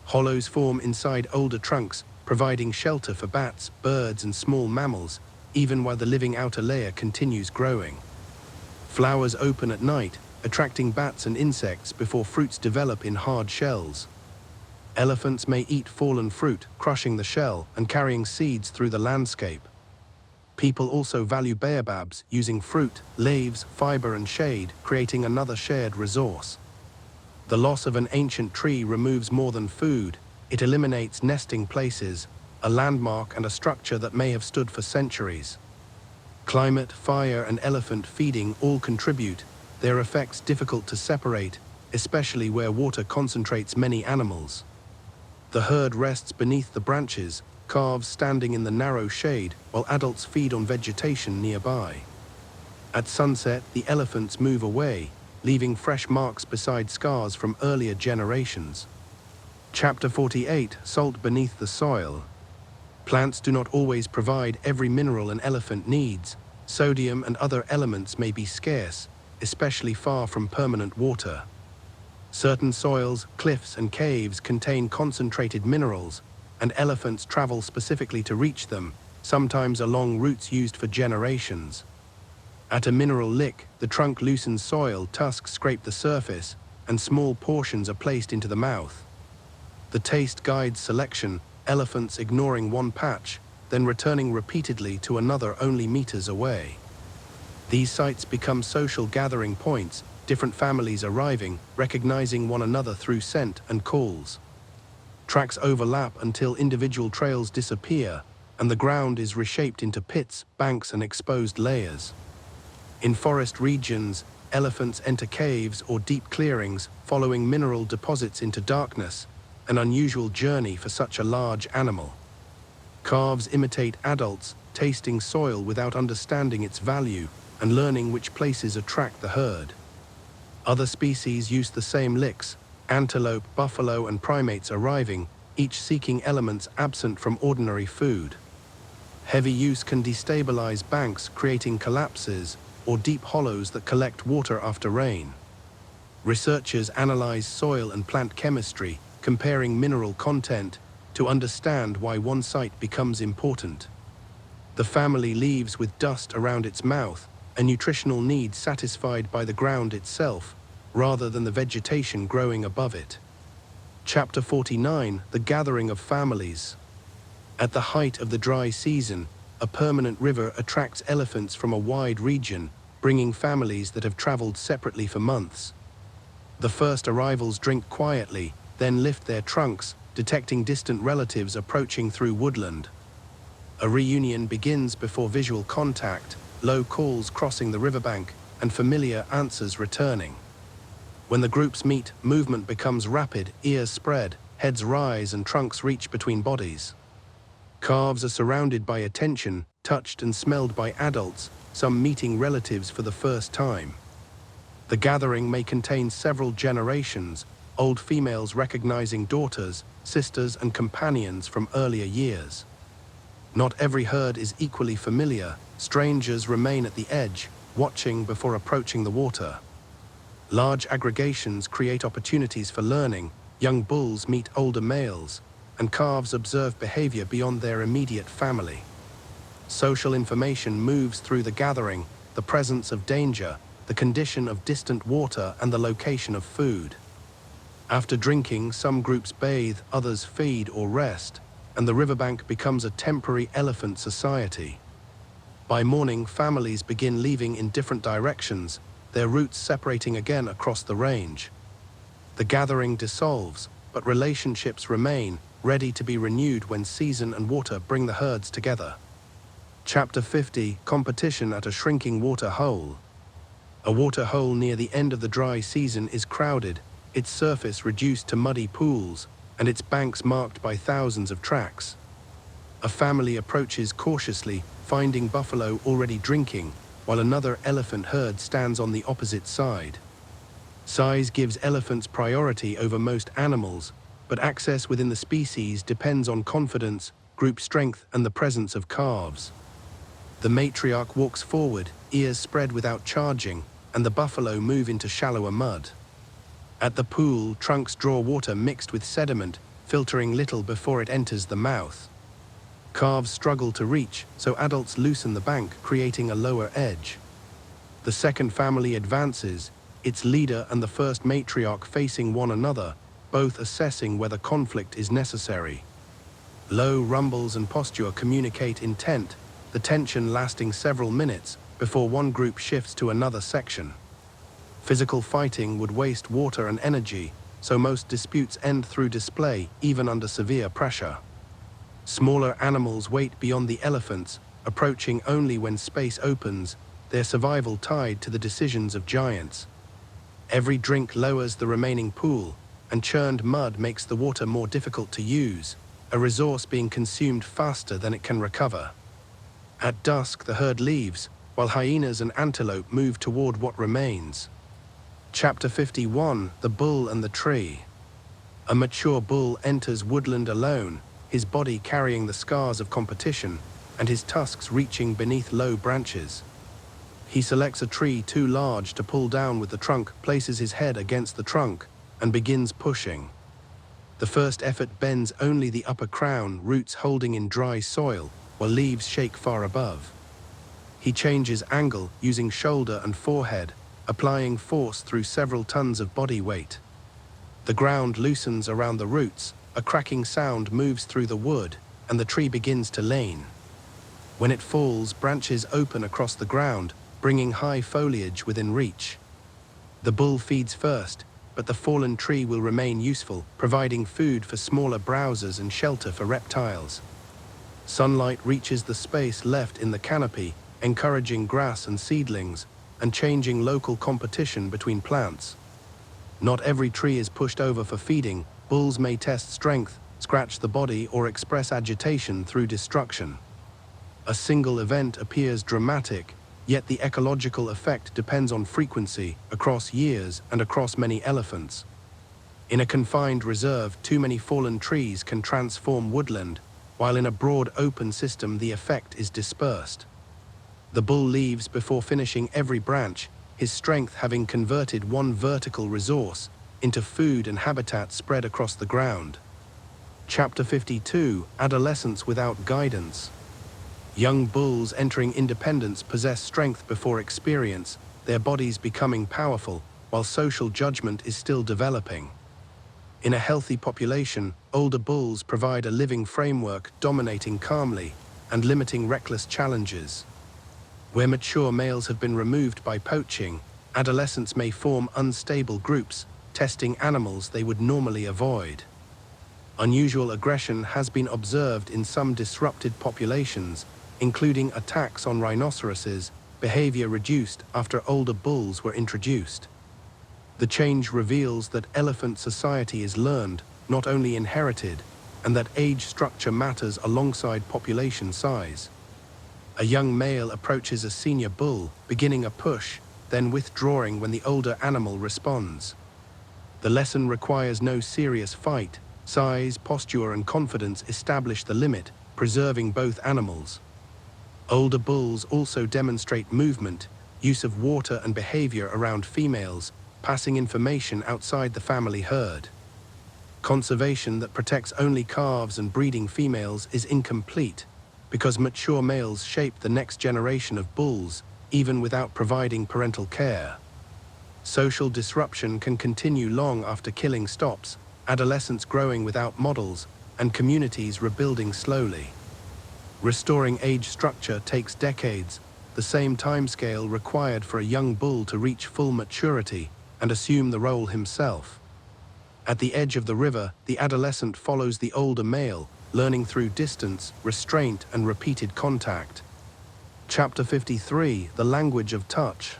Hollows form inside older trunks, providing shelter for bats, birds, and small mammals, even while the living outer layer continues growing. Flowers open at night, attracting bats and insects before fruits develop in hard shells. Elephants may eat fallen fruit, crushing the shell and carrying seeds through the landscape. People also value baobabs, using fruit, leaves, fiber, and shade, creating another shared resource. The loss of an ancient tree removes more than food. It eliminates nesting places, a landmark and a structure that may have stood for centuries. Climate, fire, and elephant feeding all contribute, their effects difficult to separate, especially where water concentrates many animals. The herd rests beneath the branches, calves standing in the narrow shade, while adults feed on vegetation nearby. At sunset, the elephants move away, leaving fresh marks beside scars from earlier generations. Chapter 48, Salt Beneath the Soil. Plants do not always provide every mineral an elephant needs. Sodium and other elements may be scarce, especially far from permanent water. Certain soils, cliffs, and caves contain concentrated minerals, and elephants travel specifically to reach them, sometimes along routes used for generations. At a mineral lick, the trunk loosens soil, tusks scrape the surface, and small portions are placed into the mouth. The taste guides selection, elephants ignoring one patch, then returning repeatedly to another only meters away. These sites become social gathering points, different families arriving, recognizing one another through scent and calls. Tracks overlap until individual trails disappear, and the ground is reshaped into pits, banks, and exposed layers. In forest regions, elephants enter caves or deep clearings, following mineral deposits into darkness, an unusual journey for such a large animal. Calves imitate adults, tasting soil without understanding its value and learning which places attract the herd. Other species use the same licks, antelope, buffalo, and primates arriving, each seeking elements absent from ordinary food. Heavy use can destabilize banks, creating collapses, or deep hollows that collect water after rain. Researchers analyze soil and plant chemistry, comparing mineral content, to understand why one site becomes important. The family leaves with dust around its mouth, a nutritional need satisfied by the ground itself, rather than the vegetation growing above it. Chapter 49, The Gathering of Families. At the height of the dry season, a permanent river attracts elephants from a wide region, bringing families that have traveled separately for months. The first arrivals drink quietly, then lift their trunks, detecting distant relatives approaching through woodland. A reunion begins before visual contact, low calls crossing the riverbank, and familiar answers returning. When the groups meet, movement becomes rapid, ears spread, heads rise, and trunks reach between bodies. Calves are surrounded by attention, touched and smelled by adults, some meeting relatives for the first time. The gathering may contain several generations, old females recognizing daughters, sisters, and companions from earlier years. Not every herd is equally familiar. Strangers remain at the edge, watching before approaching the water. Large aggregations create opportunities for learning. Young bulls meet older males, and calves observe behavior beyond their immediate family. Social information moves through the gathering, the presence of danger, the condition of distant water, and the location of food. After drinking, some groups bathe, others feed or rest, and the riverbank becomes a temporary elephant society. By morning, families begin leaving in different directions, their routes separating again across the range. The gathering dissolves, but relationships remain, ready to be renewed when season and water bring the herds together. Chapter 50: Competition at a shrinking water hole. A water hole near the end of the dry season is crowded, its surface reduced to muddy pools, and its banks marked by thousands of tracks. A family approaches cautiously, finding buffalo already drinking, while another elephant herd stands on the opposite side. Size gives elephants priority over most animals, but access within the species depends on confidence, group strength, and the presence of calves. The matriarch walks forward, ears spread without charging, and the buffalo move into shallower mud. At the pool, trunks draw water mixed with sediment, filtering little before it enters the mouth. Calves struggle to reach, so adults loosen the bank, creating a lower edge. The second family advances, its leader and the first matriarch facing one another, both assessing whether conflict is necessary. Low rumbles and posture communicate intent, the tension lasting several minutes before one group shifts to another section. Physical fighting would waste water and energy, so most disputes end through display, even under severe pressure. Smaller animals wait beyond the elephants, approaching only when space opens, their survival tied to the decisions of giants. Every drink lowers the remaining pool, and churned mud makes the water more difficult to use, a resource being consumed faster than it can recover. At dusk, the herd leaves, while hyenas and antelope move toward what remains. Chapter 51: The Bull and the Tree. A mature bull enters woodland alone, his body carrying the scars of competition, and his tusks reaching beneath low branches. He selects a tree too large to pull down with the trunk, places his head against the trunk, and begins pushing. The first effort bends only the upper crown, roots holding in dry soil, while leaves shake far above. He changes angle, using shoulder and forehead, applying force through several tons of body weight. The ground loosens around the roots, a cracking sound moves through the wood, and the tree begins to lean. When it falls, branches open across the ground, bringing high foliage within reach. The bull feeds first, but the fallen tree will remain useful, providing food for smaller browsers and shelter for reptiles. Sunlight reaches the space left in the canopy, encouraging grass and seedlings, and changing local competition between plants. Not every tree is pushed over for feeding. Bulls may test strength, scratch the body, or express agitation through destruction. A single event appears dramatic, yet the ecological effect depends on frequency, across years and across many elephants. In a confined reserve, too many fallen trees can transform woodland, while in a broad open system the effect is dispersed. The bull leaves before finishing every branch, his strength having converted one vertical resource into food and habitat spread across the ground. Chapter 52: Adolescence without guidance. Young bulls entering independence possess strength before experience, their bodies becoming powerful, while social judgment is still developing. In a healthy population, older bulls provide a living framework, dominating calmly and limiting reckless challenges. Where mature males have been removed by poaching, adolescents may form unstable groups, testing animals they would normally avoid. Unusual aggression has been observed in some disrupted populations, including attacks on rhinoceroses, behavior reduced after older bulls were introduced. The change reveals that elephant society is learned, not only inherited, and that age structure matters alongside population size. A young male approaches a senior bull, beginning a push, then withdrawing when the older animal responds. The lesson requires no serious fight. Size, posture, and confidence establish the limit, preserving both animals. Older bulls also demonstrate movement, use of water, and behavior around females, passing information outside the family herd. Conservation that protects only calves and breeding females is incomplete, because mature males shape the next generation of bulls, even without providing parental care. Social disruption can continue long after killing stops, adolescents growing without models, and communities rebuilding slowly. Restoring age structure takes decades, the same timescale required for a young bull to reach full maturity and assume the role himself. At the edge of the river, the adolescent follows the older male, learning through distance, restraint, and repeated contact. Chapter 53, The Language of Touch.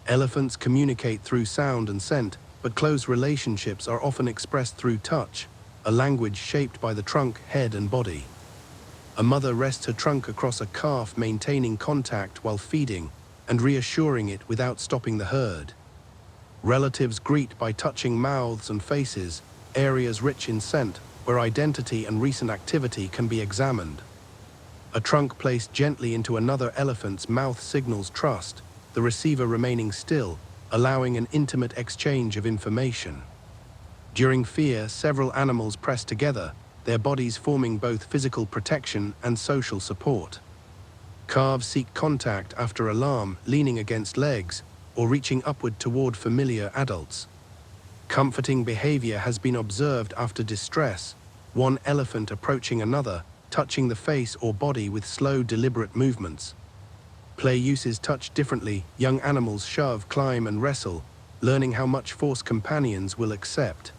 Elephants communicate through sound and scent, but close relationships are often expressed through touch, a language shaped by the trunk, head, and body. A mother rests her trunk across a calf, maintaining contact while feeding and reassuring it without stopping the herd. Relatives greet by touching mouths and faces, areas rich in scent where identity and recent activity can be examined. A trunk placed gently into another elephant's mouth signals trust, the receiver remaining still, allowing an intimate exchange of information. During fear, several animals press together, their bodies forming both physical protection and social support. Calves seek contact after alarm, leaning against legs, or reaching upward toward familiar adults. Comforting behavior has been observed after distress, one elephant approaching another, touching the face or body with slow, deliberate movements. Play uses touch differently. Young animals shove, climb, and wrestle, learning how much force companions will accept.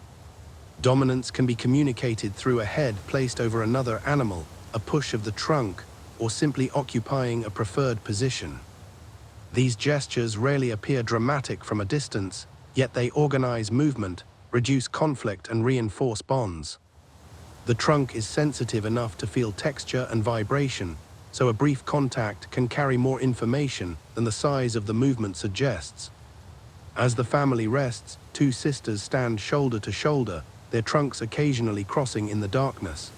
Dominance can be communicated through a head placed over another animal, a push of the trunk, or simply occupying a preferred position. These gestures rarely appear dramatic from a distance, yet they organize movement, reduce conflict, and reinforce bonds. The trunk is sensitive enough to feel texture and vibration, so a brief contact can carry more information than the size of the movement suggests. As the family rests, two sisters stand shoulder to shoulder, their trunks occasionally crossing in the darkness.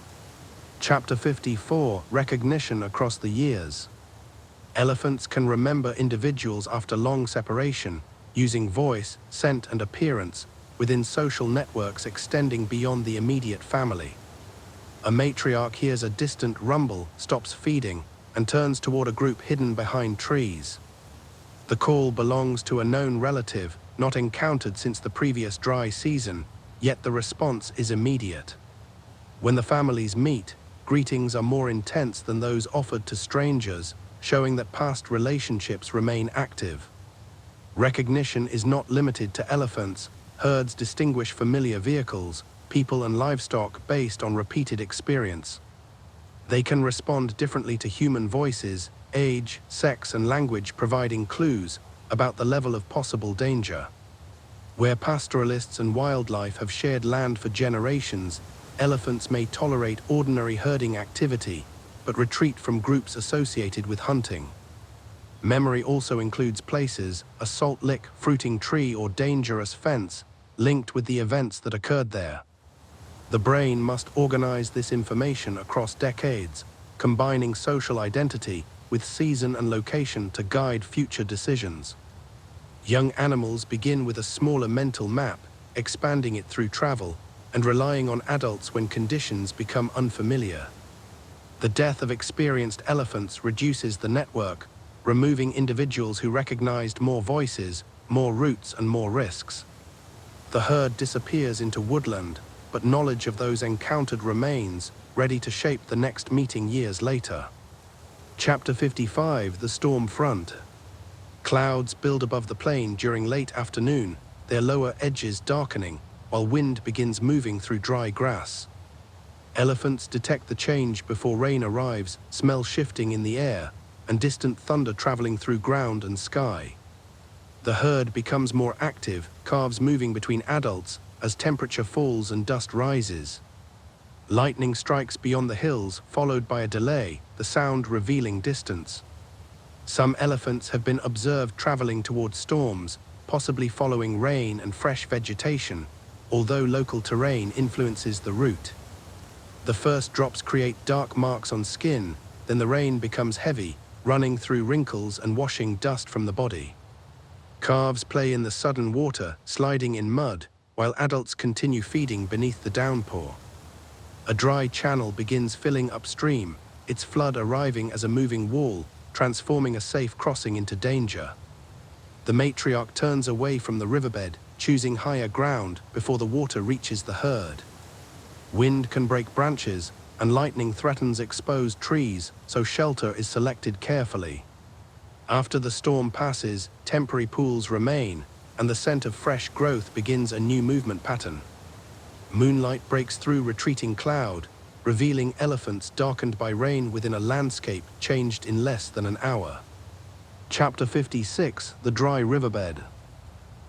Chapter 54, Recognition across the years. Elephants can remember individuals after long separation, using voice, scent, and appearance within social networks extending beyond the immediate family. A matriarch hears a distant rumble, stops feeding, and turns toward a group hidden behind trees. The call belongs to a known relative, not encountered since the previous dry season, yet the response is immediate. When the families meet, greetings are more intense than those offered to strangers, showing that past relationships remain active. Recognition is not limited to elephants. Herds distinguish familiar vehicles, people, and livestock based on repeated experience. They can respond differently to human voices, age, sex, and language, providing clues about the level of possible danger. Where pastoralists and wildlife have shared land for generations, elephants may tolerate ordinary herding activity, but retreat from groups associated with hunting. Memory also includes places, a salt lick, fruiting tree, or dangerous fence, linked with the events that occurred there. The brain must organize this information across decades, combining social identity with season and location to guide future decisions. Young animals begin with a smaller mental map, expanding it through travel, and relying on adults when conditions become unfamiliar. The death of experienced elephants reduces the network, removing individuals who recognized more voices, more routes, and more risks. The herd disappears into woodland, but knowledge of those encountered remains, ready to shape the next meeting years later. Chapter 55, The Storm Front. Clouds build above the plain during late afternoon, their lower edges darkening, while wind begins moving through dry grass. Elephants detect the change before rain arrives, smell shifting in the air, and distant thunder traveling through ground and sky. The herd becomes more active, calves moving between adults as temperature falls and dust rises. Lightning strikes beyond the hills, followed by a delay, the sound revealing distance. Some elephants have been observed traveling towards storms, possibly following rain and fresh vegetation, although local terrain influences the route. The first drops create dark marks on skin, then the rain becomes heavy, running through wrinkles and washing dust from the body. Calves play in the sudden water, sliding in mud, while adults continue feeding beneath the downpour. A dry channel begins filling upstream, its flood arriving as a moving wall, transforming a safe crossing into danger. The matriarch turns away from the riverbed, choosing higher ground before the water reaches the herd. Wind can break branches, and lightning threatens exposed trees, so shelter is selected carefully. After the storm passes, temporary pools remain, and the scent of fresh growth begins a new movement pattern. Moonlight breaks through retreating cloud, revealing elephants darkened by rain within a landscape changed in less than an hour. Chapter 56: The Dry Riverbed.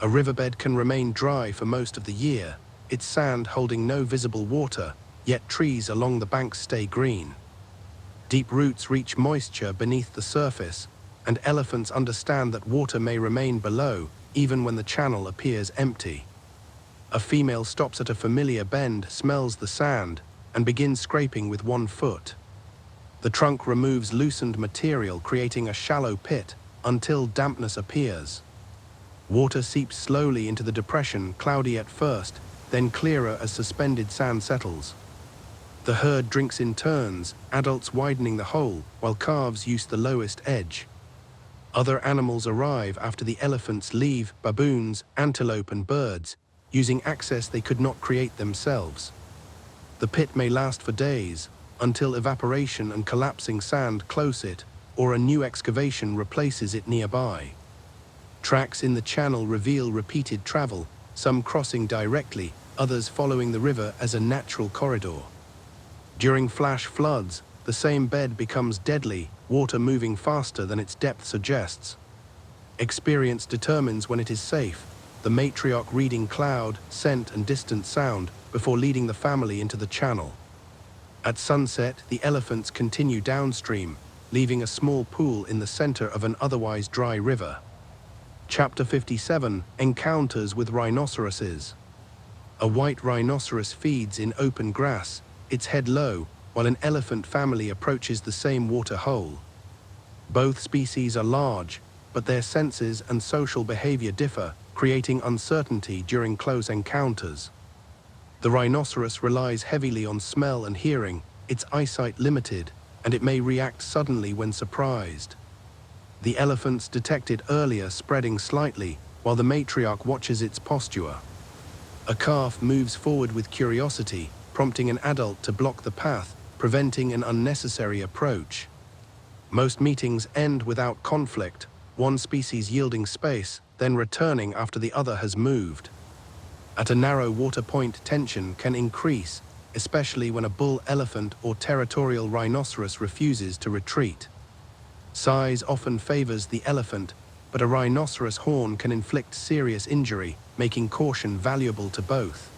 A riverbed can remain dry for most of the year, its sand holding no visible water, yet trees along the banks stay green. Deep roots reach moisture beneath the surface, and elephants understand that water may remain below, even when the channel appears empty. A female stops at a familiar bend, smells the sand, and begins scraping with one foot. The trunk removes loosened material, creating a shallow pit, until dampness appears. Water seeps slowly into the depression, cloudy at first, then clearer as suspended sand settles. The herd drinks in turns, adults widening the hole, while calves use the lowest edge. Other animals arrive after the elephants leave: baboons, antelope, and birds, using access they could not create themselves. The pit may last for days, until evaporation and collapsing sand close it, or a new excavation replaces it nearby. Tracks in the channel reveal repeated travel, some crossing directly, others following the river as a natural corridor. During flash floods, the same bed becomes deadly, water moving faster than its depth suggests. Experience determines when it is safe, the matriarch reading cloud, scent, and distant sound before leading the family into the channel. At sunset, the elephants continue downstream, leaving a small pool in the center of an otherwise dry river. Chapter 57: Encounters with Rhinoceroses. A white rhinoceros feeds in open grass, its head low, while an elephant family approaches the same water hole. Both species are large, but their senses and social behavior differ, creating uncertainty during close encounters. The rhinoceros relies heavily on smell and hearing, its eyesight limited, and it may react suddenly when surprised. The elephants detect it earlier, spreading slightly, while the matriarch watches its posture. A calf moves forward with curiosity, prompting an adult to block the path, preventing an unnecessary approach. Most meetings end without conflict, one species yielding space, then returning after the other has moved. At a narrow water point, tension can increase, especially when a bull elephant or territorial rhinoceros refuses to retreat. Size often favors the elephant, but a rhinoceros horn can inflict serious injury, making caution valuable to both.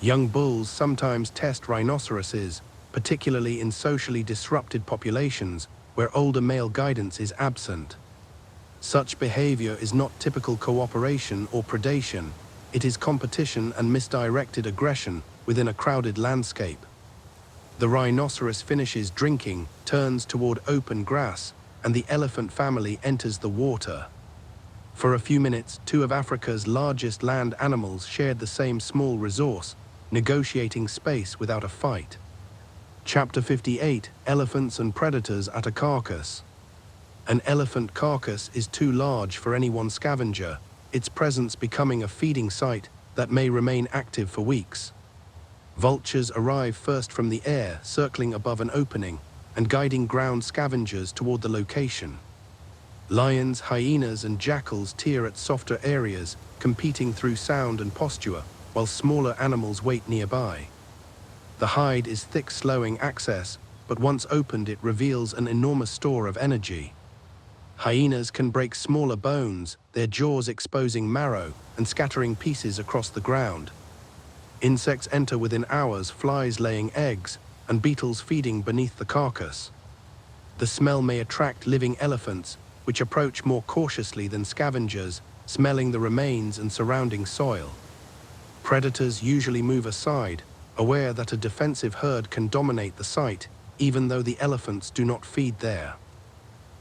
Young bulls sometimes test rhinoceroses, particularly in socially disrupted populations where older male guidance is absent. Such behavior is not typical cooperation or predation, it is competition and misdirected aggression within a crowded landscape. The rhinoceros finishes drinking, turns toward open grass, and the elephant family enters the water. For a few minutes, two of Africa's largest land animals shared the same small resource, negotiating space without a fight. Chapter 58: Elephants and Predators at a Carcass. An elephant carcass is too large for any one scavenger, its presence becoming a feeding site that may remain active for weeks. Vultures arrive first from the air, circling above an opening, and guiding ground scavengers toward the location. Lions, hyenas, and jackals tear at softer areas, competing through sound and posture, while smaller animals wait nearby. The hide is thick, slowing access, but once opened it reveals an enormous store of energy. Hyenas can break smaller bones, their jaws exposing marrow and scattering pieces across the ground. Insects enter within hours, flies laying eggs, and beetles feeding beneath the carcass. The smell may attract living elephants, which approach more cautiously than scavengers, smelling the remains and surrounding soil. Predators usually move aside, aware that a defensive herd can dominate the site, even though the elephants do not feed there.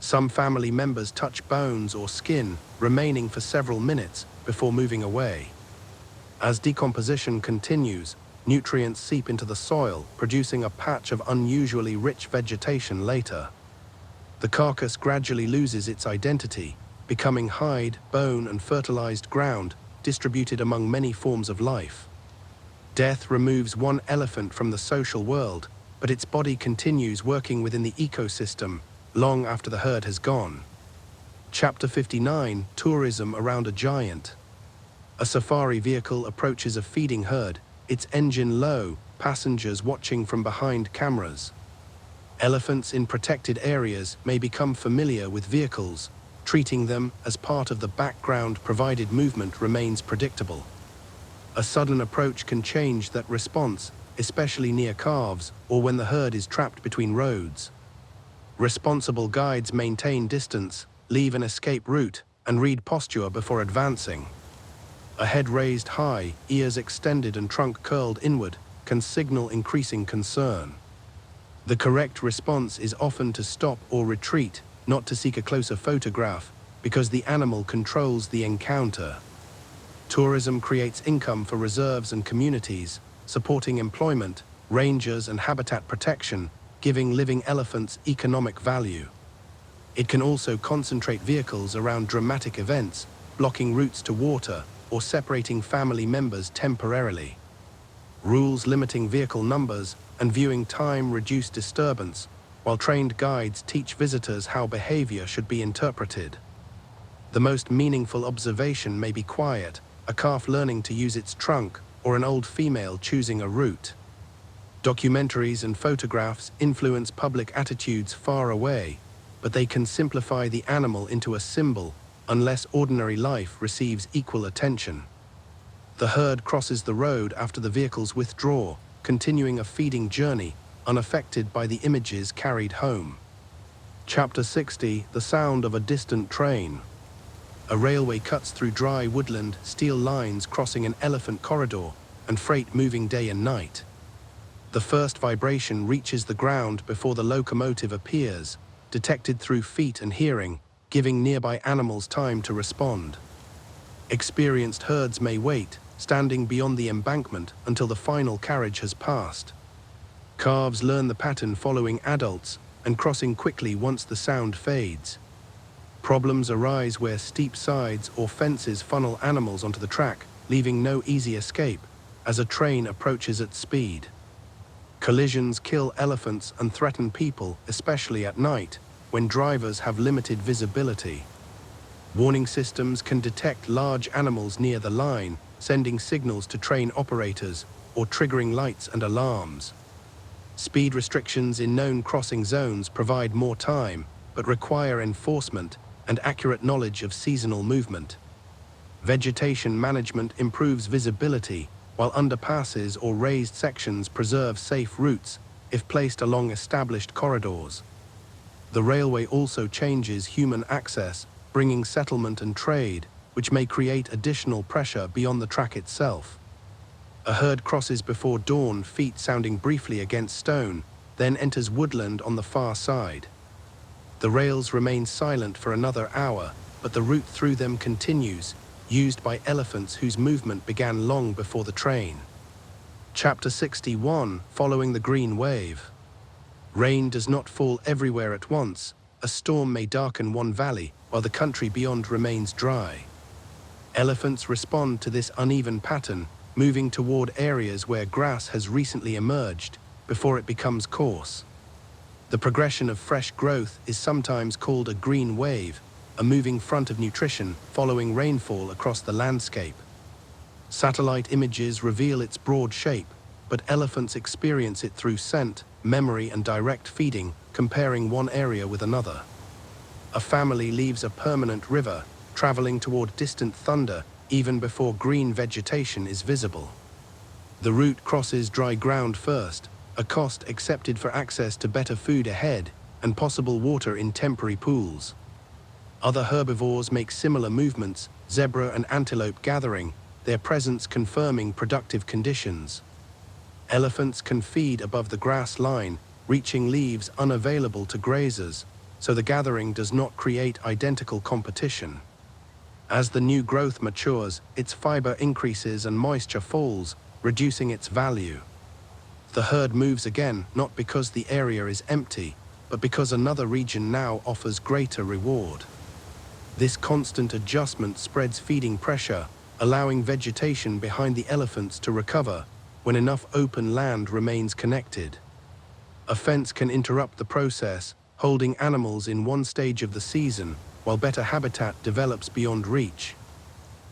Some family members touch bones or skin, remaining for several minutes before moving away. As decomposition continues, nutrients seep into the soil, producing a patch of unusually rich vegetation later. The carcass gradually loses its identity, becoming hide, bone, and fertilized ground, distributed among many forms of life. Death removes one elephant from the social world, but its body continues working within the ecosystem long after the herd has gone. Chapter 59: Tourism around a giant. A safari vehicle approaches a feeding herd, its engine low, passengers watching from behind cameras. Elephants in protected areas may become familiar with vehicles, treating them as part of the background provided movement remains predictable. A sudden approach can change that response, especially near calves or when the herd is trapped between roads. Responsible guides maintain distance, leave an escape route, and read posture before advancing. A head raised high, ears extended and trunk curled inward can signal increasing concern. The correct response is often to stop or retreat, not to seek a closer photograph, because the animal controls the encounter. Tourism creates income for reserves and communities, supporting employment, rangers and habitat protection, giving living elephants economic value. It can also concentrate vehicles around dramatic events, blocking routes to water or separating family members temporarily. Rules limiting vehicle numbers and viewing time reduce disturbance, while trained guides teach visitors how behavior should be interpreted. The most meaningful observation may be quiet, a calf learning to use its trunk, or an old female choosing a route. Documentaries and photographs influence public attitudes far away, but they can simplify the animal into a symbol unless ordinary life receives equal attention. The herd crosses the road after the vehicles withdraw, continuing a feeding journey, unaffected by the images carried home. Chapter 60: The sound of a distant train. A railway cuts through dry woodland, steel lines crossing an elephant corridor, and freight moving day and night. The first vibration reaches the ground before the locomotive appears, detected through feet and hearing, giving nearby animals time to respond. Experienced herds may wait, standing beyond the embankment until the final carriage has passed. Calves learn the pattern following adults and crossing quickly once the sound fades. Problems arise where steep sides or fences funnel animals onto the track, leaving no easy escape as a train approaches at speed. Collisions kill elephants and threaten people, especially at night, when drivers have limited visibility. Warning systems can detect large animals near the line, sending signals to train operators or triggering lights and alarms. Speed restrictions in known crossing zones provide more time, but require enforcement and accurate knowledge of seasonal movement. Vegetation management improves visibility, while underpasses or raised sections preserve safe routes if placed along established corridors. The railway also changes human access, bringing settlement and trade, which may create additional pressure beyond the track itself. A herd crosses before dawn, feet sounding briefly against stone, then enters woodland on the far side. The rails remain silent for another hour, but the route through them continues, used by elephants whose movement began long before the train. Chapter 61: Following the Green Wave. Rain does not fall everywhere at once. A storm may darken one valley, while the country beyond remains dry. Elephants respond to this uneven pattern, moving toward areas where grass has recently emerged before it becomes coarse. The progression of fresh growth is sometimes called a green wave, a moving front of nutrition following rainfall across the landscape. Satellite images reveal its broad shape, but elephants experience it through scent, memory, and direct feeding, comparing one area with another. A family leaves a permanent river, traveling toward distant thunder even before green vegetation is visible. The route crosses dry ground first, a cost accepted for access to better food ahead and possible water in temporary pools. Other herbivores make similar movements, zebra and antelope gathering, their presence confirming productive conditions. Elephants can feed above the grass line, reaching leaves unavailable to grazers, so the gathering does not create identical competition. As the new growth matures, its fiber increases and moisture falls, reducing its value. The herd moves again, not because the area is empty, but because another region now offers greater reward. This constant adjustment spreads feeding pressure, allowing vegetation behind the elephants to recover when enough open land remains connected. A fence can interrupt the process, holding animals in one stage of the season, while better habitat develops beyond reach.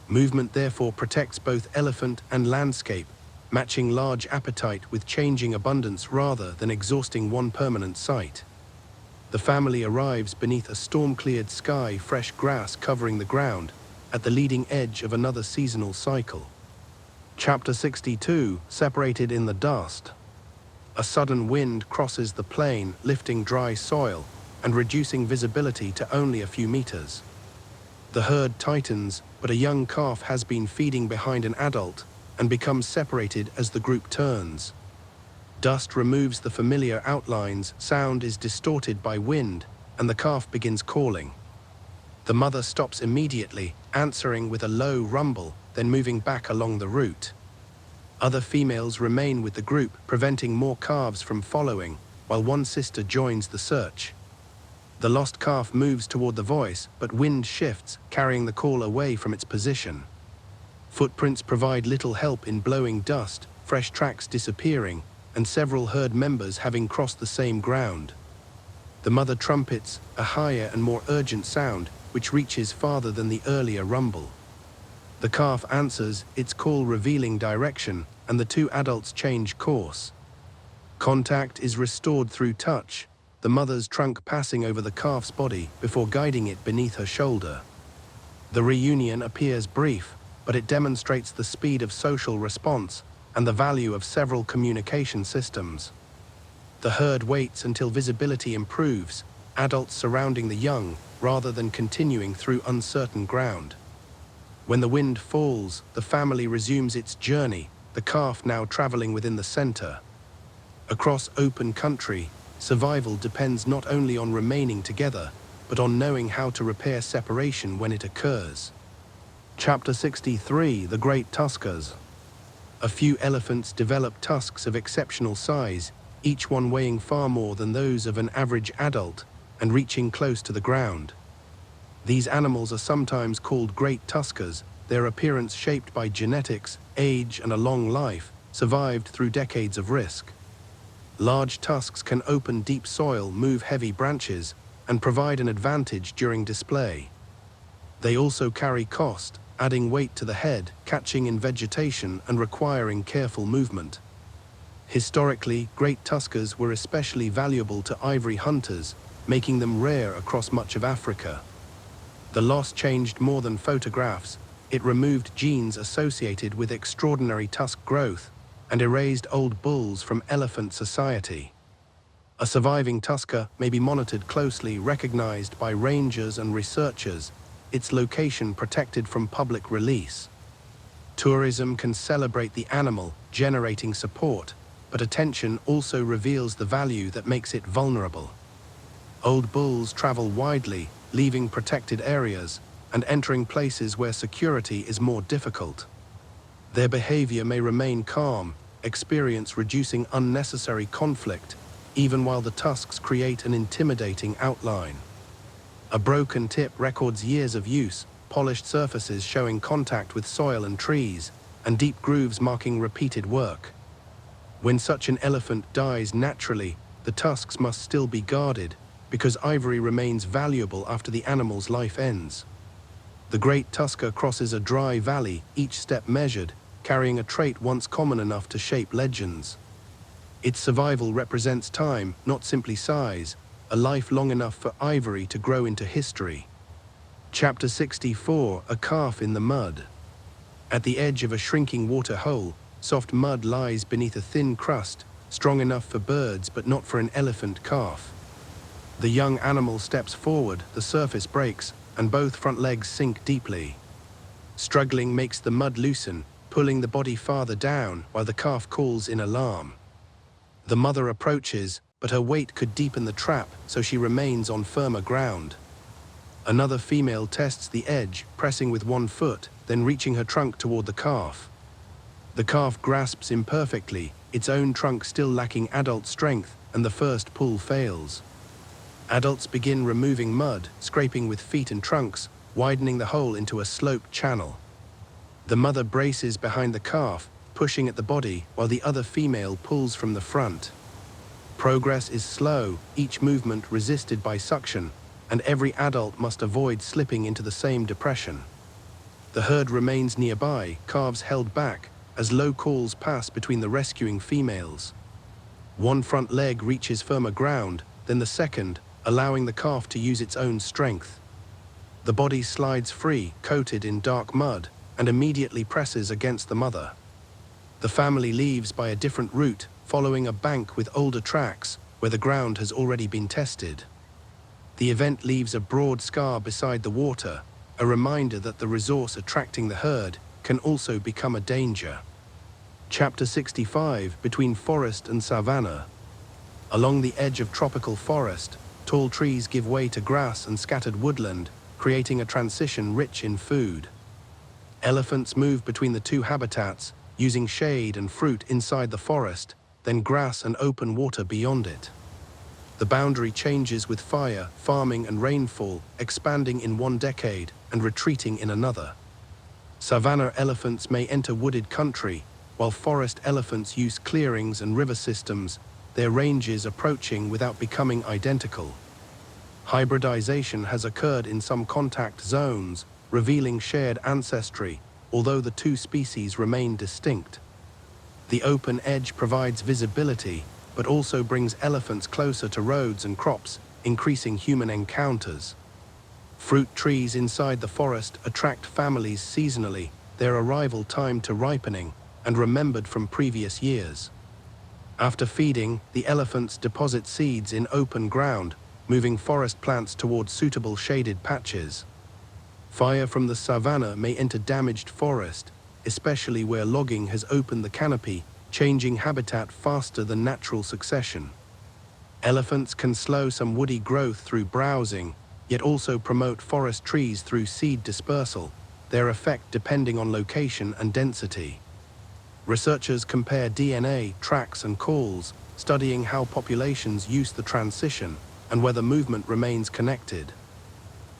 Movement therefore protects both elephant and landscape, matching large appetite with changing abundance rather than exhausting one permanent site. The family arrives beneath a storm-cleared sky, fresh grass covering the ground, at the leading edge of another seasonal cycle. Chapter 62, separated in the dust. A sudden wind crosses the plain, lifting dry soil and reducing visibility to only a few meters. The herd tightens, but a young calf has been feeding behind an adult and becomes separated as the group turns. Dust removes the familiar outlines, sound is distorted by wind, and the calf begins calling. The mother stops immediately, answering with a low rumble, then moving back along the route. Other females remain with the group, preventing more calves from following, while one sister joins the search. The lost calf moves toward the voice, but wind shifts, carrying the call away from its position. Footprints provide little help in blowing dust, fresh tracks disappearing, and several herd members having crossed the same ground. The mother trumpets, a higher and more urgent sound, which reaches farther than the earlier rumble. The calf answers, its call revealing direction, and the two adults change course. Contact is restored through touch, the mother's trunk passing over the calf's body before guiding it beneath her shoulder. The reunion appears brief, but it demonstrates the speed of social response and the value of several communication systems. The herd waits until visibility improves, adults surrounding the young rather than continuing through uncertain ground. When the wind falls, the family resumes its journey, the calf now traveling within the center. Across open country, survival depends not only on remaining together, but on knowing how to repair separation when it occurs. Chapter 63, The Great Tuskers. A few elephants develop tusks of exceptional size, each one weighing far more than those of an average adult and reaching close to the ground. These animals are sometimes called great tuskers, their appearance shaped by genetics, age, and a long life, survived through decades of risk. Large tusks can open deep soil, move heavy branches, and provide an advantage during display. They also carry cost, adding weight to the head, catching in vegetation, and requiring careful movement. Historically, great tuskers were especially valuable to ivory hunters, making them rare across much of Africa. The loss changed more than photographs. It removed genes associated with extraordinary tusk growth and erased old bulls from elephant society. A surviving tusker may be monitored closely, recognized by rangers and researchers, its location protected from public release. Tourism can celebrate the animal, generating support, but attention also reveals the value that makes it vulnerable. Old bulls travel widely, leaving protected areas and entering places where security is more difficult. Their behavior may remain calm, experience reducing unnecessary conflict, even while the tusks create an intimidating outline. A broken tip records years of use, polished surfaces showing contact with soil and trees, and deep grooves marking repeated work. When such an elephant dies naturally, the tusks must still be guarded, because ivory remains valuable after the animal's life ends. The great tusker crosses a dry valley, each step measured, carrying a trait once common enough to shape legends. Its survival represents time, not simply size, a life long enough for ivory to grow into history. Chapter 64, A Calf in the Mud. At the edge of a shrinking water hole, soft mud lies beneath a thin crust, strong enough for birds but not for an elephant calf. The young animal steps forward, the surface breaks, and both front legs sink deeply. Struggling makes the mud loosen, pulling the body farther down while the calf calls in alarm. The mother approaches, but her weight could deepen the trap, so she remains on firmer ground. Another female tests the edge, pressing with one foot, then reaching her trunk toward the calf. The calf grasps imperfectly, its own trunk still lacking adult strength, and the first pull fails. Adults begin removing mud, scraping with feet and trunks, widening the hole into a sloped channel. The mother braces behind the calf, pushing at the body, while the other female pulls from the front. Progress is slow, each movement resisted by suction, and every adult must avoid slipping into the same depression. The herd remains nearby, calves held back, as low calls pass between the rescuing females. One front leg reaches firmer ground, then the second, allowing the calf to use its own strength. The body slides free, coated in dark mud, and immediately presses against the mother. The family leaves by a different route, following a bank with older tracks, where the ground has already been tested. The event leaves a broad scar beside the water, a reminder that the resource attracting the herd can also become a danger. Chapter 65, Between Forest and Savanna. Along the edge of tropical forest, tall trees give way to grass and scattered woodland, creating a transition rich in food. Elephants move between the two habitats, using shade and fruit inside the forest, then grass and open water beyond it. The boundary changes with fire, farming and rainfall, expanding in one decade and retreating in another. Savanna elephants may enter wooded country, while forest elephants use clearings and river systems, their ranges approaching without becoming identical. Hybridization has occurred in some contact zones, revealing shared ancestry, although the two species remain distinct. The open edge provides visibility, but also brings elephants closer to roads and crops, increasing human encounters. Fruit trees inside the forest attract families seasonally, their arrival timed to ripening and remembered from previous years. After feeding, the elephants deposit seeds in open ground, moving forest plants towards suitable shaded patches. Fire from the savanna may enter damaged forest, especially where logging has opened the canopy, changing habitat faster than natural succession. Elephants can slow some woody growth through browsing, yet also promote forest trees through seed dispersal, their effect depending on location and density. Researchers compare DNA, tracks and calls, studying how populations use the transition and whether movement remains connected.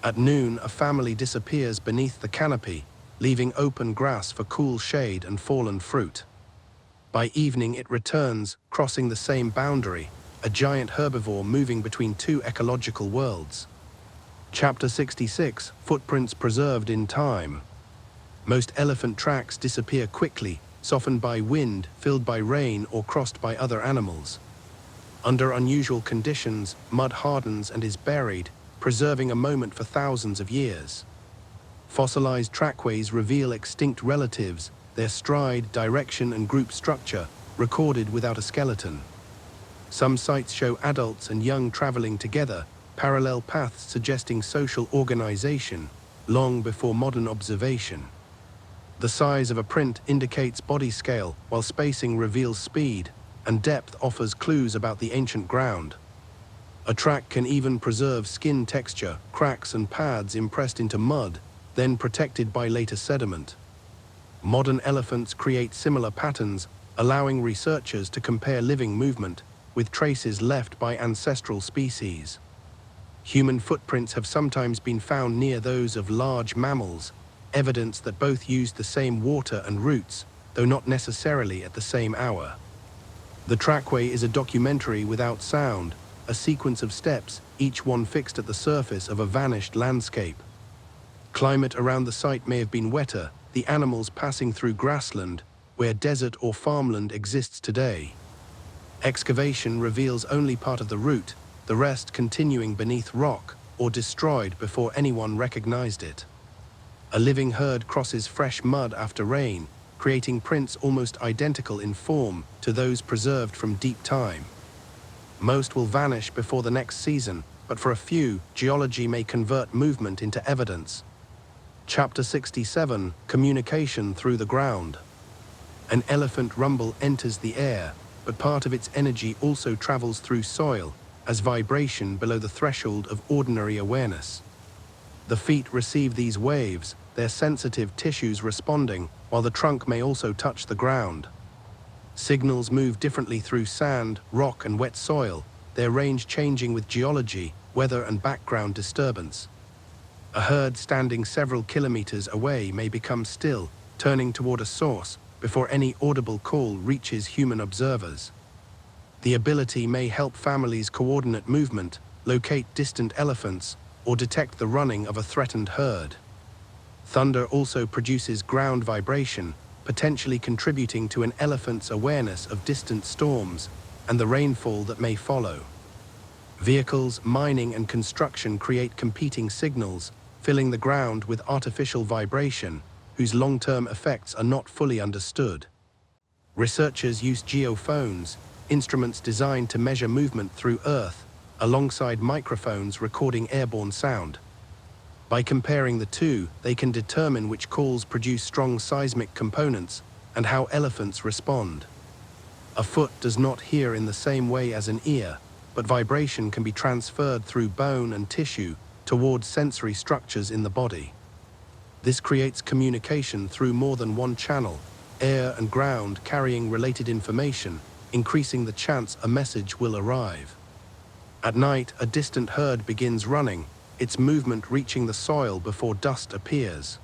At noon, a family disappears beneath the canopy, leaving open grass for cool shade and fallen fruit. By evening it returns, crossing the same boundary, a giant herbivore moving between two ecological worlds. Chapter 66, Footprints Preserved in Time. Most elephant tracks disappear quickly, softened by wind, filled by rain, or crossed by other animals. Under unusual conditions, mud hardens and is buried, preserving a moment for thousands of years. Fossilized trackways reveal extinct relatives, their stride, direction, and group structure, recorded without a skeleton. Some sites show adults and young traveling together, parallel paths suggesting social organization, long before modern observation. The size of a print indicates body scale, while spacing reveals speed, and depth offers clues about the ancient ground. A track can even preserve skin texture, cracks and pads impressed into mud, then protected by later sediment. Modern elephants create similar patterns, allowing researchers to compare living movement with traces left by ancestral species. Human footprints have sometimes been found near those of large mammals, evidence that both used the same water and roots, though not necessarily at the same hour. The trackway is a documentary without sound, a sequence of steps, each one fixed at the surface of a vanished landscape. Climate around the site may have been wetter, the animals passing through grassland, where desert or farmland exists today. Excavation reveals only part of the route, the rest continuing beneath rock or destroyed before anyone recognized it. A living herd crosses fresh mud after rain, creating prints almost identical in form to those preserved from deep time. Most will vanish before the next season, but for a few, geology may convert movement into evidence. Chapter 67, Communication Through the Ground. An elephant rumble enters the air, but part of its energy also travels through soil, as vibration below the threshold of ordinary awareness. The feet receive these waves, their sensitive tissues responding, while the trunk may also touch the ground. Signals move differently through sand, rock, and wet soil, their range changing with geology, weather, and background disturbance. A herd standing several kilometers away may become still, turning toward a source, before any audible call reaches human observers. The ability may help families coordinate movement, locate distant elephants, or detect the running of a threatened herd. Thunder also produces ground vibration, potentially contributing to an elephant's awareness of distant storms and the rainfall that may follow. Vehicles, mining, and construction create competing signals, filling the ground with artificial vibration, whose long-term effects are not fully understood. Researchers use geophones, instruments designed to measure movement through Earth, alongside microphones recording airborne sound. By comparing the two, they can determine which calls produce strong seismic components and how elephants respond. A foot does not hear in the same way as an ear, but vibration can be transferred through bone and tissue towards sensory structures in the body. This creates communication through more than one channel, air and ground carrying related information, increasing the chance a message will arrive. At night, a distant herd begins running, its movement reaching the soil before dust appears.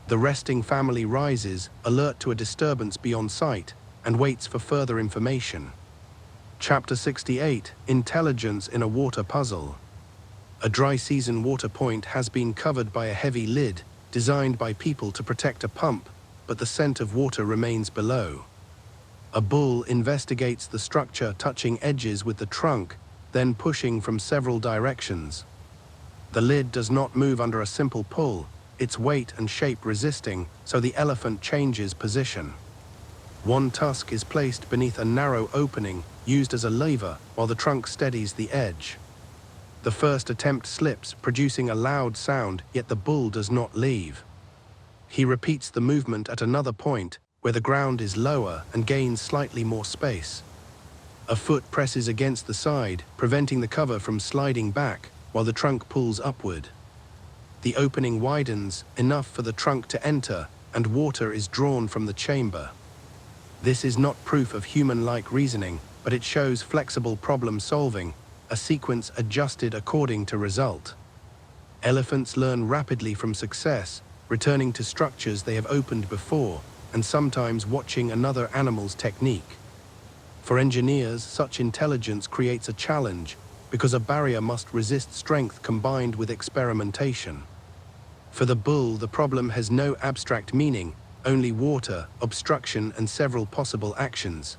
The resting family rises, alert to a disturbance beyond sight, and waits for further information. Chapter 68: Intelligence in a Water Puzzle. A dry season water point has been covered by a heavy lid, designed by people to protect a pump, but the scent of water remains below. A bull investigates the structure, touching edges with the trunk, then pushing from several directions. The lid does not move under a simple pull, its weight and shape resisting, so the elephant changes position. One tusk is placed beneath a narrow opening, used as a lever, while the trunk steadies the edge. The first attempt slips, producing a loud sound, yet the bull does not leave. He repeats the movement at another point, where the ground is lower and gains slightly more space. A foot presses against the side, preventing the cover from sliding back, while the trunk pulls upward. The opening widens, enough for the trunk to enter, and water is drawn from the chamber. This is not proof of human-like reasoning, but it shows flexible problem-solving, a sequence adjusted according to result. Elephants learn rapidly from success, returning to structures they have opened before, and sometimes watching another animal's technique. For engineers, such intelligence creates a challenge, because a barrier must resist strength combined with experimentation. For the bull, the problem has no abstract meaning, only water, obstruction, and several possible actions.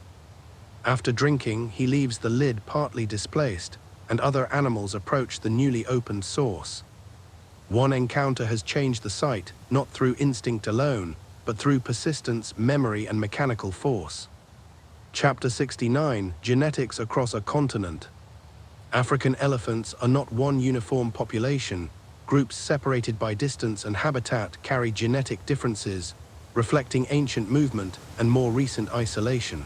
After drinking, he leaves the lid partly displaced, and other animals approach the newly opened source. One encounter has changed the site, not through instinct alone, but through persistence, memory, and mechanical force. Chapter 69: Genetics across a continent. African elephants are not one uniform population. Groups separated by distance and habitat carry genetic differences, reflecting ancient movement and more recent isolation.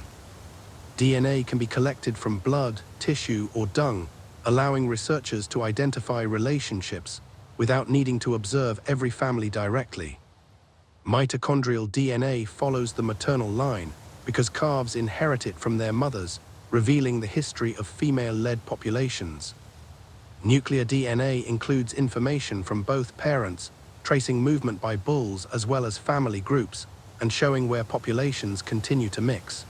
DNA can be collected from blood, tissue, or dung, allowing researchers to identify relationships without needing to observe every family directly. Mitochondrial DNA follows the maternal line because calves inherit it from their mothers, revealing the history of female-led populations. Nuclear DNA includes information from both parents, tracing movement by bulls as well as family groups, and showing where populations continue to mix.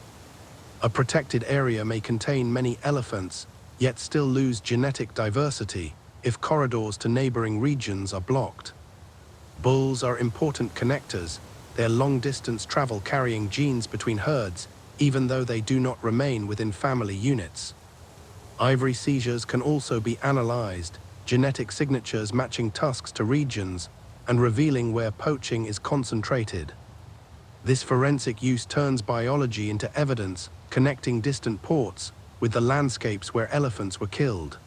A protected area may contain many elephants, yet still lose genetic diversity if corridors to neighboring regions are blocked. Bulls are important connectors, their long-distance travel carrying genes between herds, even though they do not remain within family units. Ivory seizures can also be analyzed, genetic signatures matching tusks to regions, and revealing where poaching is concentrated. This forensic use turns biology into evidence, connecting distant ports with the landscapes where elephants were killed.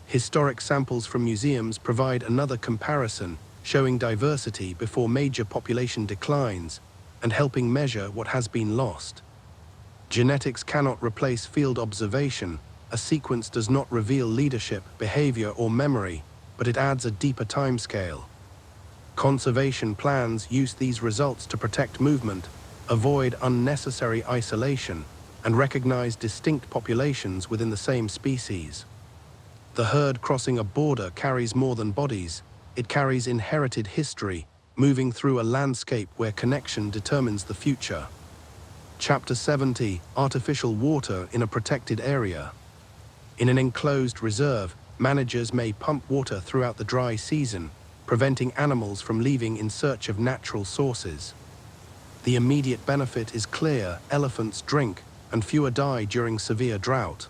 Historic samples from museums provide another comparison, showing diversity before major population declines and helping measure what has been lost. Genetics cannot replace field observation. A sequence does not reveal leadership, behavior, or memory, but it adds a deeper timescale. Conservation plans use these results to protect movement, avoid unnecessary isolation, and recognize distinct populations within the same species. The herd crossing a border carries more than bodies. It carries inherited history, moving through a landscape where connection determines the future. Chapter 70: Artificial water in a protected area. In an enclosed reserve, managers may pump water throughout the dry season, preventing animals from leaving in search of natural sources. The immediate benefit is clear: elephants drink, and fewer die during severe drought.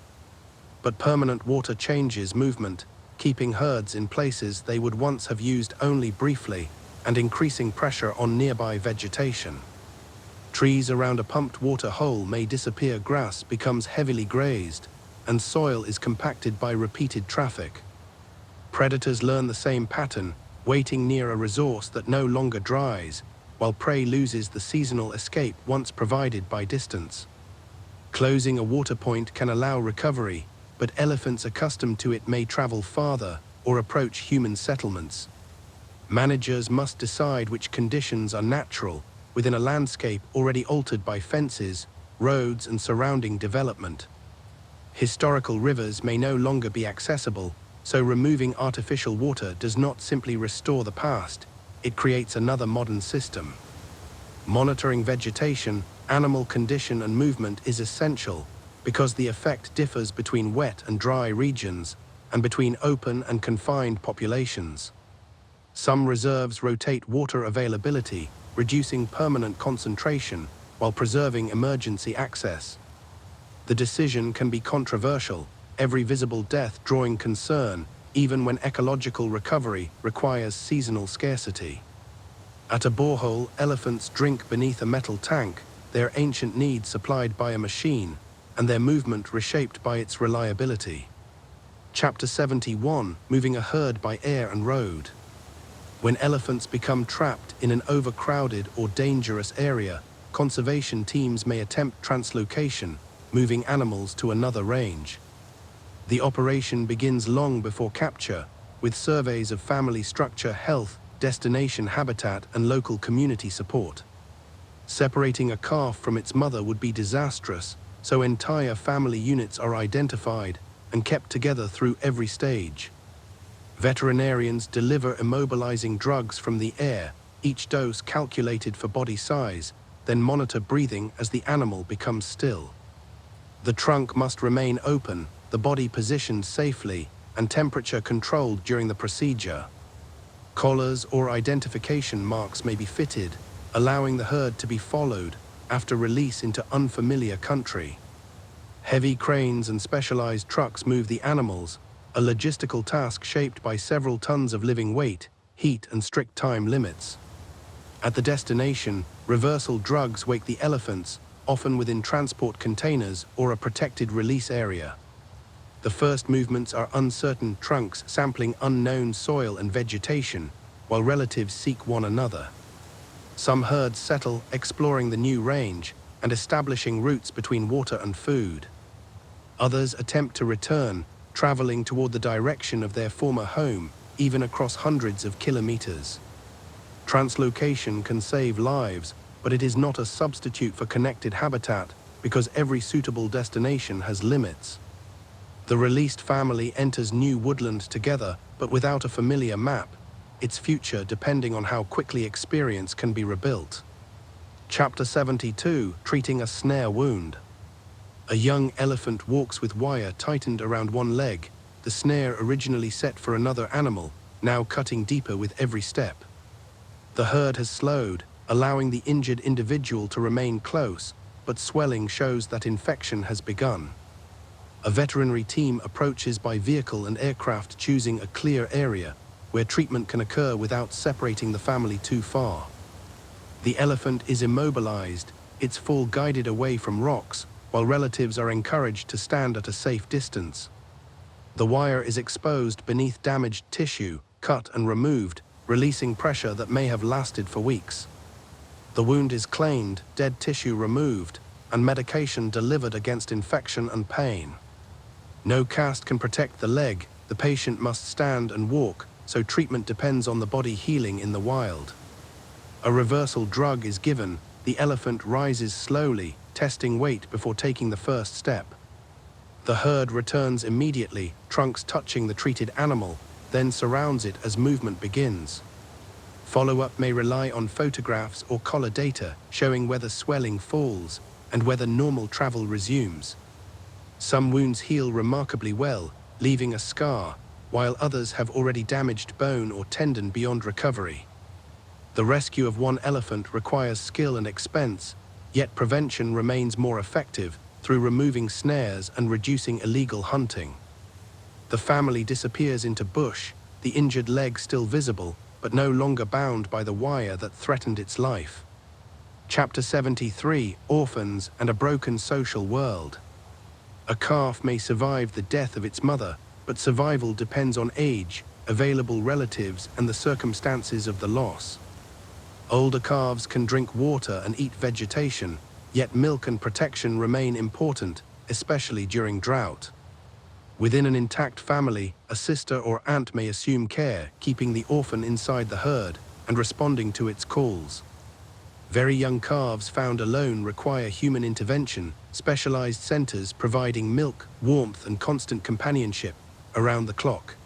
But permanent water changes movement, keeping herds in places they would once have used only briefly, and increasing pressure on nearby vegetation. Trees around a pumped water hole may disappear, grass becomes heavily grazed, and soil is compacted by repeated traffic. Predators learn the same pattern, waiting near a resource that no longer dries, while prey loses the seasonal escape once provided by distance. Closing a water point can allow recovery, but elephants accustomed to it may travel farther or approach human settlements. Managers must decide which conditions are natural within a landscape already altered by fences, roads, and surrounding development. Historical rivers may no longer be accessible, so removing artificial water does not simply restore the past, it creates another modern system. Monitoring vegetation, animal condition, and movement is essential, because the effect differs between wet and dry regions, and between open and confined populations. Some reserves rotate water availability, reducing permanent concentration while preserving emergency access. The decision can be controversial, every visible death drawing concern, even when ecological recovery requires seasonal scarcity. At a borehole, elephants drink beneath a metal tank, their ancient needs supplied by a machine, and their movement reshaped by its reliability. Chapter 71, moving a herd by air and road. When elephants become trapped in an overcrowded or dangerous area, conservation teams may attempt translocation, moving animals to another range. The operation begins long before capture, with surveys of family structure, health, destination habitat, and local community support. Separating a calf from its mother would be disastrous, so entire family units are identified and kept together through every stage. Veterinarians deliver immobilizing drugs from the air, each dose calculated for body size, then monitor breathing as the animal becomes still. The trunk must remain open, the body positioned safely, and temperature controlled during the procedure. Collars or identification marks may be fitted, allowing the herd to be followed after release into unfamiliar country. Heavy cranes and specialized trucks move the animals, a logistical task shaped by several tons of living weight, heat, and strict time limits. At the destination, reversal drugs wake the elephants, often within transport containers or a protected release area. The first movements are uncertain, trunks sampling unknown soil and vegetation, while relatives seek one another. Some herds settle, exploring the new range and establishing routes between water and food. Others attempt to return, traveling toward the direction of their former home, even across hundreds of kilometers. Translocation can save lives, but it is not a substitute for connected habitat because every suitable destination has limits. The released family enters new woodland together, but without a familiar map, its future depending on how quickly experience can be rebuilt. Chapter 72, treating a snare wound. A young elephant walks with wire tightened around one leg, the snare originally set for another animal, now cutting deeper with every step. The herd has slowed, allowing the injured individual to remain close, but swelling shows that infection has begun. A veterinary team approaches by vehicle and aircraft, choosing a clear area where treatment can occur without separating the family too far. The elephant is immobilized, its fall guided away from rocks, while relatives are encouraged to stand at a safe distance. The wire is exposed beneath damaged tissue, cut and removed, releasing pressure that may have lasted for weeks. The wound is cleaned, dead tissue removed, and medication delivered against infection and pain. No cast can protect the leg, the patient must stand and walk, so treatment depends on the body healing in the wild. A reversal drug is given, the elephant rises slowly, testing weight before taking the first step. The herd returns immediately, trunks touching the treated animal, then surrounds it as movement begins. Follow-up may rely on photographs or collar data showing whether swelling falls and whether normal travel resumes. Some wounds heal remarkably well, leaving a scar, while others have already damaged bone or tendon beyond recovery. The The rescue of one elephant requires skill and expense, yet prevention remains more effective through removing snares and reducing illegal hunting. The family disappears into bush, the injured leg still visible, but no longer bound by the wire that threatened its life. Chapter 73: Orphans and a Broken Social World. A calf may survive the death of its mother, but survival depends on age, available relatives, and the circumstances of the loss. Older calves can drink water and eat vegetation, yet milk and protection remain important, especially during drought. Within an intact family, a sister or aunt may assume care, keeping the orphan inside the herd and responding to its calls. Very young calves found alone require human intervention, specialized centers providing milk, warmth, and constant companionship around the clock.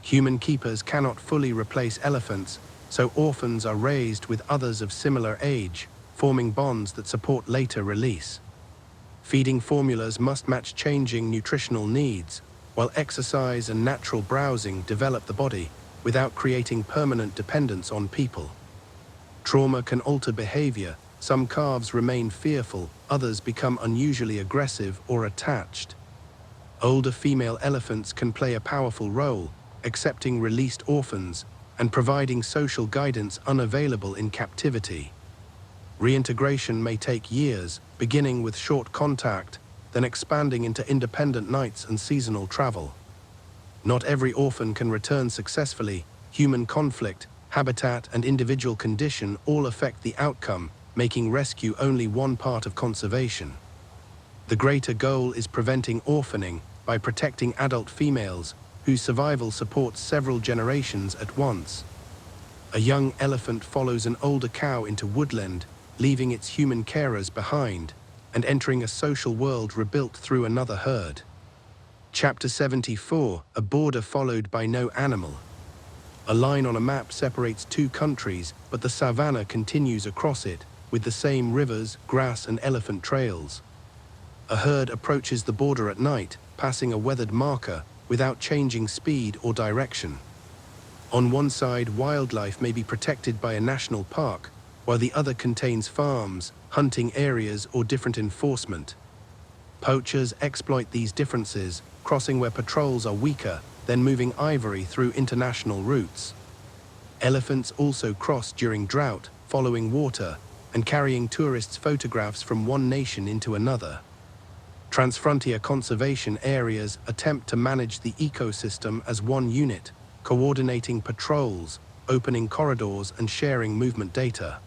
Human keepers cannot fully replace elephants, so orphans are raised with others of similar age, forming bonds that support later release. Feeding formulas must match changing nutritional needs, while exercise and natural browsing develop the body without creating permanent dependence on people. Trauma can alter behavior. Some calves remain fearful, others become unusually aggressive or attached. Older female elephants can play a powerful role, accepting released orphans and providing social guidance unavailable in captivity. Reintegration may take years, beginning with short contact, then expanding into independent nights and seasonal travel. Not every orphan can return successfully. Human conflict, habitat, and individual condition all affect the outcome, making rescue only one part of conservation. The greater goal is preventing orphaning by protecting adult females, whose survival supports several generations at once. A young elephant follows an older cow into woodland, leaving its human carers behind, and entering a social world rebuilt through another herd. Chapter 74: A Border Followed by No Animal. A line on a map separates two countries, but the savanna continues across it, with the same rivers, grass, and elephant trails. A herd approaches the border at night, passing a weathered marker, without changing speed or direction. On one side, wildlife may be protected by a national park, while the other contains farms, hunting areas, or different enforcement. Poachers exploit these differences, crossing where patrols are weaker, then moving ivory through international routes. Elephants also cross during drought, following water, and carrying tourists' photographs from one nation into another. Transfrontier conservation areas attempt to manage the ecosystem as one unit, coordinating patrols, opening corridors, and sharing movement data.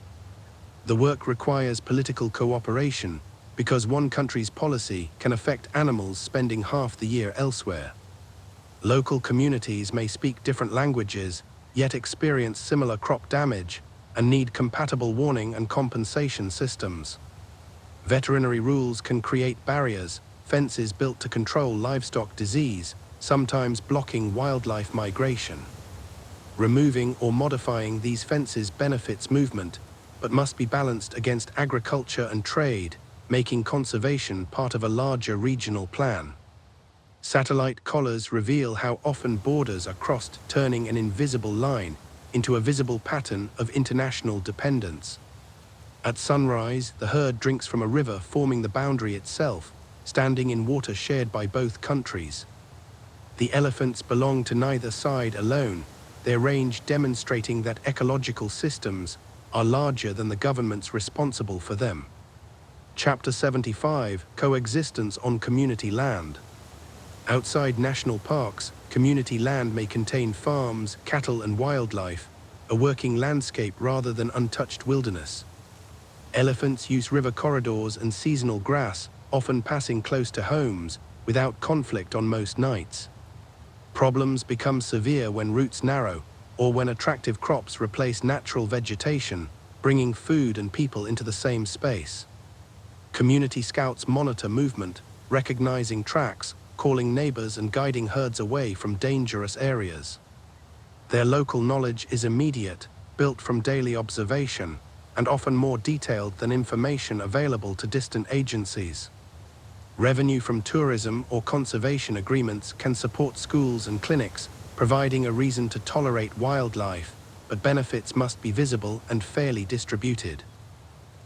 The work requires political cooperation, because one country's policy can affect animals spending half the year elsewhere. Local communities may speak different languages, yet experience similar crop damage, and need compatible warning and compensation systems. Veterinary rules can create barriers, fences built to control livestock disease, sometimes blocking wildlife migration. Removing or modifying these fences benefits movement, but must be balanced against agriculture and trade, making conservation part of a larger regional plan. Satellite collars reveal how often borders are crossed, turning an invisible line into a visible pattern of international dependence. At sunrise, the herd drinks from a river forming the boundary itself, standing in water shared by both countries. The elephants belong to neither side alone, their range demonstrating that ecological systems are larger than the governments responsible for them. Chapter 75: Coexistence on Community Land. Outside national parks, community land may contain farms, cattle, and wildlife, a working landscape rather than untouched wilderness. Elephants use river corridors and seasonal grass, often passing close to homes, without conflict on most nights. Problems become severe when routes narrow, or when attractive crops replace natural vegetation, bringing food and people into the same space. Community scouts monitor movement, recognizing tracks, calling neighbors, and guiding herds away from dangerous areas. Their local knowledge is immediate, built from daily observation, and often more detailed than information available to distant agencies. Revenue from tourism or conservation agreements can support schools and clinics, providing a reason to tolerate wildlife, but benefits must be visible and fairly distributed.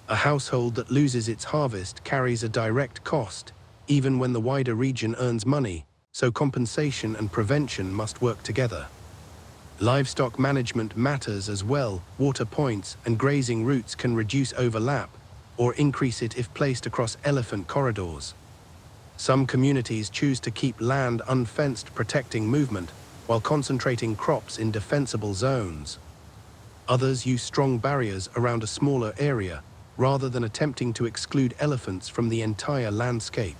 A household that loses its harvest carries a direct cost, even when the wider region earns money, so compensation and prevention must work together. Livestock management matters as well. Water points and grazing routes can reduce overlap or increase it if placed across elephant corridors. Some communities choose to keep land unfenced, protecting movement, while concentrating crops in defensible zones. Others use strong barriers around a smaller area, rather than attempting to exclude elephants from the entire landscape.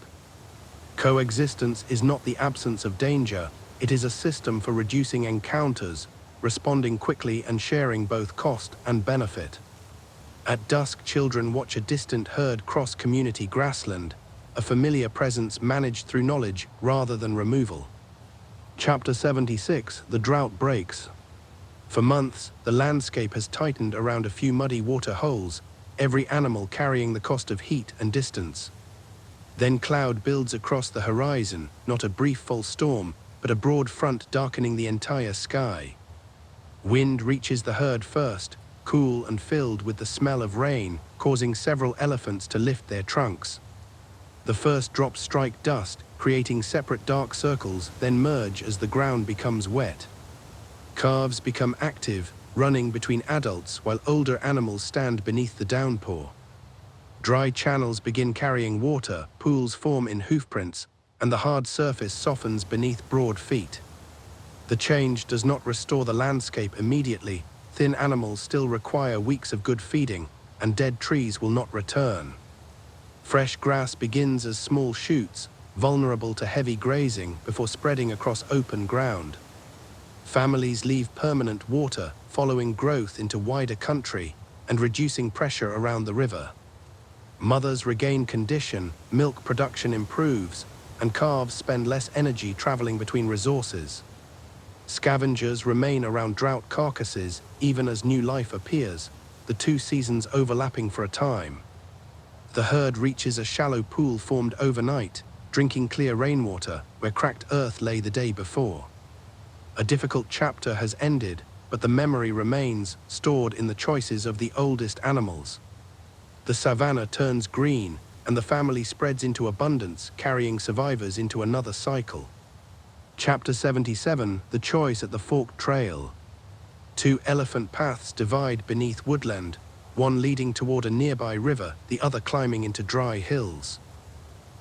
Coexistence is not the absence of danger, it is a system for reducing encounters, responding quickly and sharing both cost and benefit. At dusk, children watch a distant herd cross community grassland, a familiar presence managed through knowledge rather than removal. Chapter 76, The Drought Breaks. For months, the landscape has tightened around a few muddy water holes, every animal carrying the cost of heat and distance. Then cloud builds across the horizon, not a brief false storm, but a broad front darkening the entire sky. Wind reaches the herd first, cool and filled with the smell of rain, causing several elephants to lift their trunks. The first drops strike dust, creating separate dark circles, then merge as the ground becomes wet. Calves become active, running between adults while older animals stand beneath the downpour. Dry channels begin carrying water, pools form in hoofprints, and the hard surface softens beneath broad feet. The change does not restore the landscape immediately. Thin animals still require weeks of good feeding, and dead trees will not return. Fresh grass begins as small shoots, vulnerable to heavy grazing before spreading across open ground. Families leave permanent water, following growth into wider country and reducing pressure around the river. Mothers regain condition, milk production improves, and calves spend less energy traveling between resources. Scavengers remain around drought carcasses even as new life appears, the two seasons overlapping for a time. The herd reaches a shallow pool formed overnight, drinking clear rainwater where cracked earth lay the day before. A difficult chapter has ended, but the memory remains, stored in the choices of the oldest animals. The savanna turns green, and the family spreads into abundance, carrying survivors into another cycle. Chapter 77, The Choice at the Forked Trail. Two elephant paths divide beneath woodland, one leading toward a nearby river, the other climbing into dry hills.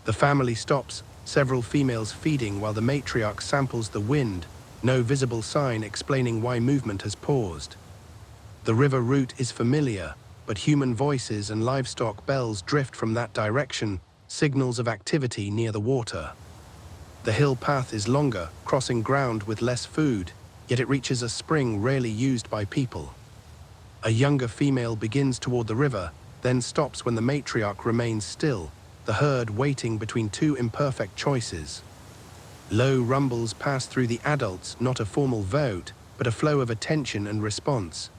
The family stops, several females feeding while the matriarch samples the wind, no visible sign explaining why movement has paused. The river route is familiar, but human voices and livestock bells drift from that direction, signals of activity near the water. The hill path is longer, crossing ground with less food, yet it reaches a spring rarely used by people. A younger female begins toward the river, then stops when the matriarch remains still, the herd waiting between two imperfect choices. Low rumbles pass through the adults, not a formal vote, but a flow of attention and response.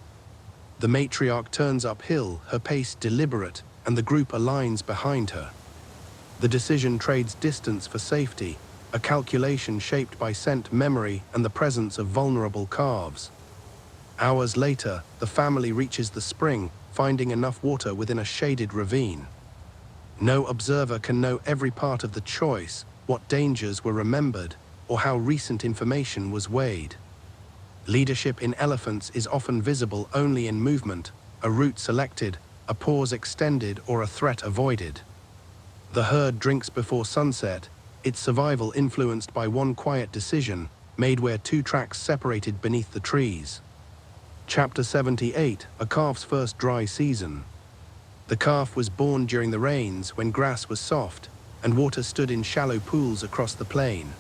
The matriarch turns uphill, her pace deliberate, and the group aligns behind her. The decision trades distance for safety, a calculation shaped by scent memory and the presence of vulnerable calves. Hours later, the family reaches the spring, finding enough water within a shaded ravine. No observer can know every part of the choice, what dangers were remembered, or how recent information was weighed. Leadership in elephants is often visible only in movement, a route selected, a pause extended, or a threat avoided. The herd drinks before sunset, its survival influenced by one quiet decision, made where two tracks separated beneath the trees. Chapter 78, A Calf's First Dry Season. The calf was born during the rains when grass was soft, and water stood in shallow pools across the plain.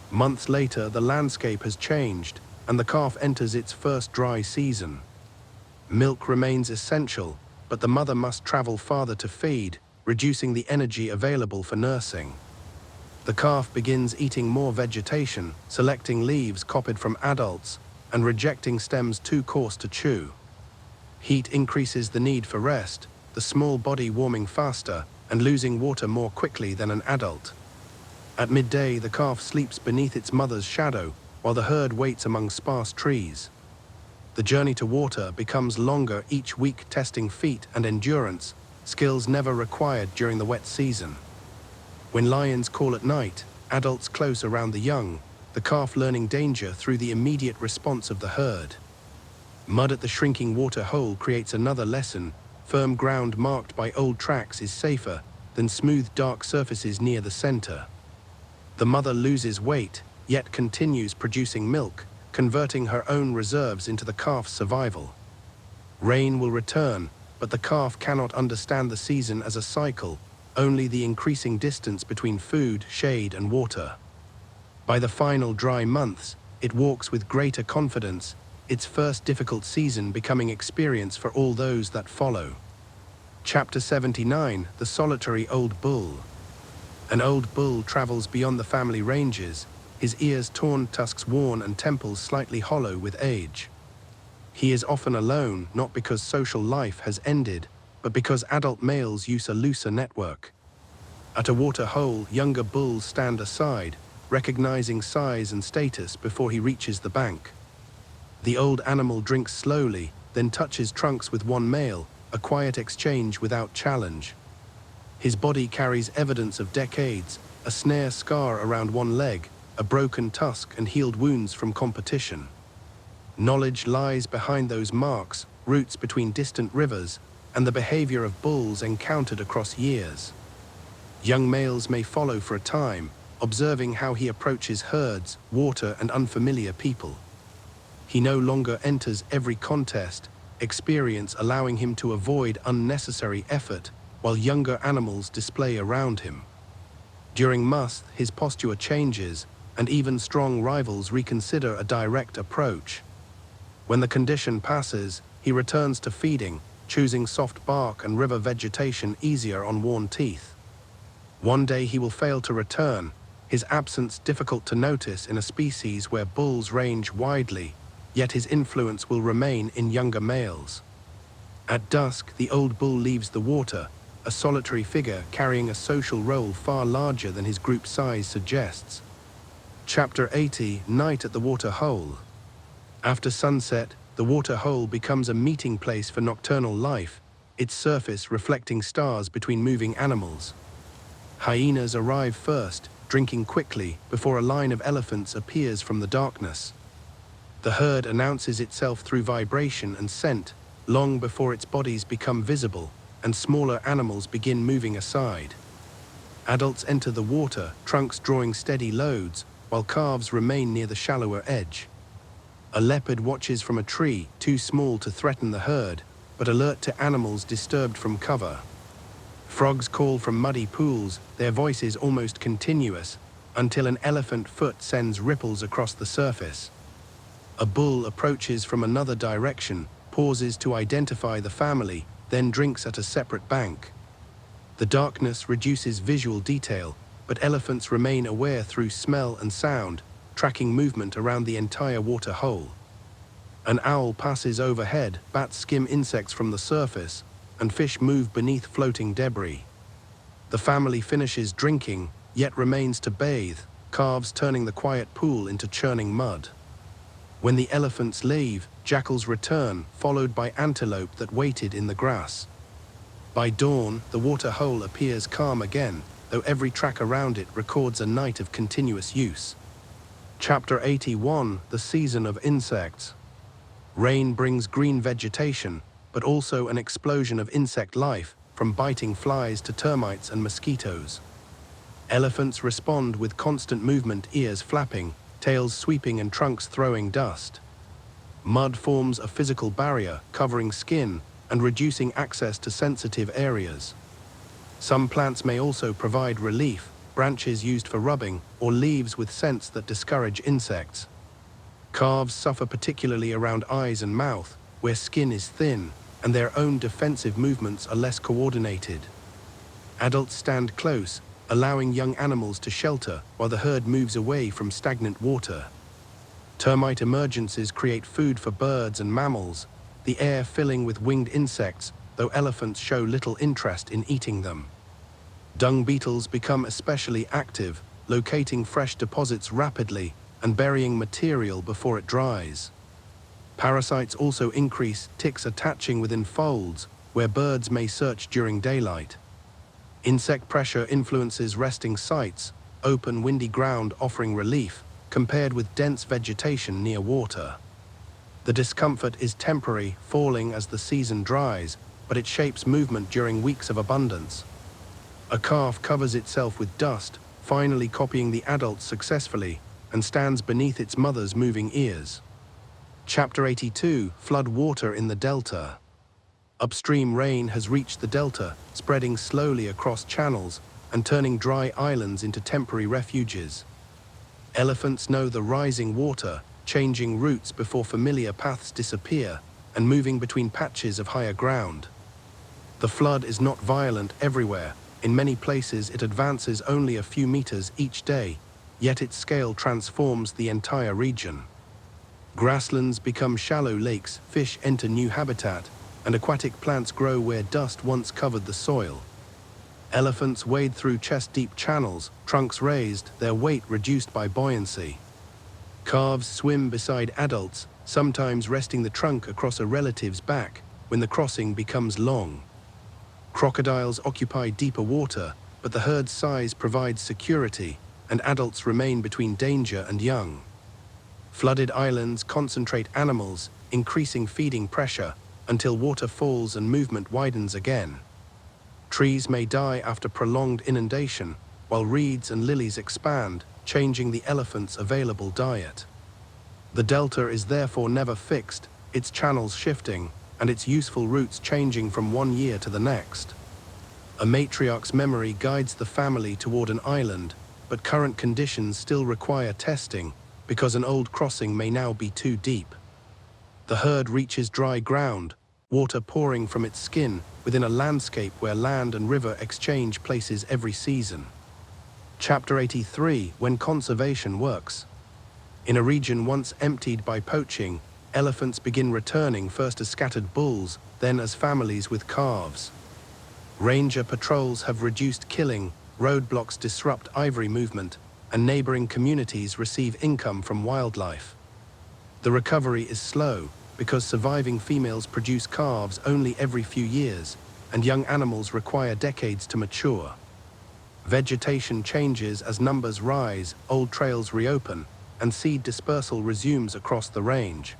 Months later, the landscape has changed, and the calf enters its first dry season. Milk remains essential, but the mother must travel farther to feed, reducing the energy available for nursing. The calf begins eating more vegetation, selecting leaves copied from adults, and rejecting stems too coarse to chew. Heat increases the need for rest, the small body warming faster and losing water more quickly than an adult. At midday, the calf sleeps beneath its mother's shadow, while the herd waits among sparse trees. The journey to water becomes longer each week, testing feet and endurance, skills never required during the wet season. When lions call at night, adults close around the young, the calf learning danger through the immediate response of the herd. Mud at the shrinking water hole creates another lesson. Firm ground marked by old tracks is safer than smooth, dark surfaces near the center. The mother loses weight, yet continues producing milk, converting her own reserves into the calf's survival. Rain will return, but the calf cannot understand the season as a cycle, only the increasing distance between food, shade, and water. By the final dry months, it walks with greater confidence, its first difficult season becoming experience for all those that follow. Chapter 79, The Solitary Old Bull. An old bull travels beyond the family ranges, his ears torn, tusks worn, and temples slightly hollow with age. He is often alone, not because social life has ended, but because adult males use a looser network. At a water hole, younger bulls stand aside, recognizing size and status before he reaches the bank. The old animal drinks slowly, then touches trunks with one male, a quiet exchange without challenge. His body carries evidence of decades, a snare scar around one leg, a broken tusk, and healed wounds from competition. Knowledge lies behind those marks, roots between distant rivers, and the behavior of bulls encountered across years. Young males may follow for a time, observing how he approaches herds, water, and unfamiliar people. He no longer enters every contest, experience allowing him to avoid unnecessary effort, while younger animals display around him. During must, his posture changes, and even strong rivals reconsider a direct approach. When the condition passes, he returns to feeding, choosing soft bark and river vegetation easier on worn teeth. One day he will fail to return, his absence difficult to notice in a species where bulls range widely, yet his influence will remain in younger males. At dusk, the old bull leaves the water, a solitary figure carrying a social role far larger than his group size suggests. Chapter 80, Night at the Water Hole. After sunset, the water hole becomes a meeting place for nocturnal life, its surface reflecting stars between moving animals. Hyenas arrive first, drinking quickly, before a line of elephants appears from the darkness. The herd announces itself through vibration and scent, long before its bodies become visible, and smaller animals begin moving aside. Adults enter the water, trunks drawing steady loads, while calves remain near the shallower edge. A leopard watches from a tree, too small to threaten the herd, but alert to animals disturbed from cover. Frogs call from muddy pools, their voices almost continuous, until an elephant foot sends ripples across the surface. A bull approaches from another direction, pauses to identify the family, then drinks at a separate bank. The darkness reduces visual detail, but elephants remain aware through smell and sound, tracking movement around the entire water hole. An owl passes overhead, bats skim insects from the surface, and fish move beneath floating debris. The family finishes drinking, yet remains to bathe, calves turning the quiet pool into churning mud. When the elephants leave, jackals return, followed by antelope that waited in the grass. By dawn, the water hole appears calm again, though every track around it records a night of continuous use. Chapter 81, The Season of Insects. Rain brings green vegetation, but also an explosion of insect life, from biting flies to termites and mosquitoes. Elephants respond with constant movement, ears flapping, tails sweeping, and trunks throwing dust. Mud forms a physical barrier, covering skin and reducing access to sensitive areas. Some plants may also provide relief, branches used for rubbing, or leaves with scents that discourage insects. Calves suffer particularly around eyes and mouth, where skin is thin, and their own defensive movements are less coordinated. Adults stand close, allowing young animals to shelter while the herd moves away from stagnant water. Termite emergencies create food for birds and mammals, the air filling with winged insects, though elephants show little interest in eating them. Dung beetles become especially active, locating fresh deposits rapidly and burying material before it dries. Parasites also increase, ticks attaching within folds, where birds may search during daylight. Insect pressure influences resting sites, open windy ground offering relief, compared with dense vegetation near water. The discomfort is temporary, falling as the season dries, but it shapes movement during weeks of abundance. A calf covers itself with dust, finally copying the adults successfully, and stands beneath its mother's moving ears. Chapter 82: Flood water in the Delta. Upstream rain has reached the delta, spreading slowly across channels and turning dry islands into temporary refuges. Elephants know the rising water, changing routes before familiar paths disappear and moving between patches of higher ground. The flood is not violent everywhere. In many places it advances only a few meters each day, yet its scale transforms the entire region. Grasslands become shallow lakes, fish enter new habitat, and aquatic plants grow where dust once covered the soil. Elephants wade through chest-deep channels, trunks raised, their weight reduced by buoyancy. Calves swim beside adults, sometimes resting the trunk across a relative's back when the crossing becomes long. Crocodiles occupy deeper water, but the herd's size provides security, and adults remain between danger and young. Flooded islands concentrate animals, increasing feeding pressure, until water falls and movement widens again. Trees may die after prolonged inundation, while reeds and lilies expand, changing the elephant's available diet. The delta is therefore never fixed, its channels shifting, and its useful routes changing from one year to the next. A matriarch's memory guides the family toward an island, but current conditions still require testing, because an old crossing may now be too deep. The herd reaches dry ground, water pouring from its skin within a landscape where land and river exchange places every season. Chapter 83: When conservation works. In a region once emptied by poaching, elephants begin returning first as scattered bulls, then as families with calves. Ranger patrols have reduced killing, roadblocks disrupt ivory movement, and neighboring communities receive income from wildlife. The recovery is slow, because surviving females produce calves only every few years, and young animals require decades to mature. Vegetation changes as numbers rise, old trails reopen, and seed dispersal resumes across the range.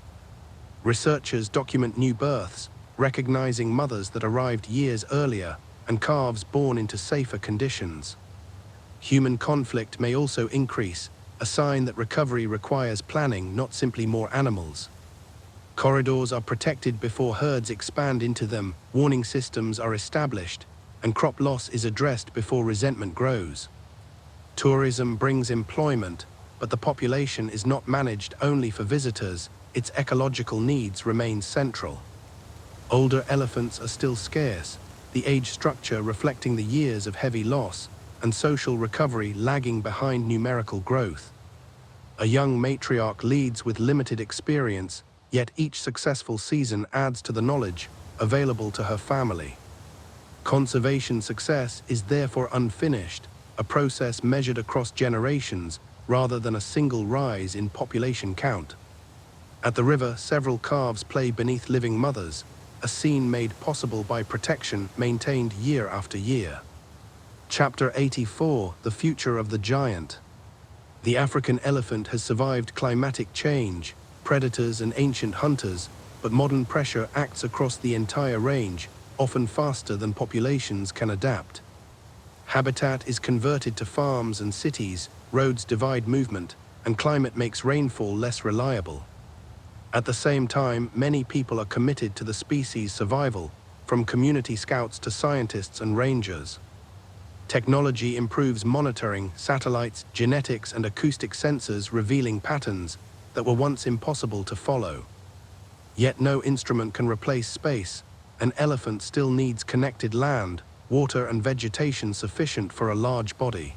Researchers document new births, recognizing mothers that arrived years earlier, and calves born into safer conditions. Human conflict may also increase, a sign that recovery requires planning, not simply more animals. Corridors are protected before herds expand into them, warning systems are established, and crop loss is addressed before resentment grows. Tourism brings employment, but the population is not managed only for visitors, its ecological needs remain central. Older elephants are still scarce, the age structure reflecting the years of heavy loss, and social recovery lagging behind numerical growth. A young matriarch leads with limited experience, yet each successful season adds to the knowledge available to her family. Conservation success is therefore unfinished, a process measured across generations rather than a single rise in population count. At the river, several calves play beneath living mothers, a scene made possible by protection maintained year after year. Chapter 84: The Future of the Giant. The African elephant has survived climatic change, predators and ancient hunters, but modern pressure acts across the entire range, often faster than populations can adapt. Habitat is converted to farms and cities, roads divide movement, and climate makes rainfall less reliable. At the same time, many people are committed to the species' survival, from community scouts to scientists and rangers. Technology improves monitoring, satellites, genetics, and acoustic sensors revealing patterns that were once impossible to follow. Yet no instrument can replace space. An elephant still needs connected land, water, and vegetation sufficient for a large body.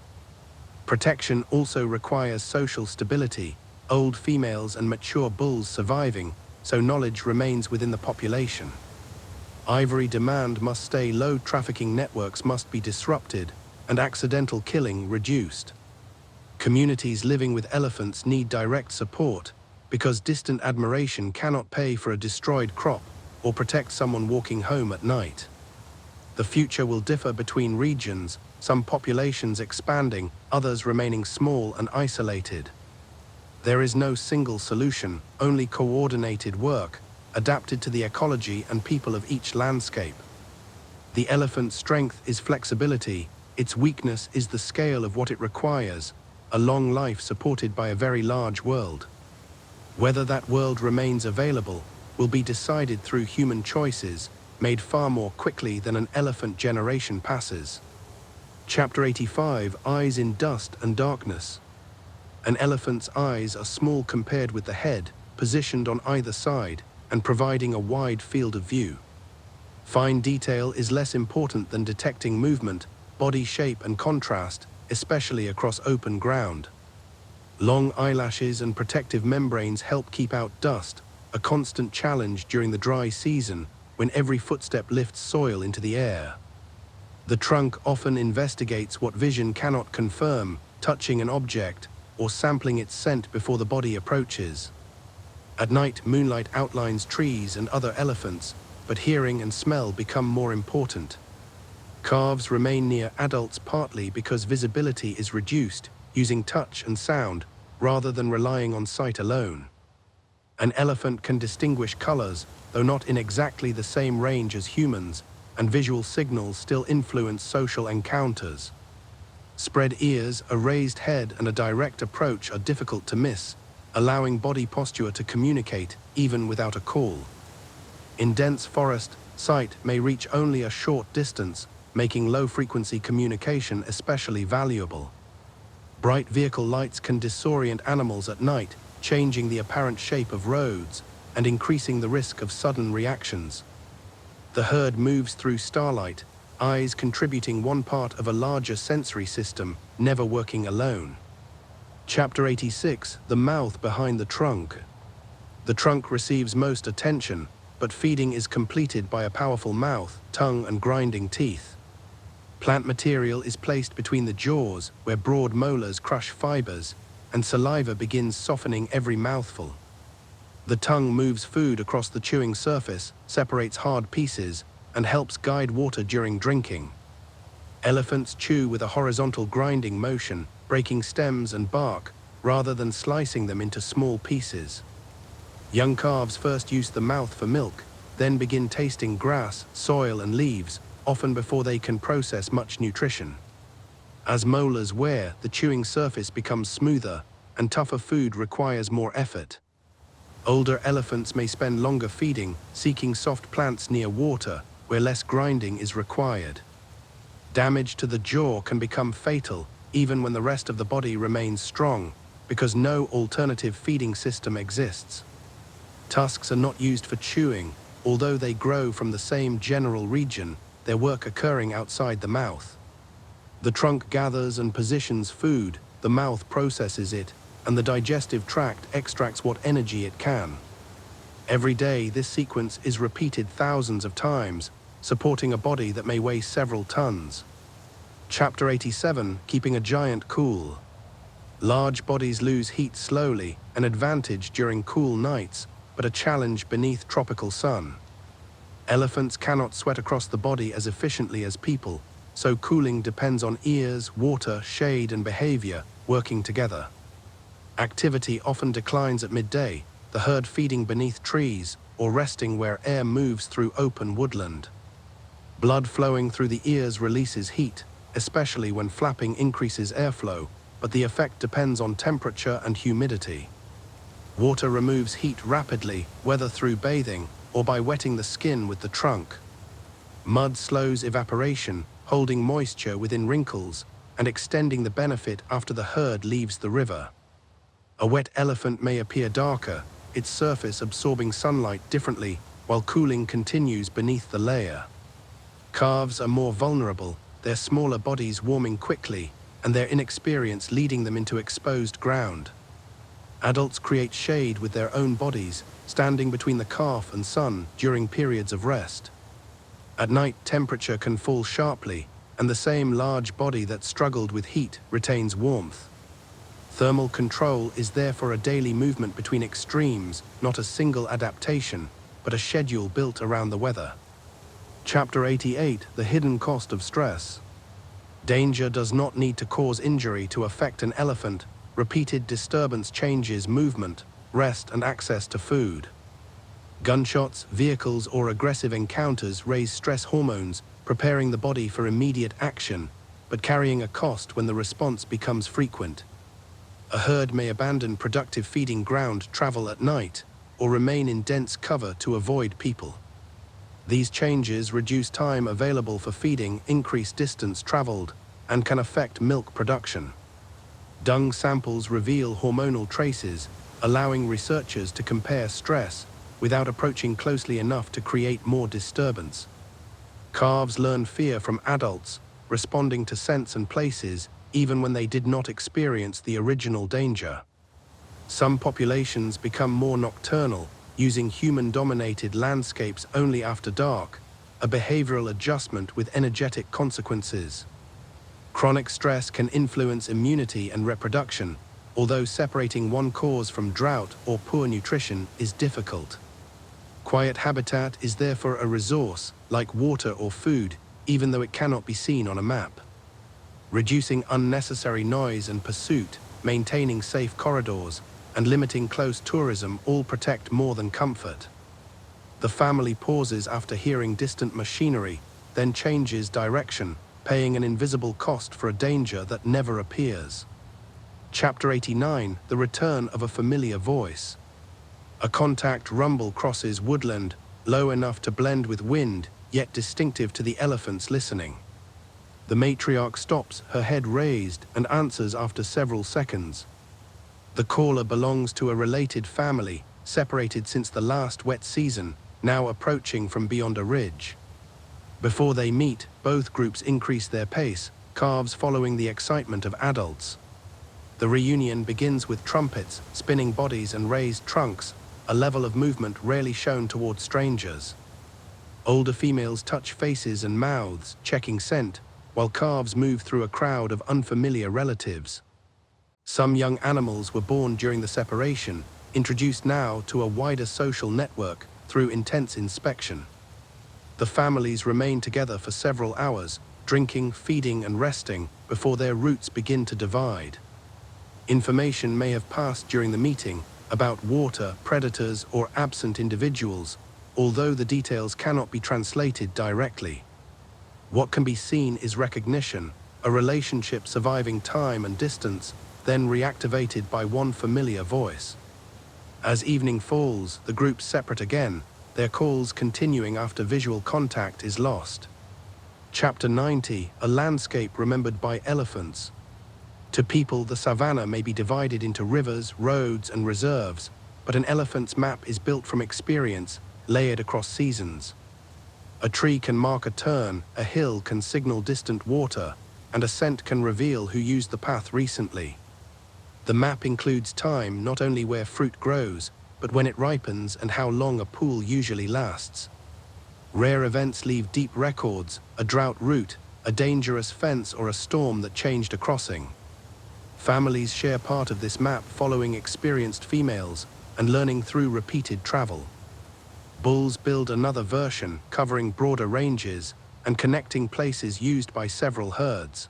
Protection also requires social stability, old females and mature bulls surviving, so knowledge remains within the population. Ivory demand must stay low, trafficking networks must be disrupted, and accidental killing reduced. Communities living with elephants need direct support, because distant admiration cannot pay for a destroyed crop or protect someone walking home at night. The future will differ between regions, some populations expanding, others remaining small and isolated. There is no single solution, only coordinated work, adapted to the ecology and people of each landscape. The elephant's strength is flexibility, its weakness is the scale of what it requires, a long life supported by a very large world. Whether that world remains available will be decided through human choices, made far more quickly than an elephant generation passes. Chapter 85, Eyes in Dust and Darkness. An elephant's eyes are small compared with the head, positioned on either side, and providing a wide field of view. Fine detail is less important than detecting movement, body shape and contrast, especially across open ground. Long eyelashes and protective membranes help keep out dust, a constant challenge during the dry season when every footstep lifts soil into the air. The trunk often investigates what vision cannot confirm, touching an object or sampling its scent before the body approaches. At night, moonlight outlines trees and other elephants, but hearing and smell become more important. Calves remain near adults partly because visibility is reduced, using touch and sound, rather than relying on sight alone. An elephant can distinguish colors, though not in exactly the same range as humans, and visual signals still influence social encounters. Spread ears, a raised head, and a direct approach are difficult to miss, allowing body posture to communicate even without a call. In dense forest, sight may reach only a short distance, making low-frequency communication especially valuable. Bright vehicle lights can disorient animals at night, changing the apparent shape of roads and increasing the risk of sudden reactions. The herd moves through starlight, eyes contributing one part of a larger sensory system, never working alone. Chapter 86, The Mouth Behind the Trunk. The trunk receives most attention, but feeding is completed by a powerful mouth, tongue, and grinding teeth. Plant material is placed between the jaws, where broad molars crush fibers, and saliva begins softening every mouthful. The tongue moves food across the chewing surface, separates hard pieces, and helps guide water during drinking. Elephants chew with a horizontal grinding motion, breaking stems and bark, rather than slicing them into small pieces. Young calves first use the mouth for milk, then begin tasting grass, soil, and leaves, often before they can process much nutrition. As molars wear, the chewing surface becomes smoother, and tougher food requires more effort. Older elephants may spend longer feeding, seeking soft plants near water, where less grinding is required. Damage to the jaw can become fatal, even when the rest of the body remains strong, because no alternative feeding system exists. Tusks are not used for chewing, although they grow from the same general region, their work occurring outside the mouth. The trunk gathers and positions food, the mouth processes it, and the digestive tract extracts what energy it can. Every day, this sequence is repeated thousands of times, supporting a body that may weigh several tons. Chapter 87, Keeping a Giant Cool. Large bodies lose heat slowly, an advantage during cool nights, but a challenge beneath tropical sun. Elephants cannot sweat across the body as efficiently as people, so cooling depends on ears, water, shade, and behavior working together. Activity often declines at midday, the herd feeding beneath trees or resting where air moves through open woodland. Blood flowing through the ears releases heat, especially when flapping increases airflow, but the effect depends on temperature and humidity. Water removes heat rapidly, whether through bathing or by wetting the skin with the trunk. Mud slows evaporation, holding moisture within wrinkles and extending the benefit after the herd leaves the river. A wet elephant may appear darker, its surface absorbing sunlight differently, while cooling continues beneath the layer. Calves are more vulnerable, their smaller bodies warming quickly, and their inexperience leading them into exposed ground. Adults create shade with their own bodies, standing between the calf and sun during periods of rest. At night, temperature can fall sharply, and the same large body that struggled with heat retains warmth. Thermal control is therefore a daily movement between extremes, not a single adaptation, but a schedule built around the weather. Chapter 88: The Hidden Cost of Stress. Danger does not need to cause injury to affect an elephant. Repeated disturbance changes movement, rest, and access to food. Gunshots, vehicles, or aggressive encounters raise stress hormones, preparing the body for immediate action, but carrying a cost when the response becomes frequent. A herd may abandon productive feeding ground, travel at night, or remain in dense cover to avoid people. These changes reduce time available for feeding, increase distance traveled, and can affect milk production. Dung samples reveal hormonal traces, allowing researchers to compare stress without approaching closely enough to create more disturbance. Calves learn fear from adults, responding to scents and places even when they did not experience the original danger. Some populations become more nocturnal, using human-dominated landscapes only after dark, a behavioral adjustment with energetic consequences. Chronic stress can influence immunity and reproduction, although separating one cause from drought or poor nutrition is difficult. Quiet habitat is therefore a resource, like water or food, even though it cannot be seen on a map. Reducing unnecessary noise and pursuit, maintaining safe corridors, and limiting close tourism all protect more than comfort. The family pauses after hearing distant machinery, then changes direction, paying an invisible cost for a danger that never appears. Chapter 89: The Return of a Familiar Voice. A contact rumble crosses woodland, low enough to blend with wind, yet distinctive to the elephants listening. The matriarch stops, her head raised, and answers after several seconds. The caller belongs to a related family, separated since the last wet season, now approaching from beyond a ridge. Before they meet, both groups increase their pace, calves following the excitement of adults. The reunion begins with trumpets, spinning bodies, and raised trunks, a level of movement rarely shown toward strangers. Older females touch faces and mouths, checking scent, while calves move through a crowd of unfamiliar relatives. Some young animals were born during the separation, introduced now to a wider social network through intense inspection. The families remain together for several hours, drinking, feeding, and resting before their routes begin to divide. Information may have passed during the meeting about water, predators, or absent individuals, although the details cannot be translated directly. What can be seen is recognition, a relationship surviving time and distance, then reactivated by one familiar voice. As evening falls, the groups separate again, their calls continuing after visual contact is lost. Chapter 90: A Landscape Remembered by Elephants. To people, the savanna may be divided into rivers, roads, and reserves, but an elephant's map is built from experience, layered across seasons. A tree can mark a turn, a hill can signal distant water, and a scent can reveal who used the path recently. The map includes time, not only where fruit grows, but when it ripens and how long a pool usually lasts. Rare events leave deep records: a drought route, a dangerous fence, or a storm that changed a crossing. Families share part of this map, following experienced females and learning through repeated travel. Bulls build another version, covering broader ranges and connecting places used by several herds.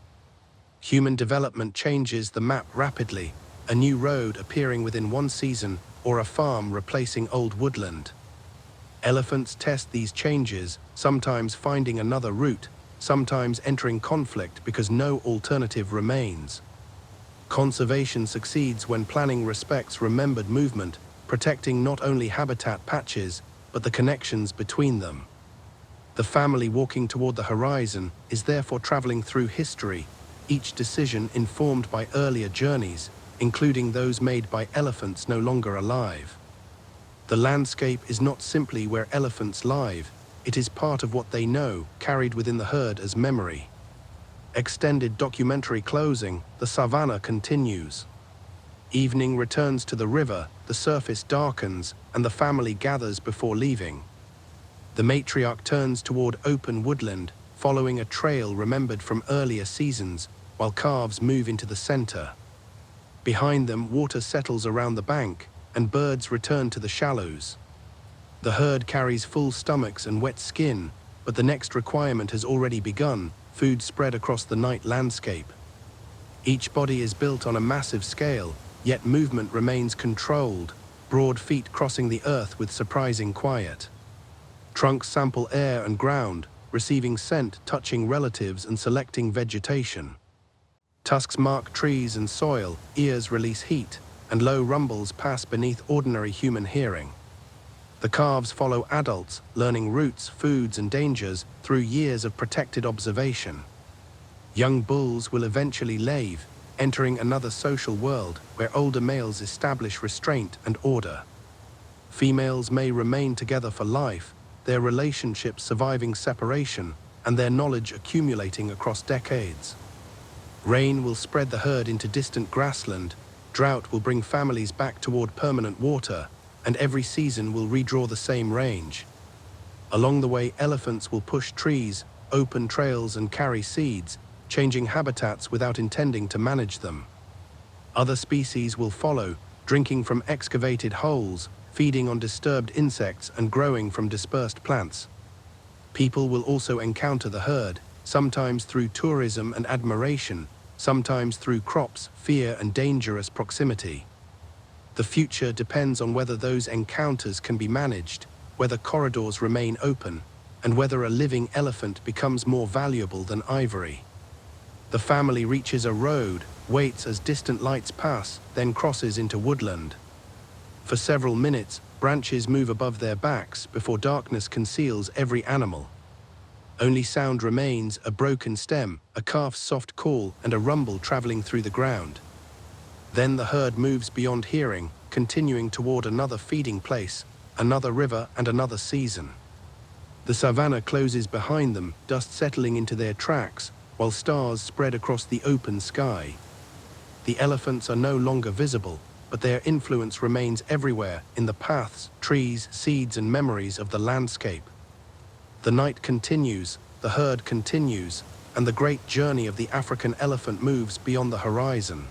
Human development changes the map rapidly, a new road appearing within one season or a farm replacing old woodland. Elephants test these changes, sometimes finding another route, sometimes entering conflict because no alternative remains. Conservation succeeds when planning respects remembered movement, protecting not only habitat patches, but the connections between them. The family walking toward the horizon is therefore traveling through history, each decision informed by earlier journeys, including those made by elephants no longer alive. The landscape is not simply where elephants live, it is part of what they know, carried within the herd as memory. Extended documentary closing, the savanna continues. Evening returns to the river, the surface darkens, and the family gathers before leaving. The matriarch turns toward open woodland, following a trail remembered from earlier seasons, while calves move into the center. Behind them, water settles around the bank, and birds return to the shallows. The herd carries full stomachs and wet skin, but the next requirement has already begun: food spread across the night landscape. Each body is built on a massive scale, yet movement remains controlled, broad feet crossing the earth with surprising quiet. Trunks sample air and ground, receiving scent, touching relatives and selecting vegetation. Tusks mark trees and soil, ears release heat, and low rumbles pass beneath ordinary human hearing. The calves follow adults, learning routes, foods, and dangers through years of protected observation. Young bulls will eventually lave, entering another social world where older males establish restraint and order. Females may remain together for life, their relationships surviving separation and their knowledge accumulating across decades. Rain will spread the herd into distant grassland, drought will bring families back toward permanent water, and every season will redraw the same range. Along the way, elephants will push trees, open trails, and carry seeds, changing habitats without intending to manage them. Other species will follow, drinking from excavated holes, feeding on disturbed insects, and growing from dispersed plants. People will also encounter the herd, sometimes through tourism and admiration, sometimes through crops, fear, and dangerous proximity. The future depends on whether those encounters can be managed, whether corridors remain open, and whether a living elephant becomes more valuable than ivory. The family reaches a road, waits as distant lights pass, then crosses into woodland. For several minutes, branches move above their backs before darkness conceals every animal. Only sound remains: a broken stem, a calf's soft call, and a rumble traveling through the ground. Then the herd moves beyond hearing, continuing toward another feeding place, another river, and another season. The savanna closes behind them, dust settling into their tracks, while stars spread across the open sky. The elephants are no longer visible, but their influence remains everywhere, in the paths, trees, seeds, and memories of the landscape. The night continues, the herd continues, and the great journey of the African elephant moves beyond the horizon.